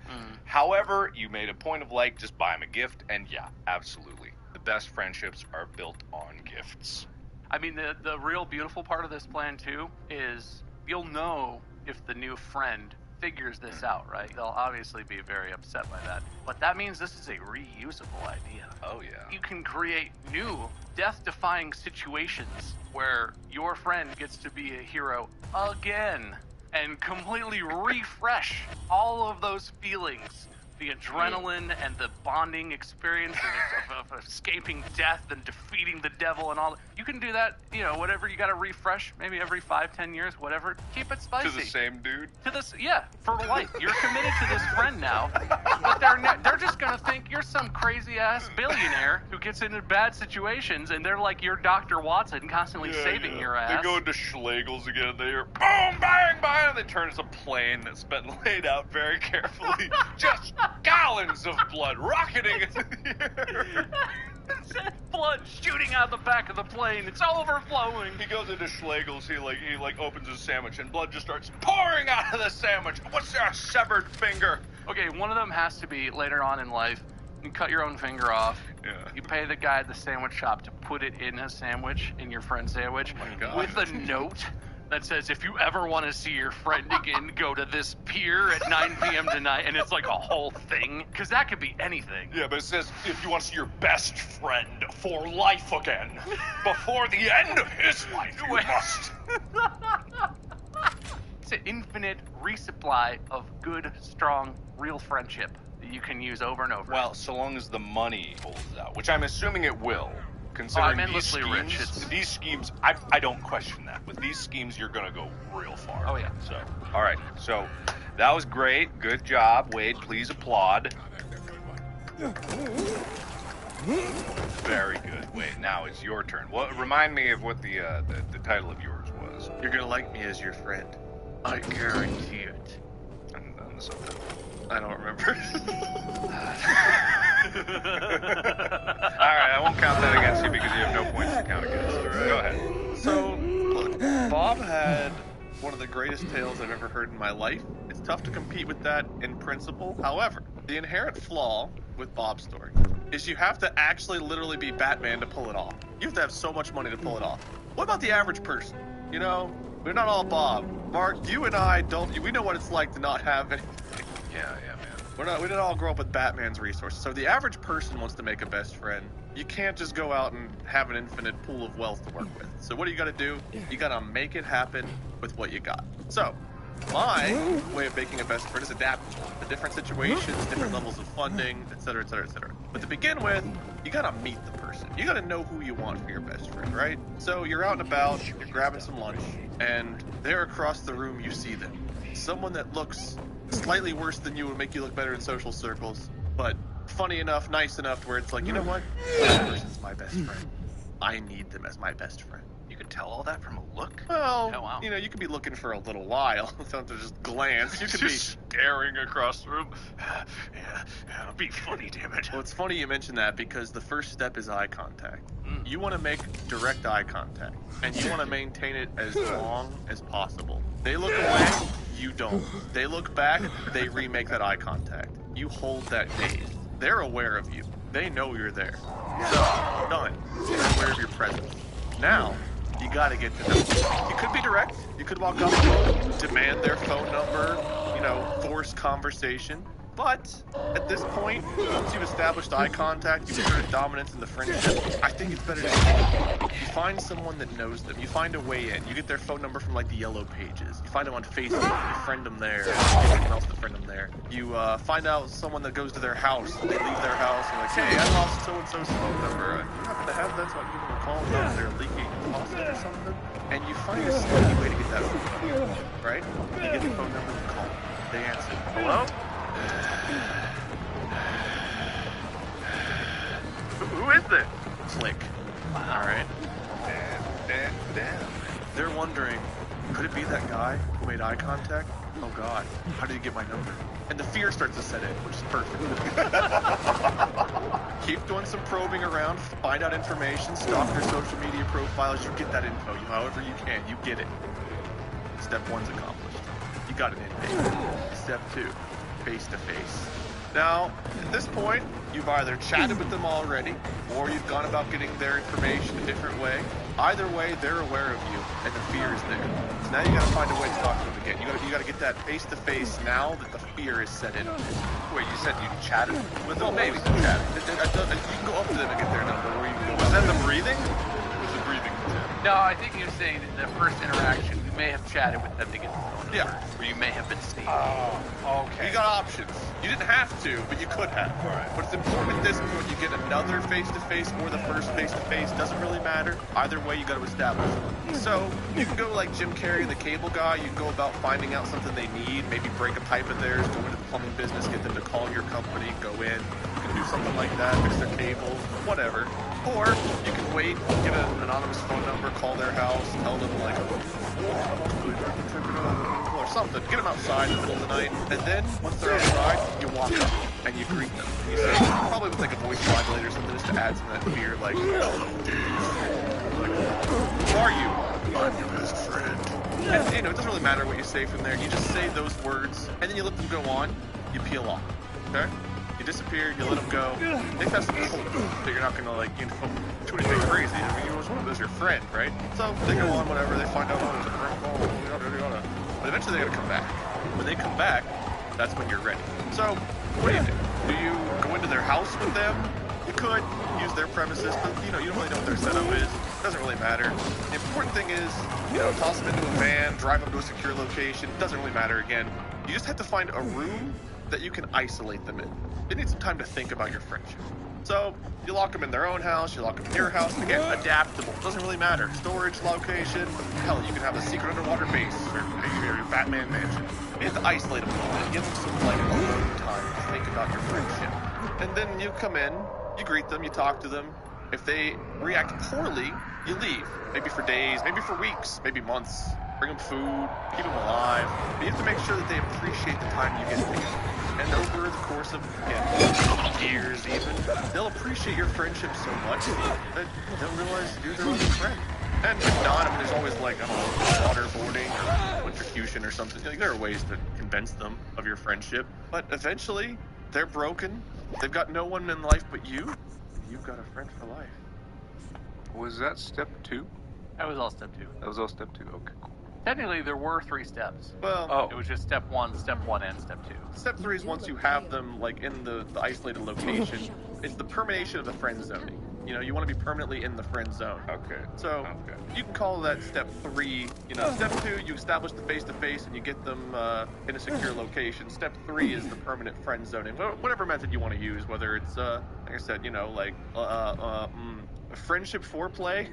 however, you made a point of, like, just buy him a gift, and yeah, absolutely. The best friendships are built on gifts. I mean, the real beautiful part of this plan, too, is you'll know if the new friend figures this out, right? They'll obviously be very upset by that. But that means this is a reusable idea. Oh, yeah. You can create new, death-defying situations where your friend gets to be a hero again and completely refresh all of those feelings. The adrenaline and the bonding experience of escaping death and defeating the devil and all that. You can do that, you know, whatever you got to refresh, maybe every 5-10 years, whatever. Keep it spicy. To the same dude? Yeah, for life. You're committed to this friend now, but they're just going to think you're some crazy-ass billionaire who gets into bad situations, and they're like your Dr. Watson constantly saving your ass. They go into Schlegel's again, and they hear boom, bang, bang, and they turn into a plane that's been laid out very carefully. Just gallons of blood rocketing into the air. Blood shooting out the back of the plane. It's overflowing. He goes into Schlegel's. He opens his sandwich, and blood just starts pouring out of the sandwich. What's there? A severed finger. Okay, one of them has to be later on in life. You cut your own finger off. Yeah. You pay the guy at the sandwich shop to put it in a sandwich, in your friend's sandwich, with a note that says, if you ever want to see your friend again, go to this pier at 9 p.m. tonight, and it's like a whole thing, because that could be anything. Yeah, but it says, if you want to see your best friend for life again, before the end of his life, you must. It's an infinite resupply of good, strong, real friendship that you can use over and over. Well, so long as the money holds out, which I'm assuming it will. I'm endlessly rich. These schemes, I don't question that. With these schemes, you're going to go real far. Oh, yeah. So, all right. So, that was great. Good job, Wade. Please applaud. Very good. Wait, now it's your turn. Well, remind me of what the title of yours was. You're going to like me as your friend. I guarantee it. And the subtitle. I don't remember. Alright, I won't count that against you because you have no points to count against. Right. Go ahead. So, look, Bob had one of the greatest tales I've ever heard in my life. It's tough to compete with that in principle. However, the inherent flaw with Bob's story is you have to actually literally be Batman to pull it off. You have to have so much money to pull it off. What about the average person? You know, we're not all Bob. Mark, you and I we know what it's like to not have anything. Yeah, man. We didn't all grow up with Batman's resources. So the average person wants to make a best friend. You can't just go out and have an infinite pool of wealth to work with. So what do you got to do? You got to make it happen with what you got. So my way of making a best friend is adaptable to different situations, different levels of funding, etc., etc., etc. But to begin with, you got to meet the person. You got to know who you want for your best friend, right? So you're out and about, you're grabbing some lunch, and there across the room you see them. Someone that looks slightly worse than you would make you look better in social circles, but funny enough, nice enough where it's like, you know what? This person's my best friend. I need them as my best friend. You can tell all that from a look? Well, oh, wow. You know, you could be looking for a little while. Don't just glance. You could be staring across the room. Yeah, be funny, damn it. Well, it's funny you mention that because the first step is eye contact. You want to make direct eye contact, and you want to maintain it as long as possible. They look away, you don't. They look back, they remake that eye contact. You hold that gaze. They're aware of you. They know you're there. So, done. They're aware of your presence. Now, you gotta get to know them. You could be direct. You could walk up to them, demand their phone number, force conversation. But at this point, once you've established eye contact, you've asserted dominance in the friendship, I think it's better to you find someone that knows them. You find a way in. You get their phone number from like the yellow pages. You find them on Facebook. You friend them there. You get someone else to friend them there. You find out someone that goes to their house. They leave their house and like, hey, I lost so-and-so's phone number. You happen to have that, so I can give them a call about they're leaking faucet or something. And you find a sneaky way to get that phone number, right? You get the phone number and call. They answer. Hello? Who is this? Slick. Alright. Damn. They're wondering, could it be that guy who made eye contact? Oh god, how did he get my number? And the fear starts to set in, which is perfect. Keep doing some probing around, find out information, stalk their social media profiles, you get that info, however you can, you get it. Step 1's accomplished. You got an intake. Step 2. Face-to-face. Now, at this point, you've either chatted with them already, or you've gone about getting their information a different way. Either way, they're aware of you, and the fear is there. So now you gotta find a way to talk to them again. You gotta get that face-to-face now that the fear is set in. Wait, you said you chatted with them? Well, maybe some chatting. You can go up to them and get their number, or you can go... Was that the breathing? Was the breathing? No, I think he was saying that the first interaction, you may have chatted with them to get the phone number. Yeah. Or you may have been sneaky. Oh, okay. You got options. You didn't have to, but you could have. All right. But it's important at this point you get another face-to-face or the first face-to-face. Doesn't really matter. Either way, you got to establish one. So you can go like Jim Carrey, the cable guy. You can go about finding out something they need. Maybe break a pipe of theirs, go into the plumbing business, get them to call your company, go in. You can do something like that, fix their cables, whatever. Or you can wait, get an anonymous phone number, call their house, tell them like, or something. Get them outside in the middle of the night, and then once they're outside, you walk up and you greet them. You say, probably with like a voice modulator or something, just to add some of that fear, like, who are you? I'm your best friend. And it doesn't really matter what you say from there. You just say those words, and then you let them go on. You peel off. Okay? You disappear, you let them go. They have some hope that you're not gonna do anything crazy. I mean, you always want to lose your friend, right? So they go on, whatever. They find out, oh, it's a prank call. But eventually they gotta come back. When they come back, that's when you're ready. So what do you do? Do you go into their house with them? You could use their premises, but you don't really know what their setup is. It doesn't really matter. The important thing is, toss them into a van, drive them to a secure location. It doesn't really matter again. You just have to find a room that you can isolate them in. They need some time to think about your friendship. So you lock them in their own house, you lock them in your house. Again, adaptable. Doesn't really matter. Storage, location. Hell, you can have a secret underwater base or your Batman mansion. You have to isolate them a little bit. Give them some alone time to think about your friendship. And then you come in, you greet them, you talk to them. If they react poorly, you leave. Maybe for days, maybe for weeks, maybe months. Bring them food, keep them alive. But you have to make sure that they appreciate the time you get together. And over the course of, years even, they'll appreciate your friendship so much that they'll realize you're their only friend. And if not, there's always waterboarding or electrocution or something. There are ways to convince them of your friendship. But eventually, they're broken. They've got no one in life but you. And you've got a friend for life. Was that step 2? That was all step 2. That was all step 2. Okay, cool. Technically, there were 3 steps. Well, it was just step 1, and step 2. Step 3 is once you have them in the isolated location. It's the permanation of the friend zoning. You want to be permanently in the friend zone. Okay. So you can call that step 3. Step 2, you establish the face-to-face and you get them in a secure location. Step 3 is the permanent friend zoning. Whatever method you want to use, whether it's like I said, friendship foreplay,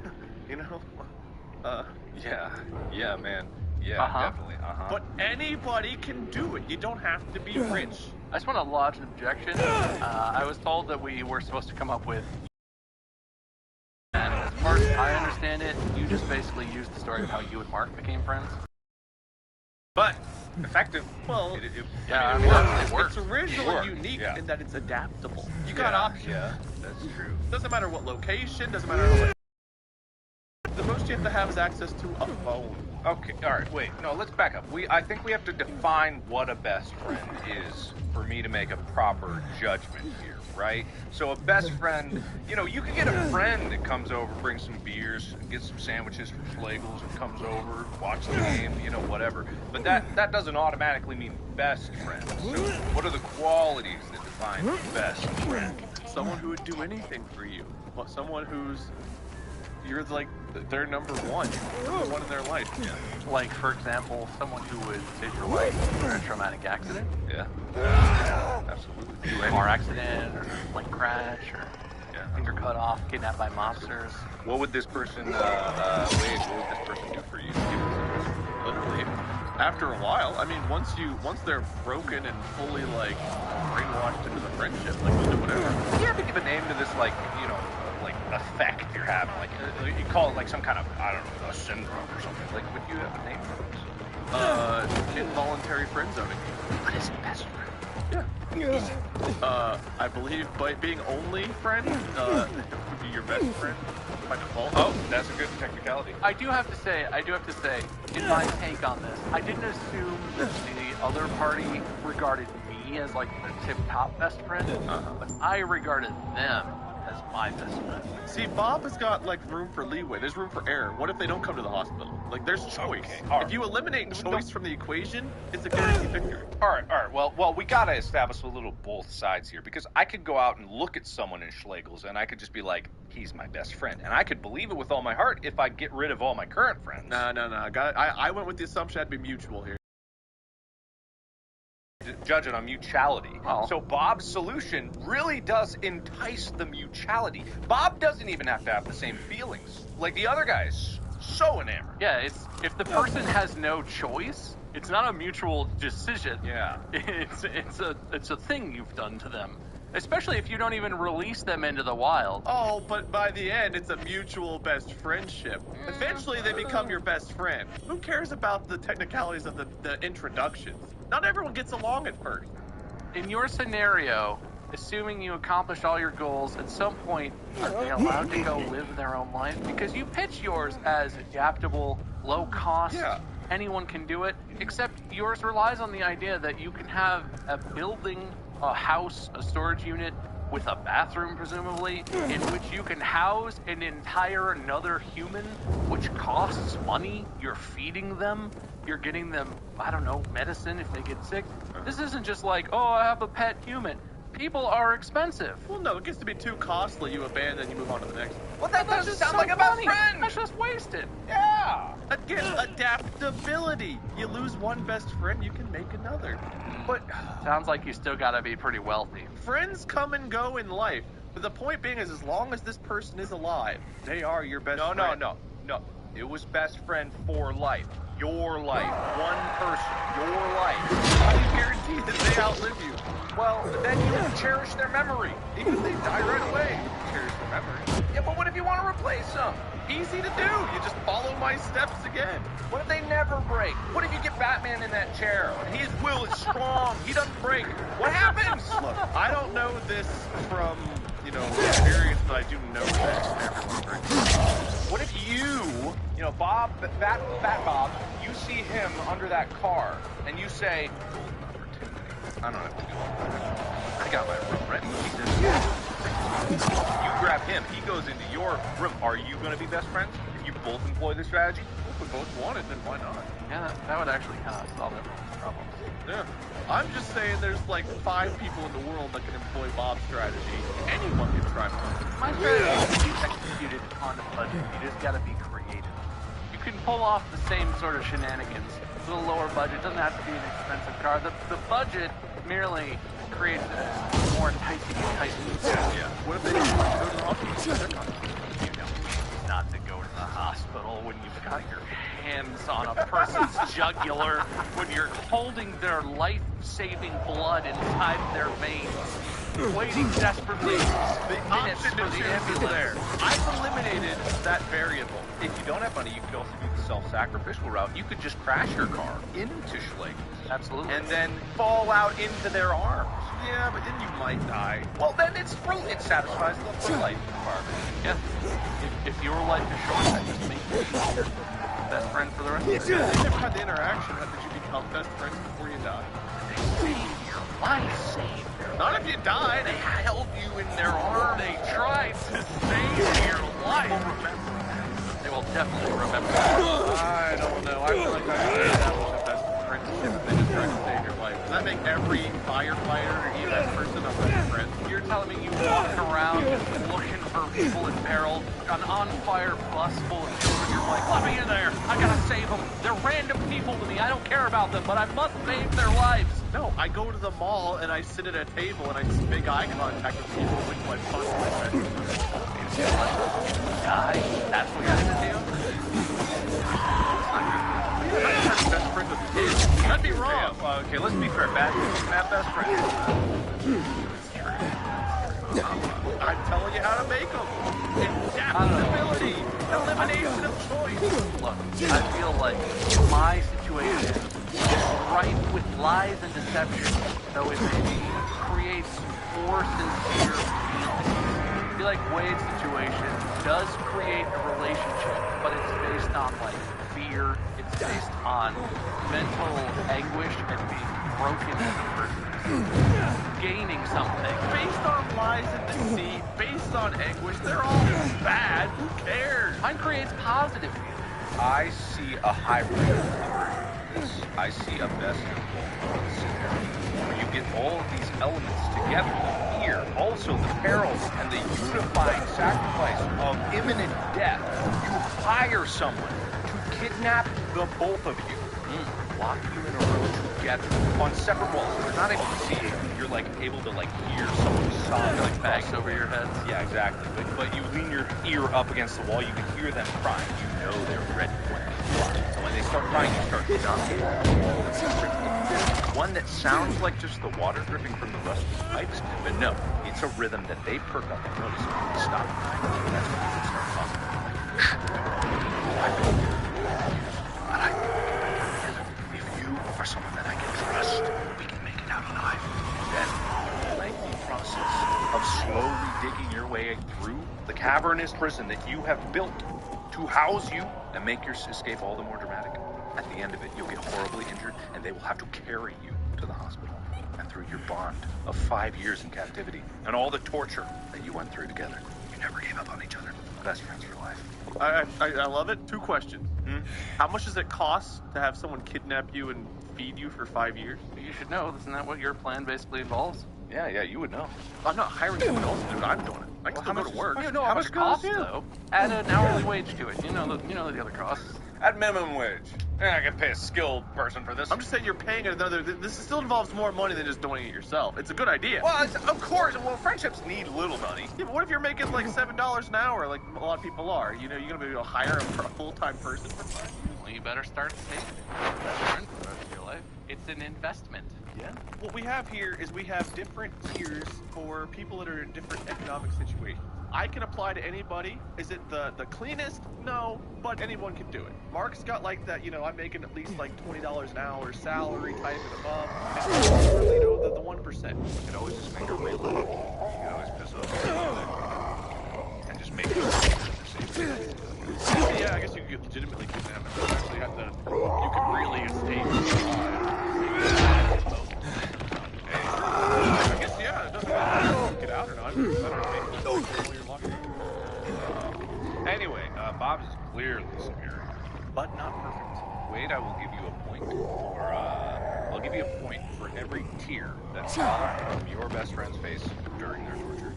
Yeah, man. Yeah, definitely. But anybody can do it. You don't have to be rich. I just want to lodge an objection. I was told that we were supposed to come up with... And as far as I understand it, you just basically used the story of how you and Mark became friends. But effective. Well, it works. It's original and unique in that it's adaptable. You got options. Yeah, that's true. Doesn't matter what location, doesn't matter what the most you have to have is access to a phone. Okay, all right, wait. No, let's back up. I think we have to define what a best friend is for me to make a proper judgment here, right? So a best friend, you know, you could get a friend that comes over, brings some beers, gets some sandwiches from Schlegel's, and comes over, watch the game, you know, whatever. But that doesn't automatically mean best friend. So what are the qualities that define best friend? Someone who would do anything for you. Well, someone you're like their number one. You're the one in their life. Yeah. Like, for example, someone who would save your life in a traumatic accident. Yeah. Absolutely. Do a car accident, or plane crash, or finger cut off, kidnapped by mobsters. What would this person, what would this person do for you? Literally. After a while, I mean, once they're broken and fully, like, brainwashed into the friendship, like, they'll do whatever. You have to give a name to this, like, you know, like, effect you're having. Like, you call it, like, some kind of, I don't know, a syndrome or something. Like, would you have a name for this? Involuntary friend zoning. What is best friend? I believe by being only friend, it would be your best friend by default. Oh, that's a good technicality. I do have to say, in my take on this, I didn't assume that the other party regarded me as like the tip-top best friend, but I regarded them as my best friend. See, Bob has got like room for leeway. There's room for error. What if they don't come to the hospital? Like, there's choice. Okay, right. If you eliminate choice from the equation, it's a guaranteed victory. All right. Well, we gotta establish a little both sides here, because I could go out and look at someone in Schlegel's and I could just be like, he's my best friend, and I could believe it with all my heart if I get rid of all my current friends. No. I went with the assumption it had to be mutual here. Judge it on mutuality. Oh. So Bob's solution really does entice the mutuality. Bob doesn't even have to have the same feelings. Like the other guys, so enamored. Yeah, it's if the person has no choice, it's not a mutual decision. Yeah. It's a thing you've done to them. Especially if you don't even release them into the wild. Oh, but by the end, it's a mutual best friendship. Eventually, they become your best friend. Who cares about the technicalities of the introductions? Not everyone gets along at first. In your scenario, assuming you accomplished all your goals, at some point, are they allowed to go live their own life? Because you pitch yours as adaptable, low cost, anyone can do it, except yours relies on the idea that you can have a building, a house, a storage unit with a bathroom, presumably, in which you can house an entire another human, which costs money. You're feeding them. You're getting them, I don't know, medicine if they get sick. This isn't just like, oh, I have a pet human. People are expensive. Well, no, it gets to be too costly. You abandon, you move on to the next one. Well, that doesn't sound like a best friend. That's just wasted. Yeah. Again, adaptability. You lose one best friend, you can make another. But sounds like you still gotta be pretty wealthy. Friends come and go in life. But the point being is, as long as this person is alive, they are your best friend. No. It was best friend for life. Your life. One person. Your life. How do you guarantee that they outlive you? Well, then you cherish their memory. Even if they die right away, you cherish their memory. Yeah, but what if you want to replace them? Easy to do. You just follow my steps again. What if they never break? What if you get Batman in that chair? His will is strong. He doesn't break. What happens? Look, I don't know this from, experience, but I do know that everyone breaks. What if you know, Bob, Bat Bob, you see him under that car, and you say, I don't have to do it. I got my room ready. You grab him. He goes into your room. Are you going to be best friends if you both employ this strategy? If we both want it, then why not? Yeah, that would actually kind of solve everyone's problems. Yeah. I'm just saying there's like 5 people in the world that can employ Bob's strategy. Anyone can try mine. My strategy can be executed on a budget. You just gotta be creative. You can pull off the same sort of shenanigans with a lower budget. It doesn't have to be an expensive car. The budget merely creates a more enticing. Yeah. What if they don't want to go to the hospital? You know, not to go to the hospital when you've got your hands on a person's jugular, when you're holding their life-saving blood inside their veins. waiting desperately. The minutes option for to the choose is ambulance. there. I've eliminated that variable. If you don't have money, you could also do the self-sacrificial route. You could just crash your car into Schlegel. Absolutely. And then fall out into their arms. Yeah, but then you might die. Well, then it satisfies the pro-life requirement. Yeah. If your life is short, that just makes you your best friend for the rest of your life. You never had the interaction that you become best friends before you die. They saved your life. Not if you die. They held you in their arms. They tried to save your life. They will definitely remember that. I don't know. I feel like I would establish a best friendship if they just tried to save your life. Does that make every firefighter or EMS person a best friend? You're telling me you walk around just looking for people in peril, an on-fire bus full of children, you're like, let me in there, I gotta save them. They're random people to me, I don't care about them, but I must save their lives. No, I go to the mall and I sit at a table and I just make eye contact with people with my fun with Die? That's what you're gonna do? best friend with kids. That'd be wrong. Yeah, okay, let's be fair. Bad people can have best friends. I'm telling you how to make them. Adaptability, elimination of choice. Look, I feel like my situation is rife with lies and deception, though it maybe creates more sincere feelings. I feel like Wade's situation does create a relationship, but it's based on like fear, it's based on mental anguish and being broken as a person, gaining something. Based on lies and deceit, based on anguish, they're all bad. Who cares? Mine creates positive feelings. I see a hybrid of this. I see a best of both scenario where you get all of these elements together. The fear, also the perils, and the unifying sacrifice of imminent death. You hire someone to kidnap the both of you. Lock you in a room together on separate walls. You're not able to see it. You're like able to like hear someone sobbing Like bags over your heads. Yeah, exactly. But you lean your ear up against the wall, you can hear them crying. You know they're ready when they cry. So when they start crying, you start jumping. One that sounds like just the water dripping from the rusty pipes, but no, it's a rhythm that they perk up and notice when they stop crying. That's when they start talking. If you are someone that I can trust, we can make it out alive. Then the lengthy process of slowly digging your way through the cavernous prison that you have built to house you and make your escape all the more dramatic. At the end of it, you'll get horribly injured and they will have to carry you to the hospital. And through your bond of 5 years in captivity and all the torture that you went through together, you never gave up on each other. Best friends for life. I love it. 2 questions. How much does it cost to have someone kidnap you and feed you for 5 years? You should know, isn't that what your plan basically involves? Yeah, you would know. I'm not hiring someone else to do it. I'm doing it. I can still go to work. You know how much it costs, though. Add an hourly wage to it. You know the other costs. At minimum wage. I can pay a skilled person for this. I'm just saying you're paying another. This still involves more money than just doing it yourself. It's a good idea. Well, of course. Well, friendships need little money. Yeah, but what if you're making like $7 an hour, like a lot of people are? You know, you're gonna be able to hire a full-time person for 5 years. Well, you better start saving. Best friend for the rest of your life. It's an investment. Yeah. What we have here is we have different tiers for people that are in different economic situations. I can apply to anybody. Is it the cleanest? No, but anyone can do it. Mark's got like that, I'm making at least like $20 an hour salary type and above. And really, the 1%. You could always just make your way low. You could always piss off and just make it Yeah, I guess you could legitimately kidnap it. You actually have to, you could really escape. I guess, yeah, it doesn't matter. Get out or not. I don't know. Anyway, Bob's is clearly superior, but not perfect. Wade, I will give you a point I'll give you a point for every tear that fell from your best friend's face during their torture.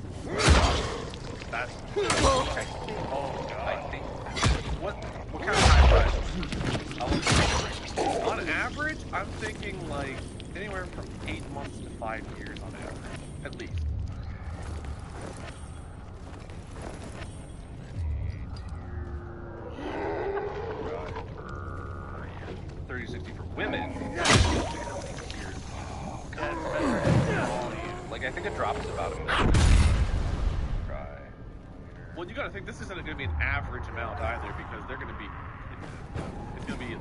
That's okay. Oh, God. I think. What kind of time frame? On average, I'm thinking like anywhere from 8 months to 5 years on average, at least. 30-60 for women. Like, I think it drops about a million. Cry. Well, you gotta think this isn't going to be an average amount either, because they're going to be. It's going to be.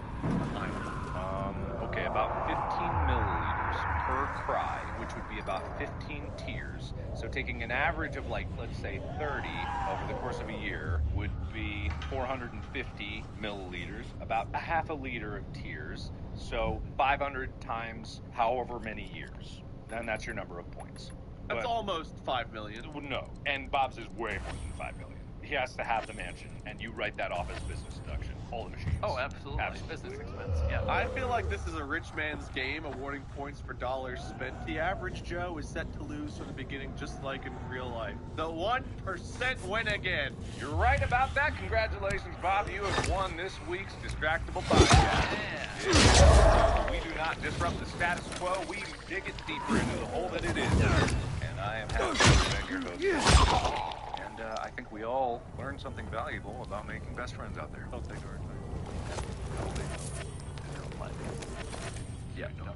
Okay, about 15 milliliters per cry, which would be about 15 tears. So taking an average of, like, let's say 30 over the course of a year would be 450 milliliters, about a half a liter of tears. So 500 times however many years. And that's your number of points. That's But, almost 5 million. no, and Bob's is way more than 5 million. He has to have the mansion, and you write that off as business deduction. All the machines. Oh, absolutely. Business expense, yeah. I feel like this is a rich man's game, awarding points for dollars spent. The average Joe is set to lose from the beginning, just like in real life. The 1% win again. You're right about that. Congratulations, Bob. You have won this week's Distractible podcast. Yeah. We do not disrupt the status quo. We dig it deeper into the hole that it is. And I am happy to be your host. And I think we all learned something valuable about making best friends out there. Don't take our advice. Yeah, no.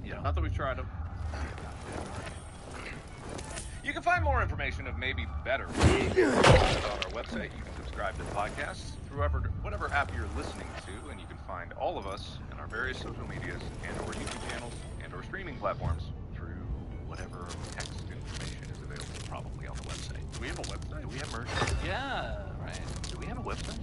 Yeah, not that we've tried them. You can find more information of maybe better on our website. You can subscribe to the podcast through whatever app you're listening to, and you can find all of us in our various social medias and or YouTube channels and or streaming platforms through whatever text information is available probably on the website. Do we have a website? Do we have merch? Yeah, right. Do we have a website?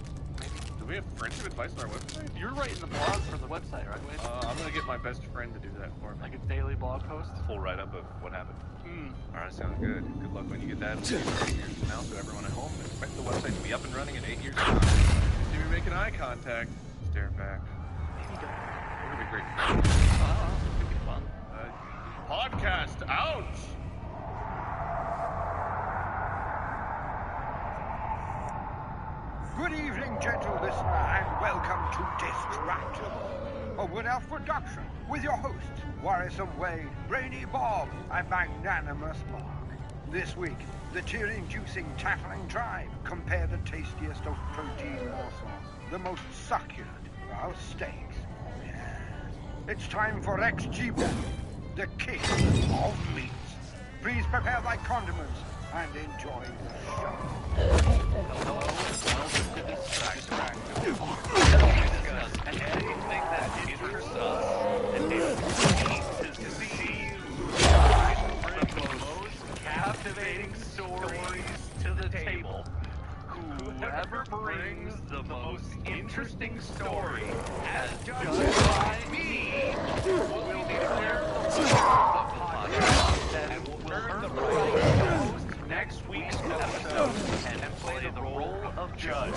Do we have friendship advice on our website? You're writing the blog for the website, right, Wade? I'm going to get my best friend to do that for me. Like a daily blog post? Full write-up of what happened. All right, sounds good. Good luck when you get that 8 years from now, so everyone at home expect the website to be up and running in 8 years from now. See me making eye contact. Stare back. We're going to be great. Could be fun. Podcast out! Good evening, gentle listener, and welcome to Distractible, a Wood Elf production with your hosts, Worrisome Wade, Brainy Bob, and Magnanimous Mark. This week, the tear-inducing Tattling Tribe compare the tastiest of protein morsels, the most succulent of steaks. Yes. It's time for XG1, the king of meats. Please prepare thy condiments and enjoy the show. Hello, welcome to Distractible. Discuss anything that interests us and aims to see bring the most captivating stories to the table. Whoever brings the most interesting story, as judged by me, will be declared the winner of the podcast and will earn the right to host next week's episode and play the role of judge.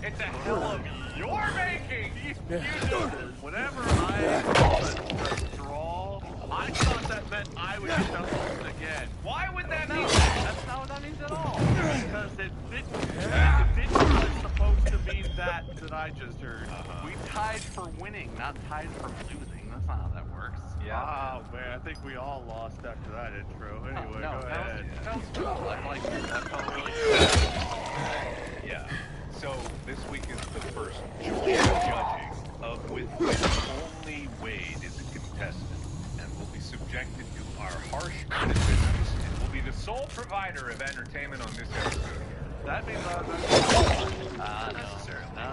It's a hell of your making. You know this. Whenever I draw, I thought that meant I would get done again. why would that mean that? That's not what that means at all. Because it didn't was supposed to mean that I just heard. We tied for winning, not tied for losing. That's not how that works. Yeah. Oh man, I think we all lost after that intro. Anyway, no, go ahead. That was cool. I like it. That felt really good. Yeah. So this week is the first judging of with only Wade is a contestant and will be subjected to our harsh criticisms and will be the sole provider of entertainment on this episode. That means I was Not necessarily. No.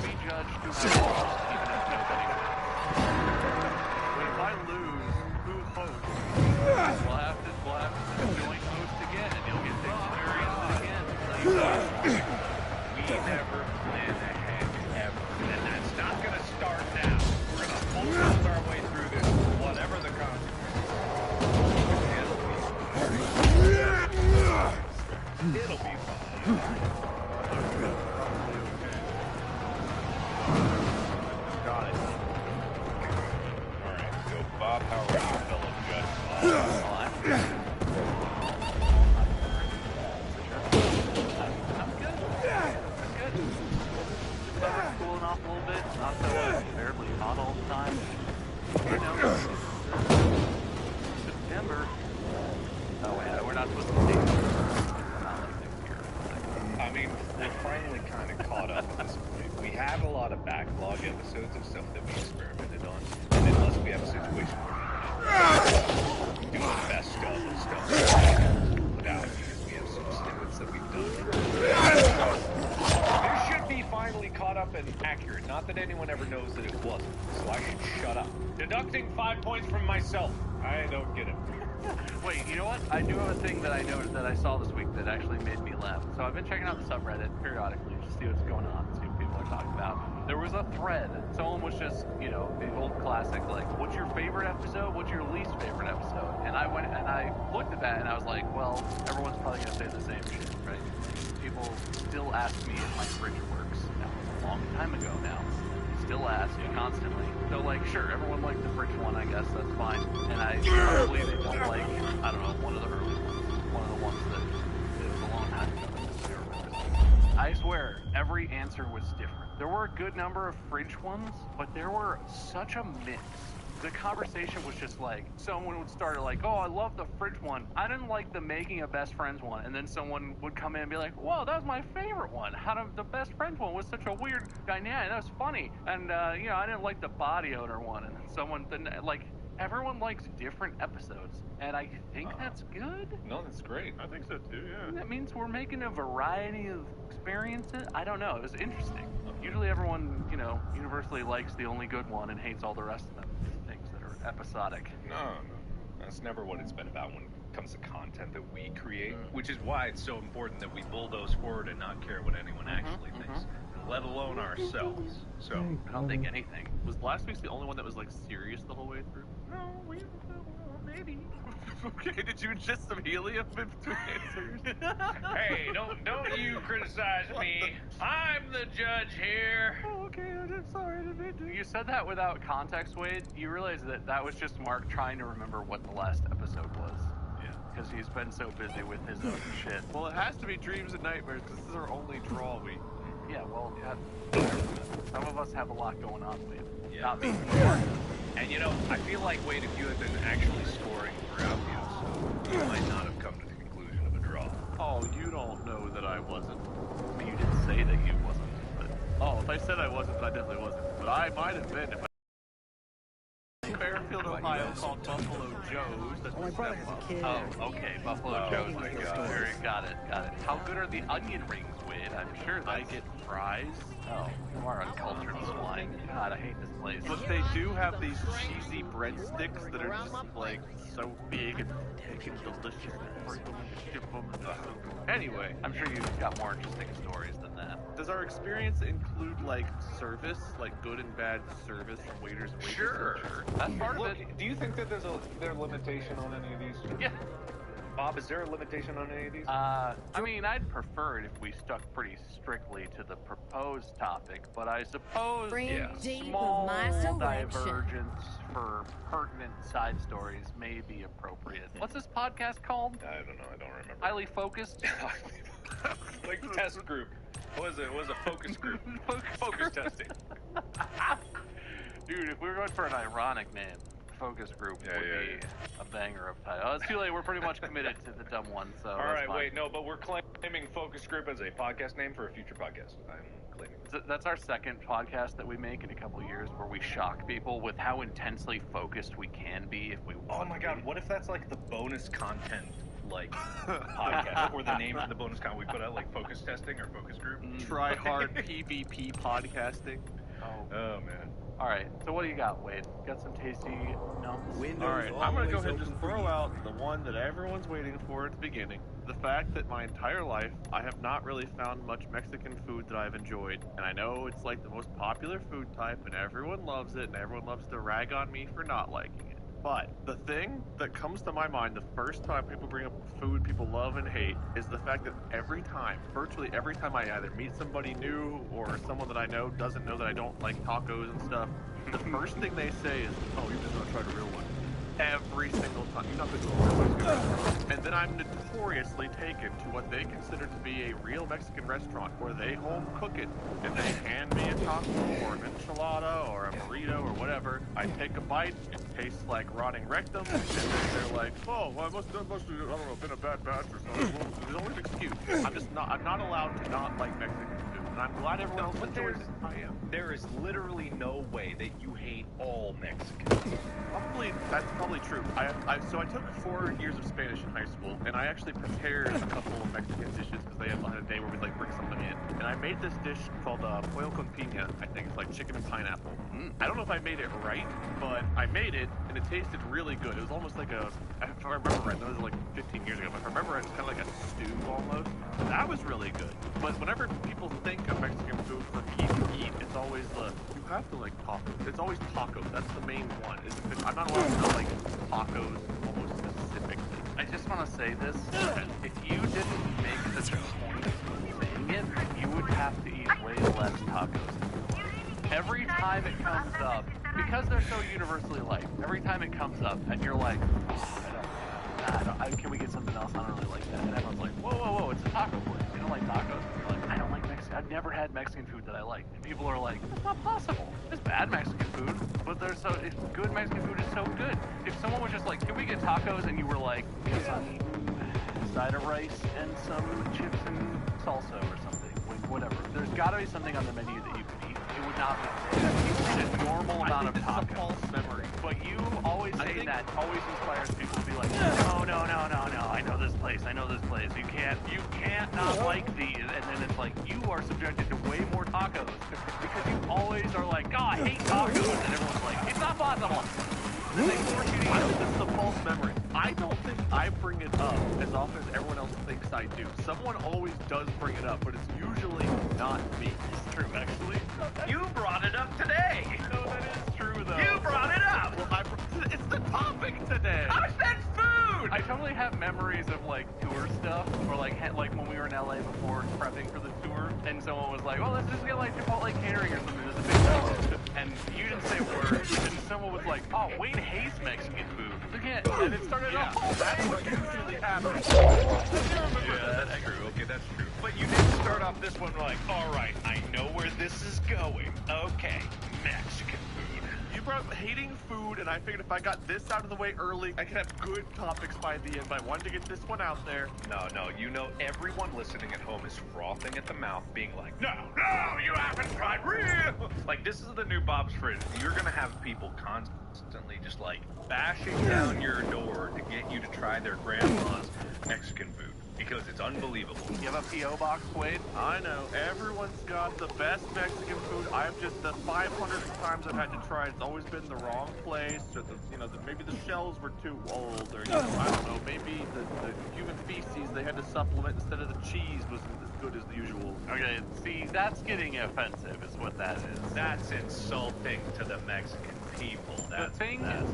We judge who hosts, even if nobody But if I lose, who hosts? We'll have to joint host again, and you'll get to experience it again. We never plan ahead, ever. And that's not going to start now. We're going to bulldoze our way through this, whatever the consequences. It'll be fine. Got it. Alright, so Bob, how are you, fellow judge? Summer's cooling off a little bit. Not so terribly hot all the time. You know, September. Oh wait, we're not supposed to take I mean, we're finally kind of caught up at this point. We have a lot of episodes of stuff that we experimented on, unless we have a situation where we do the best of stuff put out because we have some snippets that we've done. This should be finally caught up and accurate. Not that anyone ever knows that it wasn't, so I should shut up. Deducting 5 points from myself. I don't get it. Wait, you know what? I do have a thing that I noticed that I saw this week that actually made me laugh. So I've been checking out the subreddit periodically to see what's going on, see what people are talking about. There was a thread. Someone was just, you know, the old classic, like, what's your favorite episode? What's your least favorite episode? And I went and I looked at that and I was like, well, everyone's probably going to say the same shit, right? People still ask me if my fridge works. That was a long time ago now. Still ask constantly. So, like, sure, everyone liked the fridge one, I guess, that's fine. And I probably they don't like, I don't know, one of the early ones. One of the ones that it was a long time ago that I remember. I swear, every answer was different. There were a good number of fridge ones, but there were such a mix. The conversation was just like, someone would start like, oh, I love the fridge one. I didn't like the making a best friends one. And then someone would come in and be like, whoa, that was my favorite one. How did the best friends one was such a weird dynamic. That was funny. And, you know, I didn't like the body odor one. And then someone, like, everyone likes different episodes. And I think that's good. No, that's great. I think so too, yeah. That means we're making a variety of experiences. I don't know. It was interesting. Usually everyone, you know, universally likes the only good one and hates all the rest of them. Things that are episodic. No. That's never what it's been about when it comes to content that we create, which is why it's so important that we bulldoze forward and not care what anyone actually thinks, let alone ourselves. So, I don't think anything. Was last week's the only one that was, like, serious the whole way through? No, maybe. Okay, did you just some helium in between answers? Hey, don't you criticize me. I'm the judge here. Oh, okay, I'm sorry. I didn't mean to. You said that without context, Wade. You realize that was just Mark trying to remember what the last episode was. Yeah. Because he's been so busy with his own shit. Well, it has to be Dreams and Nightmares, because this is our only draw week. Yeah, well, some of us have a lot going on, Wade. Yeah. Not me. And you know, I feel like, Wade, if you had been actually scoring throughout the episode, you might not have come to the conclusion of a draw. Oh, you don't know that I wasn't. You didn't say that you wasn't. But, if I said I wasn't, then I definitely wasn't. But I might have been if I... Fairfield, Ohio, called Buffalo Joe's. That's my brother has a kid. Oh, okay, Buffalo Joe's. My God. Story. Got it. How good are the onion rings, Wade? I'm sure I that's... get fries. Oh, you are uncultured swine. God, I hate this place. But they do have these cheesy breadsticks that are just, like, so big and thick and delicious. Anyway, I'm sure you've got more interesting stories than that. does our experience include, like, service? Like, good and bad service from waiters and waitresses? Sure. That's part of it. Do you think that there's a limitation on any of these? Yeah. Bob, is there a limitation on any of these? I mean, I'd prefer it if we stuck pretty strictly to the proposed topic, but I suppose Brain deep small of my selection. divergence for pertinent side stories may be appropriate. What's this podcast called? I don't know. I don't remember. Highly focused? Like the test group. What was it? It was a focus group. Focus testing. Dude, if we were going for an ironic name, focus group would be a banger of title. Oh, it's too late. We're pretty much committed to the dumb one, so All that's right, fine. wait, no, but we're claiming focus group as a podcast name for a future podcast. I'm claiming that. That's our second podcast that we make in a couple of years where we shock people with how intensely focused we can be if we want Oh my God, what if that's like the bonus content, like, podcast, or the name of the bonus content we put out, like focus testing or focus group? Try hard PvP podcasting. Oh man. All right, so what do you got, Wade? Got some tasty numbs? All right, I'm going to go ahead and just throw out the one that everyone's waiting for at the beginning. The fact that my entire life, I have not really found much Mexican food that I've enjoyed. And I know it's like the most popular food type, and everyone loves it, and everyone loves to rag on me for not liking it. But the thing that comes to my mind the first time people bring up food people love and hate is the fact that every time, virtually every time I either meet somebody new or someone that I know doesn't know that I don't like tacos and stuff, the first thing they say is, oh, you're just gonna try the real one. Every single time. You're not going to go to a Mexican restaurant. And then I'm notoriously taken to what they consider to be a real Mexican restaurant where they home cook it and they hand me a taco or an enchilada or a burrito or whatever. I take a bite, it tastes like rotting rectum, and then they're like, oh, well, I must have, I don't know, been a bad batch or something. Well, there's always an excuse. I'm not allowed to not like Mexican food. and I'm glad everyone else But enjoys it. I am. there is literally no way that you hate all Mexicans. That's probably true. So I took 4 years of Spanish in high school, and I actually prepared a couple of Mexican dishes because they had a day where we'd like bring something in. And I made this dish called pollo con piña. I think it's like chicken and pineapple. I don't know if I made it right, but I made it, and it tasted really good. It was almost like if I remember right, that was like 15 years ago, but if I remember right, it was kind of like a stew almost. That was really good. But whenever people think of Mexican food for me to eat, it's always you have to like tacos. It's always tacos. That's the main one. I'm not allowed to like tacos almost specifically. I just want to say this. If you didn't make the point of saying it, you would have to eat way less tacos. Every time it comes up, because they're so universally liked, every time it comes up and you're like, can we get something else? I don't really like that. And everyone's like, whoa, it's a taco place. You don't like tacos? You're like, I don't like Mexican. I've never had Mexican food that I like. And people are like, that's not possible. There's bad Mexican food, but good Mexican food is so good. If someone was just like, can we get tacos? And you were like, yes, I'll eat a side of rice and some chips and salsa or something. Whatever. There's got to be something on the menu that you could eat. It would not be a normal amount of tacos. It's a false memory. But you always saying that always inspires people to be like, no, I know this place. You can't not like these. And then it's like, you are subjected to way more tacos because you always are like, oh, I hate tacos. And everyone's like, it's not possible. And they force you to eat I think this is a false memory. I don't think I bring it up as often as everyone else thinks I do. Someone always does bring it up, but it's usually not me. It's true, actually. You brought it up today. No, that is true, though. You brought it up. Well, it's the topic today. I said food. I totally have memories of like tour stuff, or like when we were in LA before prepping for the tour, and someone was like, "Oh, let's just get like Chipotle catering or something." There's a big deal. And you didn't say a word, and someone was like, "Oh, Wayne hates Mexican food." And it started off. That's what usually happens. Yeah, that's true. Okay, that's true. But you didn't start off this one like, all right, I know where this is going. Okay, Mexican food. You brought up hating food, and I figured if I got this out of the way early, I could have good topics by the end. But I wanted to get this one out there. No, you know, everyone listening at home is frothing at the mouth, being like, no, you haven't tried real. Like, this is the new Bob's Fridge. You're gonna have people constantly just like bashing down your door to get you to try their grandma's Mexican food. Because it's unbelievable. You have a P.O. box, Wade? I know. Everyone's got the best Mexican food. I've just, the 500 times I've had to try, it's always been the wrong place, or maybe the shells were too old, or, I don't know, maybe the human feces they had to supplement instead of the cheese wasn't as good as the usual. Okay, see, that's getting offensive, is what that is. That's insulting to the Mexican people. The thing is,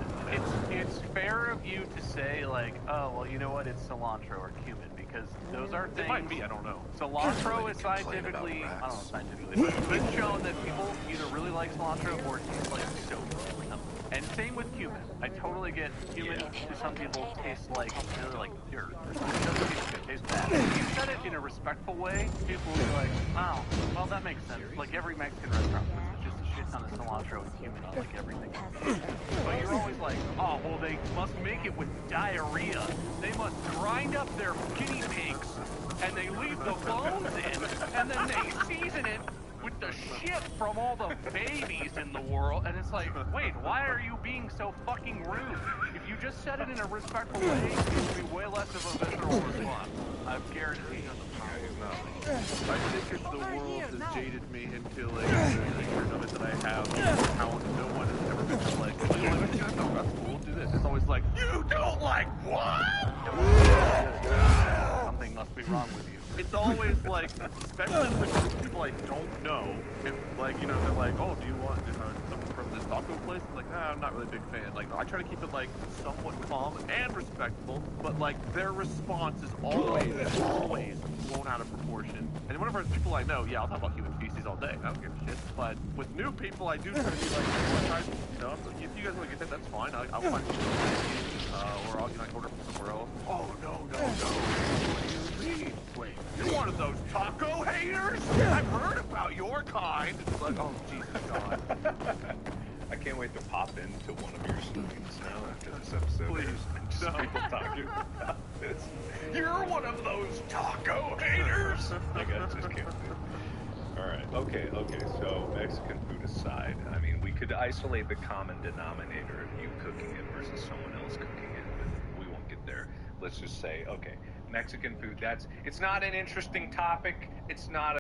it's fair of you to say, like, oh, well, you know what, it's cilantro or cumin, because those are things... It might be, I don't know. Cilantro is scientifically, I don't know scientifically, but it's been shown that people either really like cilantro or it tastes like soap or something. And same with cumin. I totally get cumin to some people tastes like, dirt or something. It doesn't taste good, it tastes bad. If you said it in a respectful way, people will be like, oh, well, that makes sense. Like every Mexican restaurant puts just a shit ton of cilantro and cumin on like everything. But you're always like, oh, well, they must make it with diarrhea. They must grind up their guinea pigs, and they leave the bones in, and then they season it with the shit from all the babies in the world. And it's like, wait, why are you being so fucking rude? If you just said it in a respectful way, it would be way less of a visceral response. I guarantee you. I think it's the world has jaded me into like the ignorance of it that I have. How no one has ever been like, we'll do this. It's always like, you don't like what? Something must be wrong with you. It's always like, especially for people I don't know, if like, they're like, oh, do you want something from this taco place? I'm like, nah, I'm not really a big fan. Like, I try to keep it like somewhat calm and respectful, but like their response is always blown out of proportion. And whenever it's people I know, yeah, I'll talk about human feces all day. I don't give a shit. But with new people, I do try to be like, if you guys want to get that, that's fine. I'll find something or I'll order from somewhere else. Oh no. What do you mean? Wait, you're one of those taco haters? I've heard about your kind. It's like, oh Jesus God. I can't wait to pop into one of your streams now after this episode. Please, just people talking about this. You're one of those taco haters. I just can't do it. Alright, okay, so Mexican food aside, I mean, we could isolate the common denominator of you cooking it versus someone else cooking it, but we won't get there. Let's just say, okay, Mexican food, it's not an interesting topic, it's not